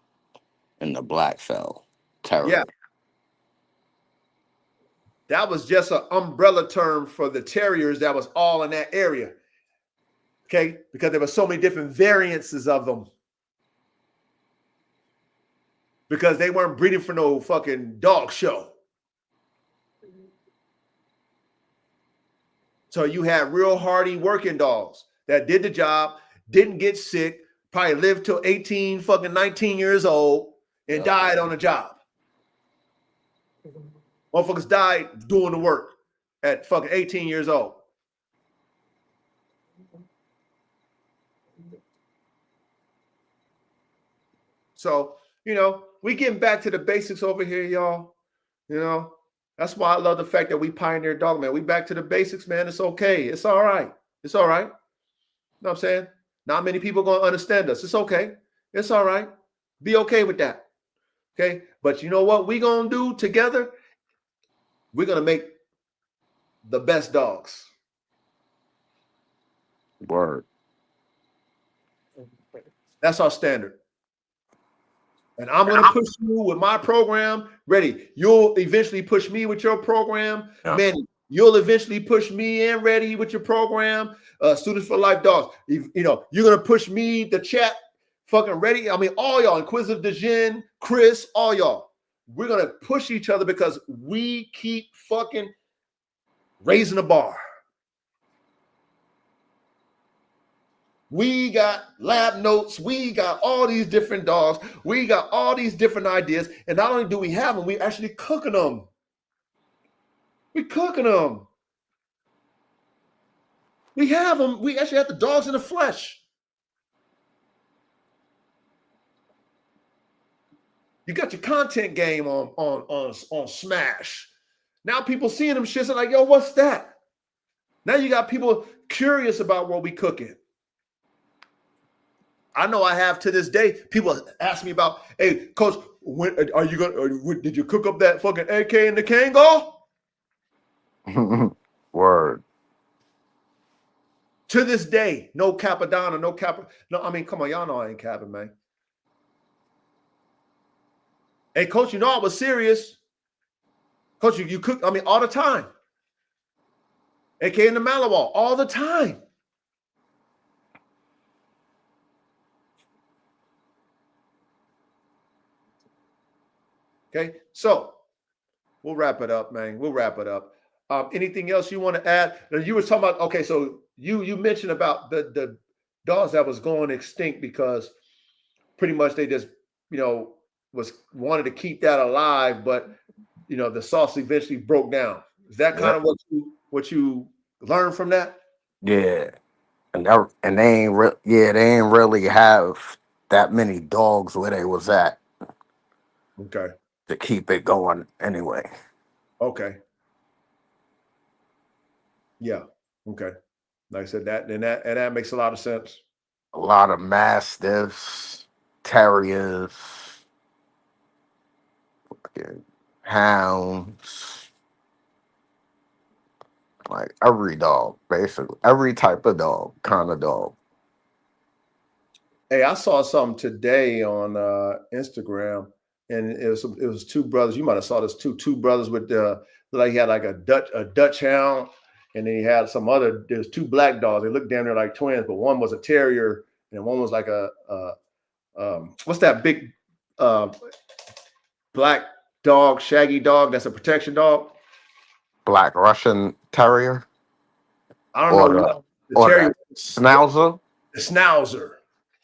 and the black fell terrier. Yeah. That was just an umbrella term for the terriers that was all in that area. Okay, because there were so many different variances of them. Because they weren't breeding for no fucking dog show. So you had real hardy working dogs that did the job, didn't get sick, probably lived till 18 fucking 19 years old and died on the job. Motherfuckers died doing the work at fucking 18 years old. So, you know, we getting back to the basics over here, y'all. You know, that's why I love the fact that we pioneer dog, man. We back to the basics, man. It's okay. It's all right. It's all right. You know what I'm saying? Not many people going to understand us. It's okay. It's all right. Be okay with that. Okay. But you know what we going to do together? We're going to make the best dogs. Word. That's our standard. And I'm going to push you with my program. Ready. You'll eventually push me with your program. Yeah. Manny, you'll eventually push me and Ready with your program. Students for Life Dogs. You know, you're going to push me, the chat, fucking Ready. I mean, all y'all, Inquisitive Dejin, Chris, all y'all. We're going to push each other because we keep fucking raising the bar. We got lab notes. We got all these different dogs. We got all these different ideas. And not only do we have them, we actually cooking them. We cooking them. We have them. We actually have the dogs in the flesh. You got your content game on Smash. Now people seeing them shits are like, yo, what's that? Now you got people curious about what we cooking. I know I have to this day. People ask me about, hey, Coach, when are you gonna? Did you cook up that fucking AK in the Kangal? Word. To this day, no Capadonna, no Cap. No, I mean, come on, y'all know I ain't capping, man. Hey, Coach, you know I was serious. Coach, you cook, I mean, all the time. AK in the Malawal, all the time. Okay, so we'll wrap it up, man. We'll wrap it up. Anything else you want to add? Now, you were talking about, okay, so you mentioned about the dogs that was going extinct because pretty much they just, you know, wanted to keep that alive, but you know, the sauce eventually broke down. Is that kind of what you learned from that? Yeah. And they ain't really have that many dogs where they was at. Okay. To keep it going anyway. Okay. Yeah. Okay. Like I said, that makes a lot of sense. A lot of mastiffs, terriers, fucking hounds, like every dog, basically every type of dog, kind of dog. Hey, I saw something today on Instagram, and it was two brothers. You might have saw this too. Two brothers with like he had like a Dutch hound, and then he had some other. There's two black dogs. They looked damn near like twins, but one was a terrier, and one was like what's that big uh, black dog, shaggy dog? That's a protection dog. Black Russian Terrier I don't or know. The or terrier, the Schnauzer. the schnauzer,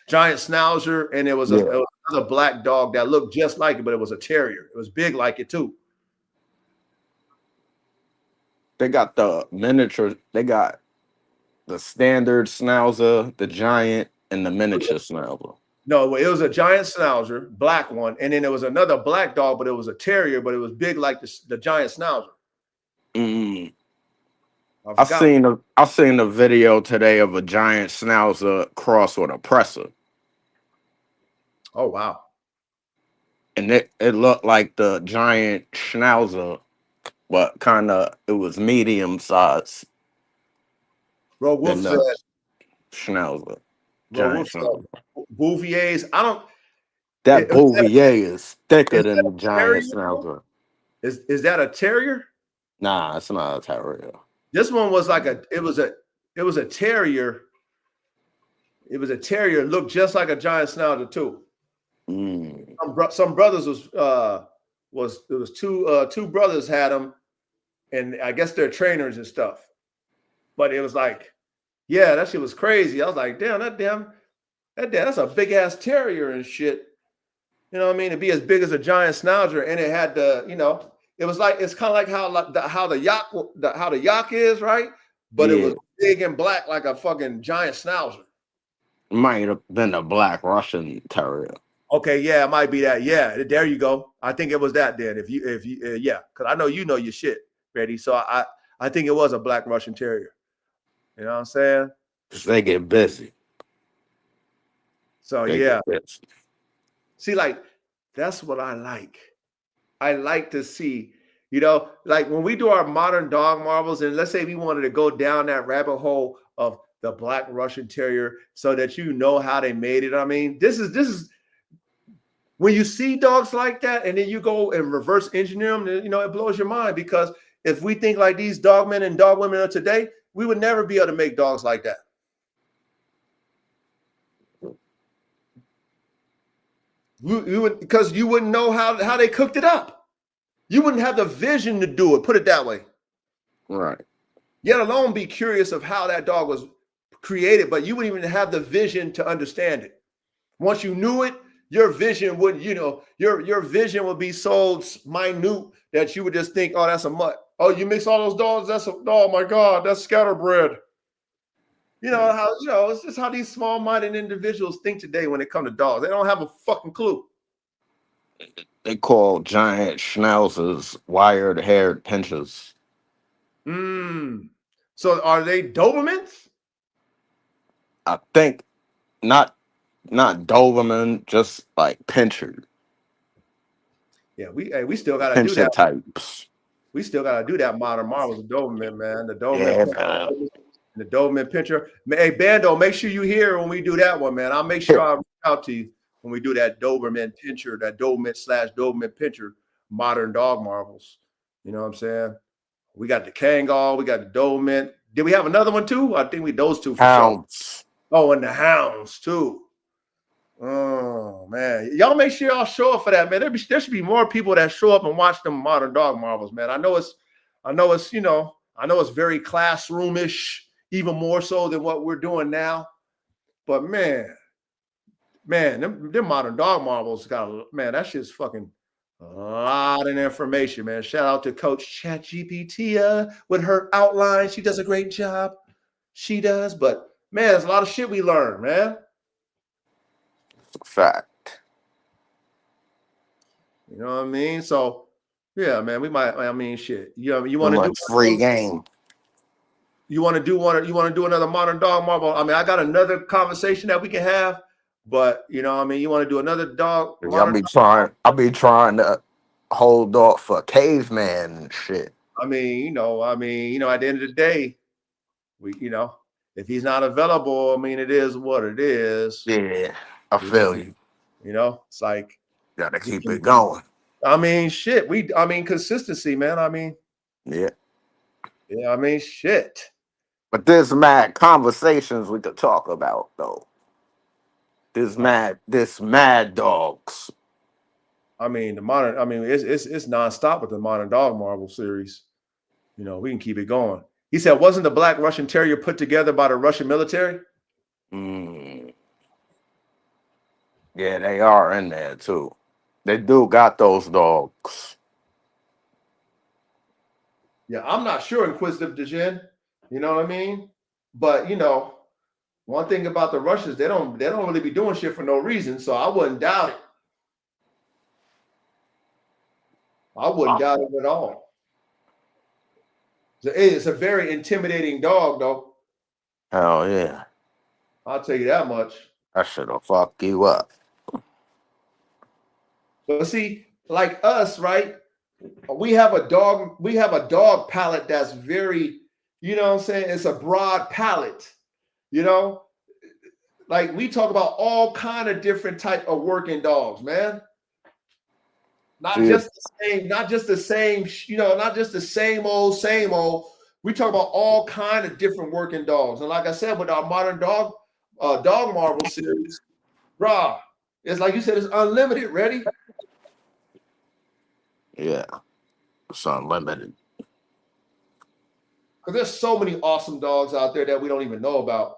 giant schnauzer, and it was Yeah, another black dog that looked just like it, but it was a terrier. It was big like it too. they got the miniature. They got the standard Schnauzer, the giant, and the miniature Schnauzer. No, it was a giant schnauzer, black one, and then there was another black dog, but it was a terrier, but it was big like the giant schnauzer. Mm. I I forgot. seen a video today of a giant Schnauzer crossed with a presser, Oh wow, and it looked like the giant Schnauzer, but kind of it was medium size bro. than Wolf said. the Schnauzer, Bro, giant Wolf Schnauzer. said Bouvier's. I don't. That Bouvier is thicker Is than that the a terrier? giant Schnauzer. Is that a terrier? Nah, it's not a terrier. This one was like it was a terrier. It was a terrier. Looked just like a giant schnauzer too. Mm. Some brothers it was two brothers had them, and I guess they're trainers and stuff. But it was like, yeah, that shit was crazy. I was like, that's a big ass terrier and shit. You know what I mean? To be as big as a giant schnauzer, and it had it was like it's kind of like how the yak is, right? But it Yeah, was big and black like a fucking giant schnauzer. might have been a Black Russian Terrier. Okay, yeah, it might be that. Yeah, there you go. I think it was that then. If you yeah, because I know you know your shit, ready. So I think it was a black Russian terrier. You know what I'm saying? 'Cause they get busy. So They yeah, get busy. see, like that's what I like. I like to see, like when we do our modern dog marvels, and let's say we wanted to go down that rabbit hole of the black Russian terrier, so that you know how they made it. I mean, this is when you see dogs like that, and then you go and reverse engineer them, it blows your mind, because if we think like these dog men and dog women are today, we would never be able to make dogs like that. You would, because you wouldn't know how they cooked it up. You wouldn't have the vision to do it, put it that way. Right. Yet alone be curious of how that dog was created, but you wouldn't even have the vision to understand it. Once you knew it, your vision would, your vision would be so minute that you would just think, oh, that's a mutt. Oh, you mix all those dogs, oh my God, that's scatterbred. It's just how these small-minded individuals think today when it comes to dogs. They don't have a fucking clue. They call giant schnauzers wired-haired pinchers. So are they Dobermans? I think not Doberman, just like pincher. Yeah, we still gotta do Pincher that. types. We still gotta do that modern marvels of Doberman, man. The Doberman, Yeah, man. the Doberman pincher. Hey, Bando, make sure you hear when we do that one, man. I'll make sure I reach out to you when we do that Doberman pincher, that Doberman/Doberman pincher modern dog marvels. You know what I'm saying? We got the Kangal, we got the Doberman. Did we have another one too? I think those two for Hounds. sure. Oh, and the hounds too. Oh man, y'all make sure y'all show up for that, man. There should be more people that show up and watch them modern dog marvels, man. I know it's very classroomish, even more so than what we're doing now. But man, them modern dog marvels that shit's fucking a lot of information, man. Shout out to Coach ChatGPT with her outline. She does a great job. She does, but man, there's a lot of shit we learn, man. Fact. You know what I mean? So yeah, man, we might. I mean, shit. You want to do free game? You want to do another modern dog marvel? I mean, I got another conversation that we can have, but you want to do another dog? I'll be trying to hold off for caveman and shit. I mean, at the end of the day, if he's not available, I mean, it is what it is. Yeah, I feel you. It's like, Gotta keep it going. I mean, shit. Consistency, man. Yeah. Shit. But there's mad conversations we could talk about though. This mad dogs. It's nonstop with the modern dog Marvel series. We can keep it going. He said, wasn't the Black Russian Terrier put together by the Russian military? Mm. Yeah, they are in there too. They do got those dogs. Yeah, I'm not sure, Inquisitive Degen. You know what I mean? But one thing about the Russians, they don't really be doing shit for no reason. So I wouldn't doubt it. I wouldn't doubt it at all. It's a very intimidating dog, though. Hell yeah. I'll tell you that much. That shit'll fuck you up. But see, like us, right? We have a dog palette that's very, you know what I'm saying? It's a broad palette, Like we talk about all kind of different type of working dogs, man. Not just the same old. We talk about all kind of different working dogs. And like I said, with our modern dog Marvel series, bruh, it's like you said, it's unlimited. Ready? Yeah. It's unlimited. Because there's so many awesome dogs out there that we don't even know about.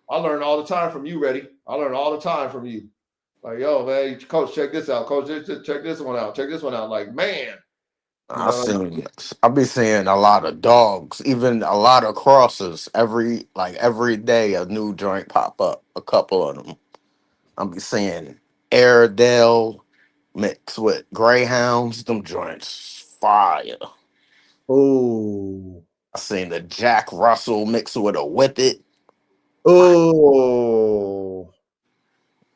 I learn all the time from you, Ready. I learn all the time from you. Like, yo, man, coach, check this out. Coach, check this one out. Check this one out. Like, man. I be seeing a lot of dogs, even a lot of crosses. Every day a new joint pop up. A couple of them. I be seeing Airedale mixed with Greyhounds. Them joints fire. Oh. I seen the Jack Russell mixed with a Whippet. Oh.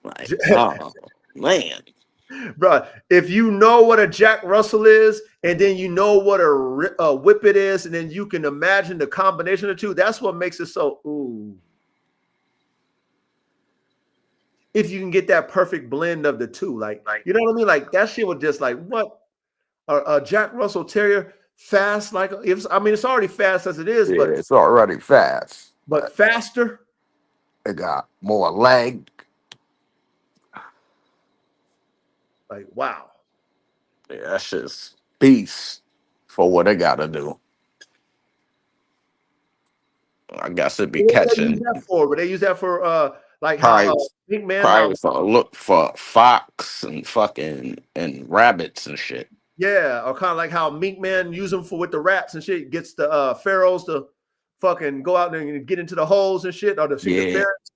Like, oh man. Bro, if you know what a Jack Russell is, and then you know what a Whippet is, and then you can imagine the combination of the two, that's what makes it so ooh. If you can get that perfect blend of the two, like you know what I mean? Like that shit was just like what a Jack Russell Terrier fast, like it's already fast as it is, but it's already fast. But faster. It got more leg. Like, wow. Yeah, that's just beast for what they gotta do. I guess it'd be catching. Use that for? But they use that for like Probably, how Big Man probably for look for fox and fucking and rabbits and shit. Yeah, or kind of like how Mink Man use them for with the rats and shit. Gets the pharaohs to fucking go out there and get into the holes and shit, or the ferrets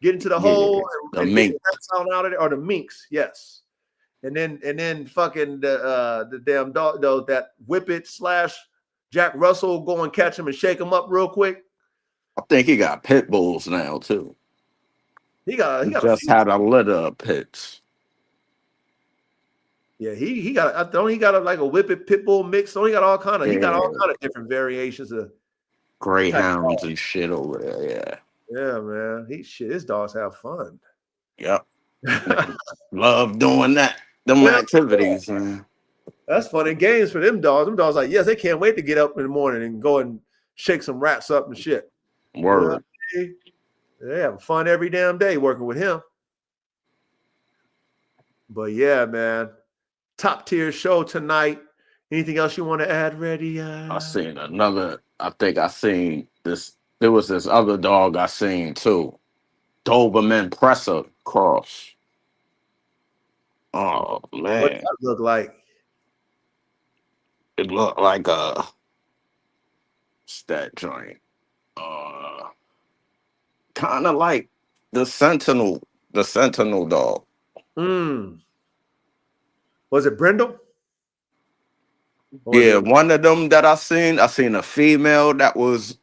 get into the hole and get the rats out of there, or the minks, yes. And then fucking the damn dog though, that Whippet / Jack Russell go and catch him and shake him up real quick. I think he got pit bulls now too. He just had a litter of pits. Yeah, he got. I don't. He got like a Whippet pit bull mix. So he got all kind of. He got all kind of different variations of greyhounds and shit over there. Yeah. Yeah, man. His dogs have fun. Yep. Love doing that. Them activities, man. That's fun and games for them dogs. Them dogs like, yes, they can't wait to get up in the morning and go and shake some rats up and shit. Word. They have fun every damn day working with him. But yeah, man. Top tier show tonight. Anything else you want to add, Reddy? I seen another. I think I seen this. There was this other dog I seen too. Doberman Presser cross. Oh man, what does that look like? It looked like a stat joint. Kind of like the Sentinel dog. Was it Brindle? Yeah, one of them that I seen a female that was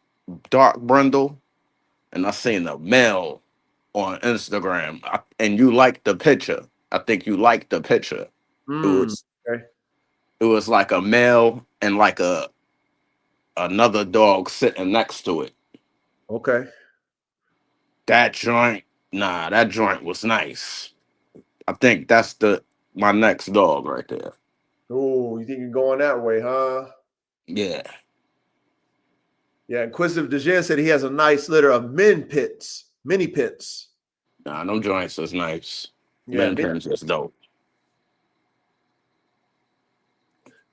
dark brindle, and I seen a male on Instagram. And you liked the picture. I think you liked the picture. It was Okay. It was like a male and like another dog sitting next to it. Okay. That joint, nah, that joint was nice. I think that's my next dog right there. Oh, you think you're going that way, huh? Yeah. Yeah. Inquisitive DeJean said he has a nice litter of mini pits. Nah, them joints is nice. Yeah. Men's is dope.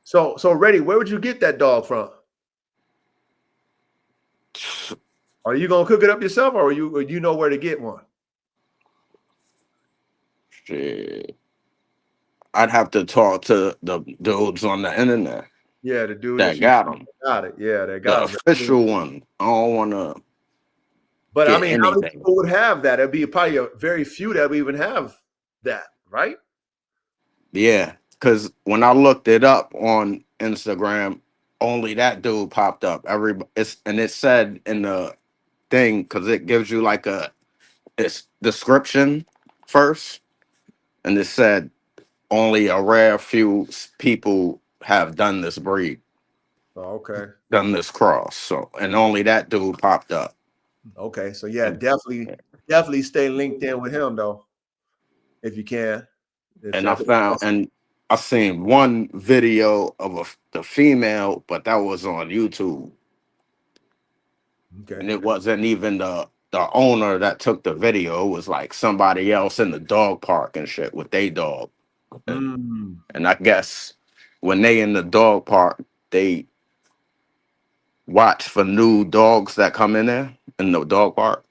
So Reddy, where would you get that dog from? Are you gonna cook it up yourself, or you know where to get one? Shit. I'd have to talk to the dudes on the internet Yeah, the dude that that you got them. got it. Yeah, they The got them. official one. I don't want to But I get mean, how many anything. people would have that? It'd be probably a very few that would even have that, right? Yeah, because when I looked it up on Instagram, only that dude popped up. It said in the thing because it gives you like its description first, and it said only a rare few people have done this breed, Oh, okay. done this cross. So, and only that dude popped up. Okay. So yeah, And, definitely stay linked in with him though, if you can. If and I that's found and I seen one video of the female, but that was on YouTube. okay. And it wasn't even the owner that took the video. It was like somebody else in the dog park and shit with their dog. And, Mm, and I guess when they in the dog park, they watch for new dogs that come in the dog park.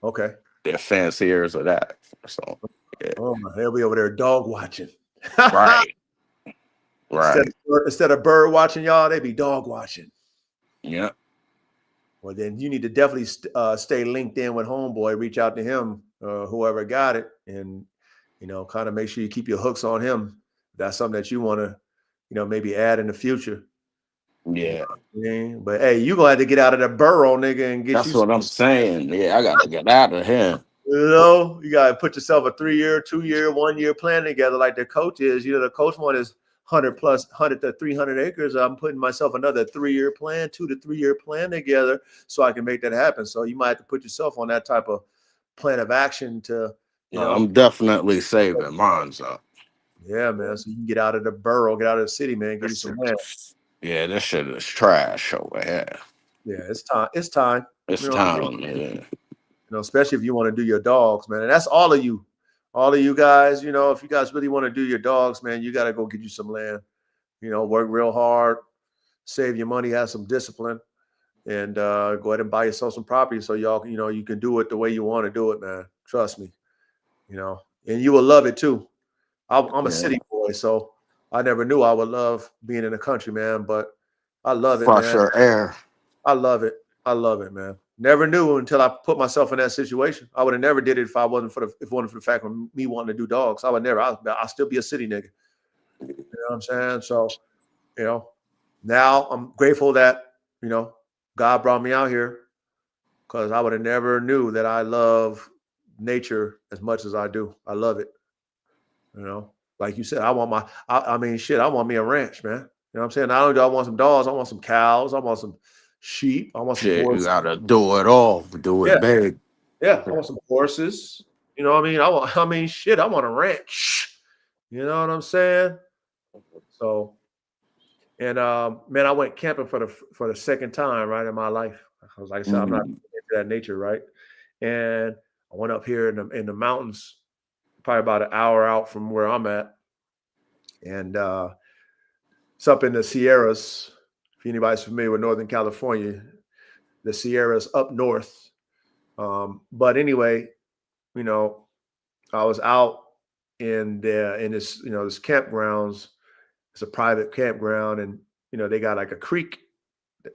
okay. They're fanciers of that. So yeah. Oh, they'll be over there dog watching. Right. Right. Instead of bird watching, y'all, they be dog watching. Yeah. Well, then you need to definitely stay linked in with Homeboy. Reach out to him, whoever got it, and kind of make sure you keep your hooks on him. That's something that you want to, maybe add in the future. Yeah. But hey, you gonna have to get out of the burrow, nigga, and get That's you. what I'm saying. Yeah, I gotta get out of here. You gotta put yourself a 3-year, 2-year, 1-year plan together, like the coach is. The coach one is 100 to 300 acres. I'm putting myself another 3-year plan, 2 to 3-year plan together, so I can make that happen. So you might have to put yourself on that type of plan of action to, I'm definitely saving mine's up. yeah, man. So you can get out of the borough, get out of the city, man. Get you This some shit, land. yeah, this shit is trash over here. Yeah, it's time. It's time. It's You know what I mean? time. Yeah. Especially if you want to do your dogs, man. And that's all of you guys. If you guys really want to do your dogs, man, you got to go get you some land. Work real hard, save your money, have some discipline, and go ahead and buy yourself some property so y'all, you can do it the way you want to do it, man. Trust me. And you will love it too. I'm a Yeah. city boy, so I never knew I would love being in the country, man. But I love it, man. Fresher air. I love it. I love it, man. Never knew until I put myself in that situation. I would have never did it if it wasn't for the fact of me wanting to do dogs. I would never. I'll still be a city nigga. You know what I'm saying? So, now I'm grateful that God brought me out here, because I would have never knew that I love nature as much as I do. I love it. Like you said, I want I mean, shit, I want me a ranch, man. You know what I'm saying? Not only do I want some dogs, I want some cows, I want some sheep, I want some Shit, you horses. gotta do it all. Do Yeah, it big. yeah, I want some horses. You know what I mean? Shit, I want a ranch. You know what I'm saying? So, and man, I went camping for the second time, right, in my life. I was like I said, I'm not into that nature, right? And I went up here in the mountains, probably about an hour out from where I'm at. And it's up in the Sierras. If anybody's familiar with Northern California, the Sierras up north. But anyway, I was out in this, this campgrounds. It's a private campground, and they got like a creek.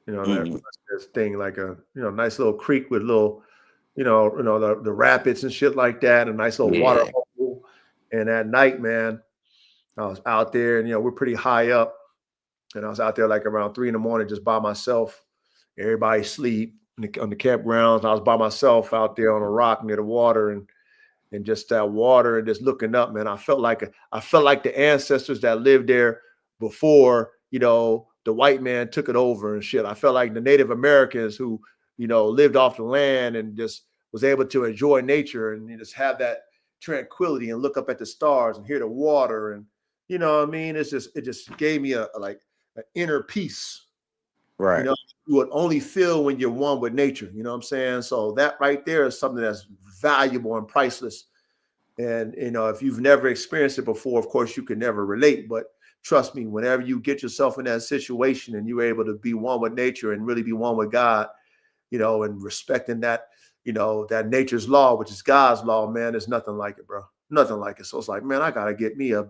This thing like a nice little creek with little, the rapids and shit like that, a nice little water Yeah. hole. And at night, man, I was out there, and we're pretty high up, and I was out there like around 3 a.m. just by myself. Everybody sleep on the campgrounds. I was by myself out there on a rock near the water, and just that water and just looking up, man. I felt like the ancestors that lived there before, the white man took it over and shit. I felt like the Native Americans who, lived off the land and just was able to enjoy nature and just have that tranquility and look up at the stars and hear the water. And, what I mean? It just gave me like an inner peace, Right. you would only feel when you're one with nature. You know what I'm saying? So that right there is something that's valuable and priceless. And, if you've never experienced it before, of course, you can never relate. But trust me, whenever you get yourself in that situation and you're able to be one with nature and really be one with God, and respecting that, that nature's law, which is God's law, man, there's nothing like it, bro. Nothing like it. So it's like, man, I got to get me a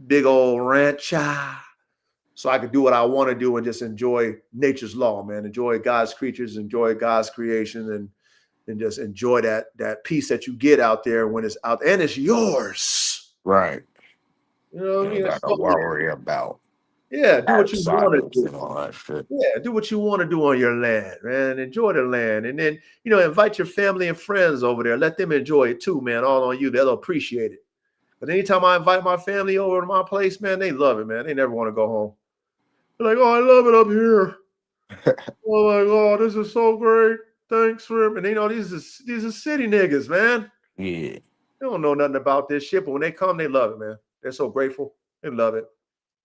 big old ranch so I could do what I want to do and just enjoy nature's law, man. Enjoy God's creatures, enjoy God's creation, and just enjoy that peace that you get out there when it's out and it's yours. Right. You know what I You mean? got to worry about do what you want to outsiders do. and all that shit. Yeah, do what you want to do on your land, man. Enjoy the land. And then, invite your family and friends over there. Let them enjoy it too, man. All on you. They'll appreciate it. But anytime I invite my family over to my place, man, they love it, man. They never want to go home. They're like, oh, I love it up here. Oh my God, this is so great. Thanks for him. And these are city niggas, man. Yeah. They don't know nothing about this shit, but when they come, they love it, man. They're so grateful. They love it.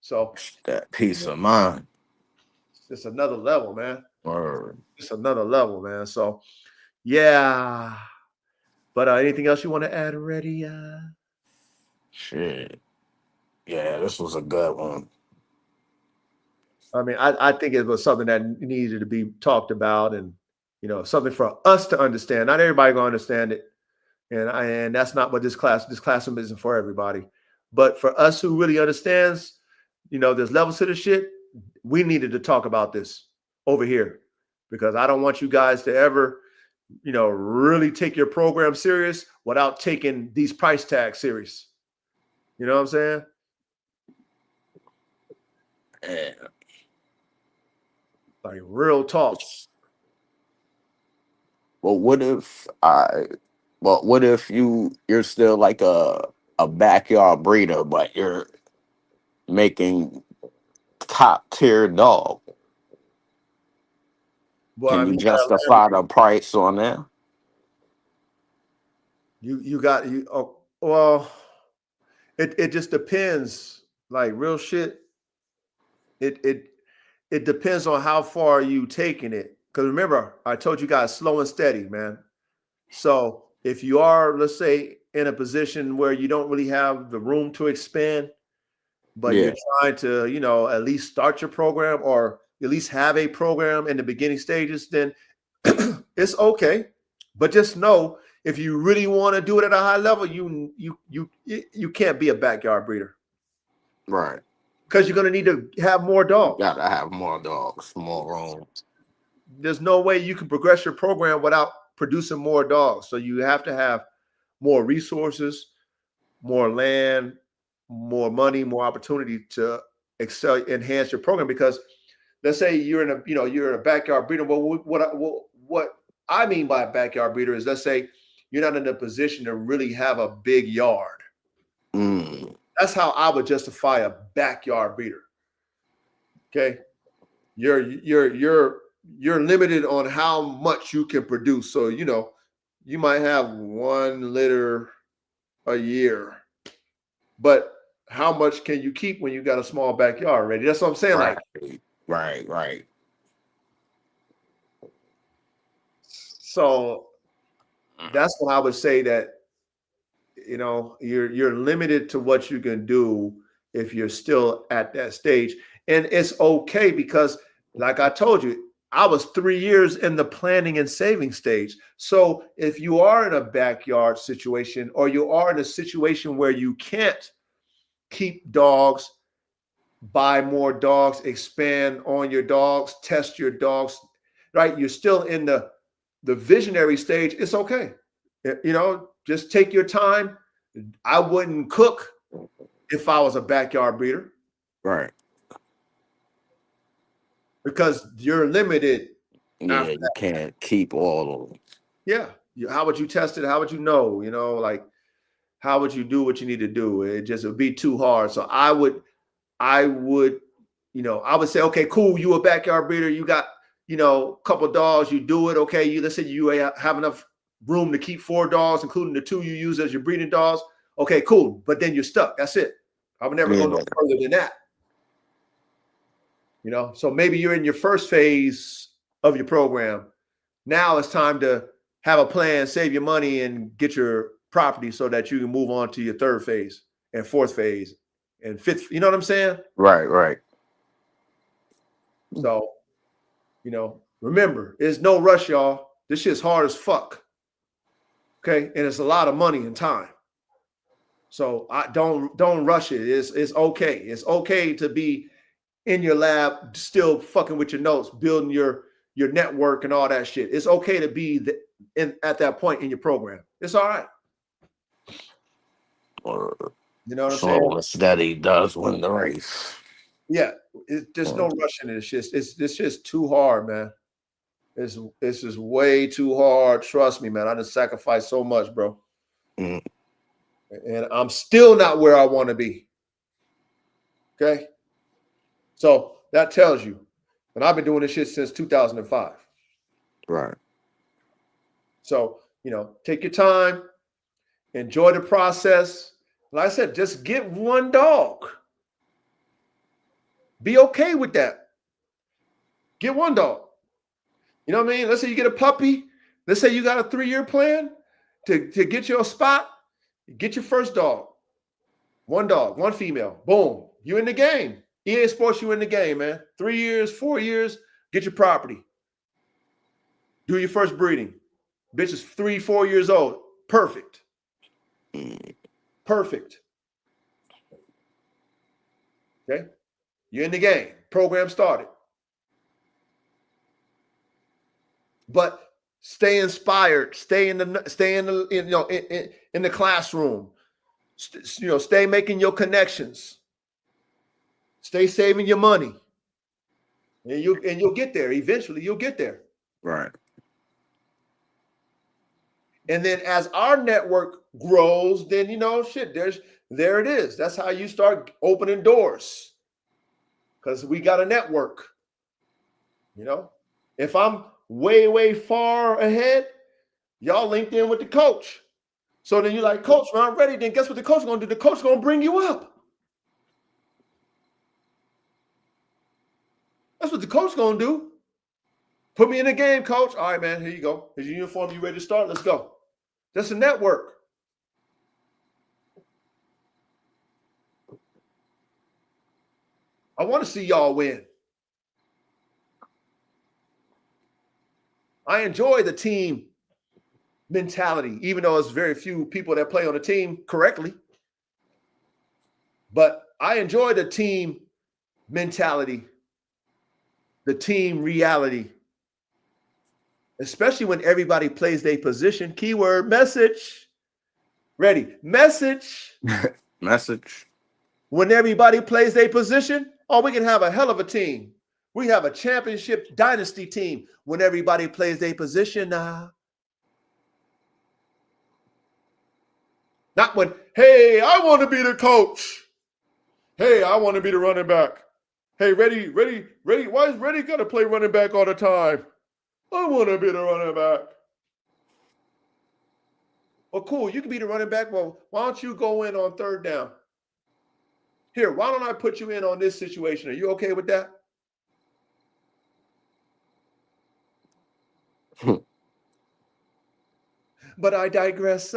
So that peace of mind. It's another level, man. Word. It's another level, man. So yeah. But anything else you want to add already? Shit. Yeah, this was a good one. I mean, I think it was something that needed to be talked about and, something for us to understand. Not everybody gonna understand it. And that's not what this classroom isn't for everybody. But for us who really understands, there's levels to the shit, we needed to talk about this over here because I don't want you guys to ever, really take your program serious without taking these price tags serious. You know what I'm saying? Yeah. Like real talk. Well, what if you're still like a backyard breeder, but you're making top tier dog? Well, Can I you mean, justify the price on that? you got you. Oh, well, it just depends. Like real shit. It depends on how far you taking it. Because remember, I told you guys slow and steady, man. So if you are, let's say, in a position where you don't really have the room to expand, but Yeah. you're trying to, at least start your program or at least have a program in the beginning stages, then it's okay. But just know if you really want to do it at a high level, you can't be a backyard breeder. Right. Because you're going to need to have more You dogs. gotta have more dogs, more room. There's no way you can progress your program without producing more dogs. So you have to have more resources, more land, more money, more opportunity to excel, enhance your program. Because let's say you're in a backyard breeder. Well, what I mean by a backyard breeder is, let's say you're not in a position to really have a big yard. That's how I would justify a backyard breeder. Okay, you're limited on how much you can produce. So you might have 1 litter a year, but how much can you keep when you got a small backyard already? That's what I'm saying. Right. Like, Right. So that's when I would say that you're limited to what you can do if you're still at that stage. And it's okay because, like I told you, I was 3 years in the planning and saving stage. So if you are in a backyard situation or you are in a situation where you can't keep dogs, buy more dogs, expand on your dogs, test your dogs, right? You're still in the visionary stage. It's okay. Just take your time. I wouldn't cook if I was a backyard breeder. Right. Because you're limited. Yeah, you can't keep all of them. Yeah. How would you test it? How would you know? Like how would you do what you need to do? It would be too hard. So I would I would, I would say, okay, cool. You a backyard breeder. You got, a couple of dogs. You do it. Okay. Let's say you have enough room to keep 4 dogs, including the 2 you use as your breeding dogs. Okay, cool. But then you're stuck. That's it. I would never go no further than that. So maybe you're in your first phase of your program. Now it's time to have a plan, save your money, and get your property so that you can move on to your 3rd phase and 4th phase and 5th. You know what I'm saying? Right. So, remember, there's no rush, y'all. This shit's hard as fuck. Okay, and it's a lot of money and time. So I don't rush it. It's okay. It's okay to be in your lab, still fucking with your notes, building your network and all that shit. It's okay to be at that point in your program. It's all right. You know what I'm saying? Slow and steady does win the race. Yeah, there's no rushing in this shit. It's just too hard, man. It's just way too hard. Trust me, man. I just sacrificed so much, bro. And I'm still not where I want to be. Okay? So that tells you. And I've been doing this shit since 2005. Right. So, take your time, enjoy the process. Like I said, just get 1 dog. Be okay with that. Get 1 dog. You know what I mean? Let's say you get a puppy. Let's say you got a 3-year plan to get your spot. Get your first dog. 1 dog, 1 female. Boom. You in the game. EA Sports, you in the game, man. 3 years, 4 years, get your property. Do your first breeding. Bitch is 3, 4 years old. Perfect. Perfect. Okay? You're in the game. Program started. But stay inspired. Stay in the classroom. Stay making your connections. Stay saving your money. And you'll get there. Eventually, you'll get there. Right. And then as our network grows, then there it is. That's how you start opening doors. Because we got a network. If I'm way, way far ahead, y'all linked in with the coach. So then you're like, coach, when I'm ready, then guess what the coach is going to do? The coach is going to bring you up. That's what the coach is going to do. Put me in the game, coach. All right, man, here you go. Here's your uniform. You ready to start? Let's go. That's a network. I want to see y'all win. I enjoy the team mentality, even though it's very few people that play on the team correctly. But I enjoy the team mentality, the team reality, especially when everybody plays their position. Keyword message. Ready? Message. Message. When everybody plays their position, we can have a hell of a team. We have a championship dynasty team when everybody plays their position now. Not when, hey, I want to be the coach. Hey, I want to be the running back. Hey, ready. Why is Ready got to play running back all the time? I want to be the running back. Well, cool. You can be the running back. Well, why don't you go in on 3rd down? Here, why don't I put you in on this situation? Are you okay with that? But I digress.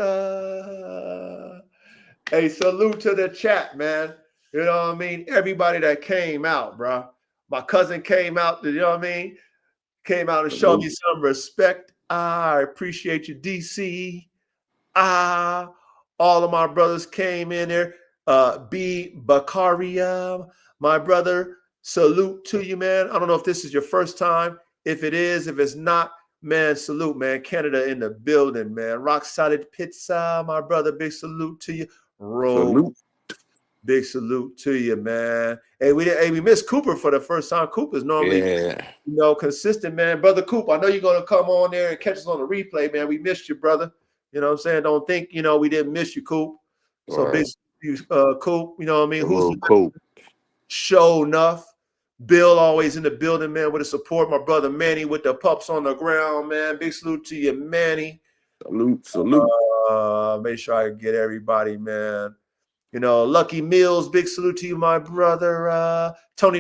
Hey, salute to the chat, man. You know what I mean? Everybody that came out, bro. My cousin came out, you know what I mean? Came out and showed me some respect. I appreciate you, DC. All of my brothers came in there. B. Bakaria, my brother, salute to you, man. I don't know if this is your first time. If it is, if it's not, man, salute, man. Canada in the building, man. Rock Solid Pizza, my brother, big salute to you. Salute. Big salute to you, man. Hey, we missed Cooper for the first time. Cooper's normally, consistent, man. Brother Coop, I know you're going to come on there and catch us on the replay, man. We missed you, brother. You know what I'm saying? Don't think, we didn't miss you, Coop. So big, Coop, you know what I mean? Who's Coop? Show enough. Bill always in the building, man, with the support. My brother Manny with the pups on the ground, man. Big salute to you, Manny. Salute. Make sure I get everybody, man. You know, Lucky Mills, big salute to you, my brother. Tony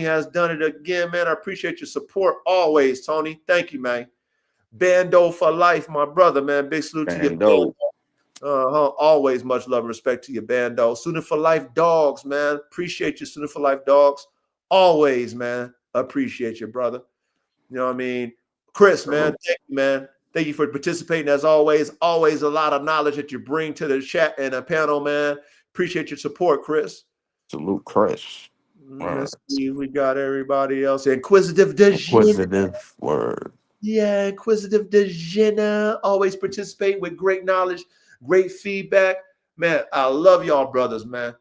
has done it again, man. I appreciate your support always, Tony. Thank you, man. Bando for life, my brother, man. Big salute to you, Bando. Always much love and respect to your Bando. Student for Life Dogs, man. Appreciate you, Student for Life Dogs. Always, man. Appreciate you, brother. You know what I mean? Chris, man. Thank you, man. Thank you for participating as always. Always a lot of knowledge that you bring to the chat and the panel, man. Appreciate your support, Chris. Salute, Chris. Let's see. We got everybody else. Inquisitive word. Yeah, Inquisitive Dejena. Always participate with great knowledge, great feedback. Man, I love y'all brothers, man.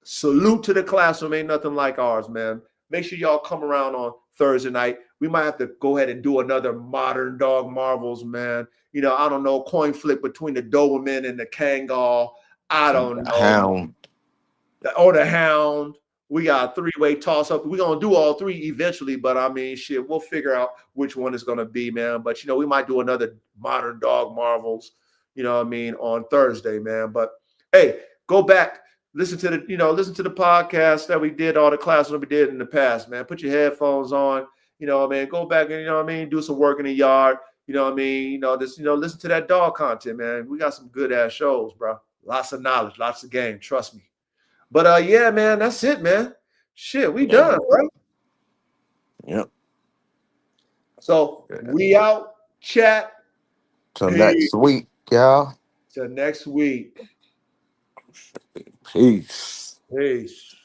Salute to the classroom. Ain't nothing like ours, man. Make sure y'all come around on Thursday night. We might have to go ahead and do another Modern Dog Marvels, man. You know, I don't know, coin flip between the Doberman and the Kangal. I don't know. Hound. Or the Hound. We got a 3-way toss up. We're going to do all three eventually, but I mean, shit, we'll figure out which one is going to be, man. But, you know, we might do another Modern Dog Marvels, you know what I mean, on Thursday, man. But, hey, go back. Listen to the podcast that we did, all the classes that we did in the past, man. Put your headphones on, you know what I mean? Go back and, you know what I mean, do some work in the yard, you know what I mean? Listen to that dog content, man. We got some good ass shows, bro. Lots of knowledge, lots of game, trust me. But yeah, man, that's it, man. Shit, we done, right? Yep. So we out, chat. Till next week, y'all. Till next week. Peace. Peace.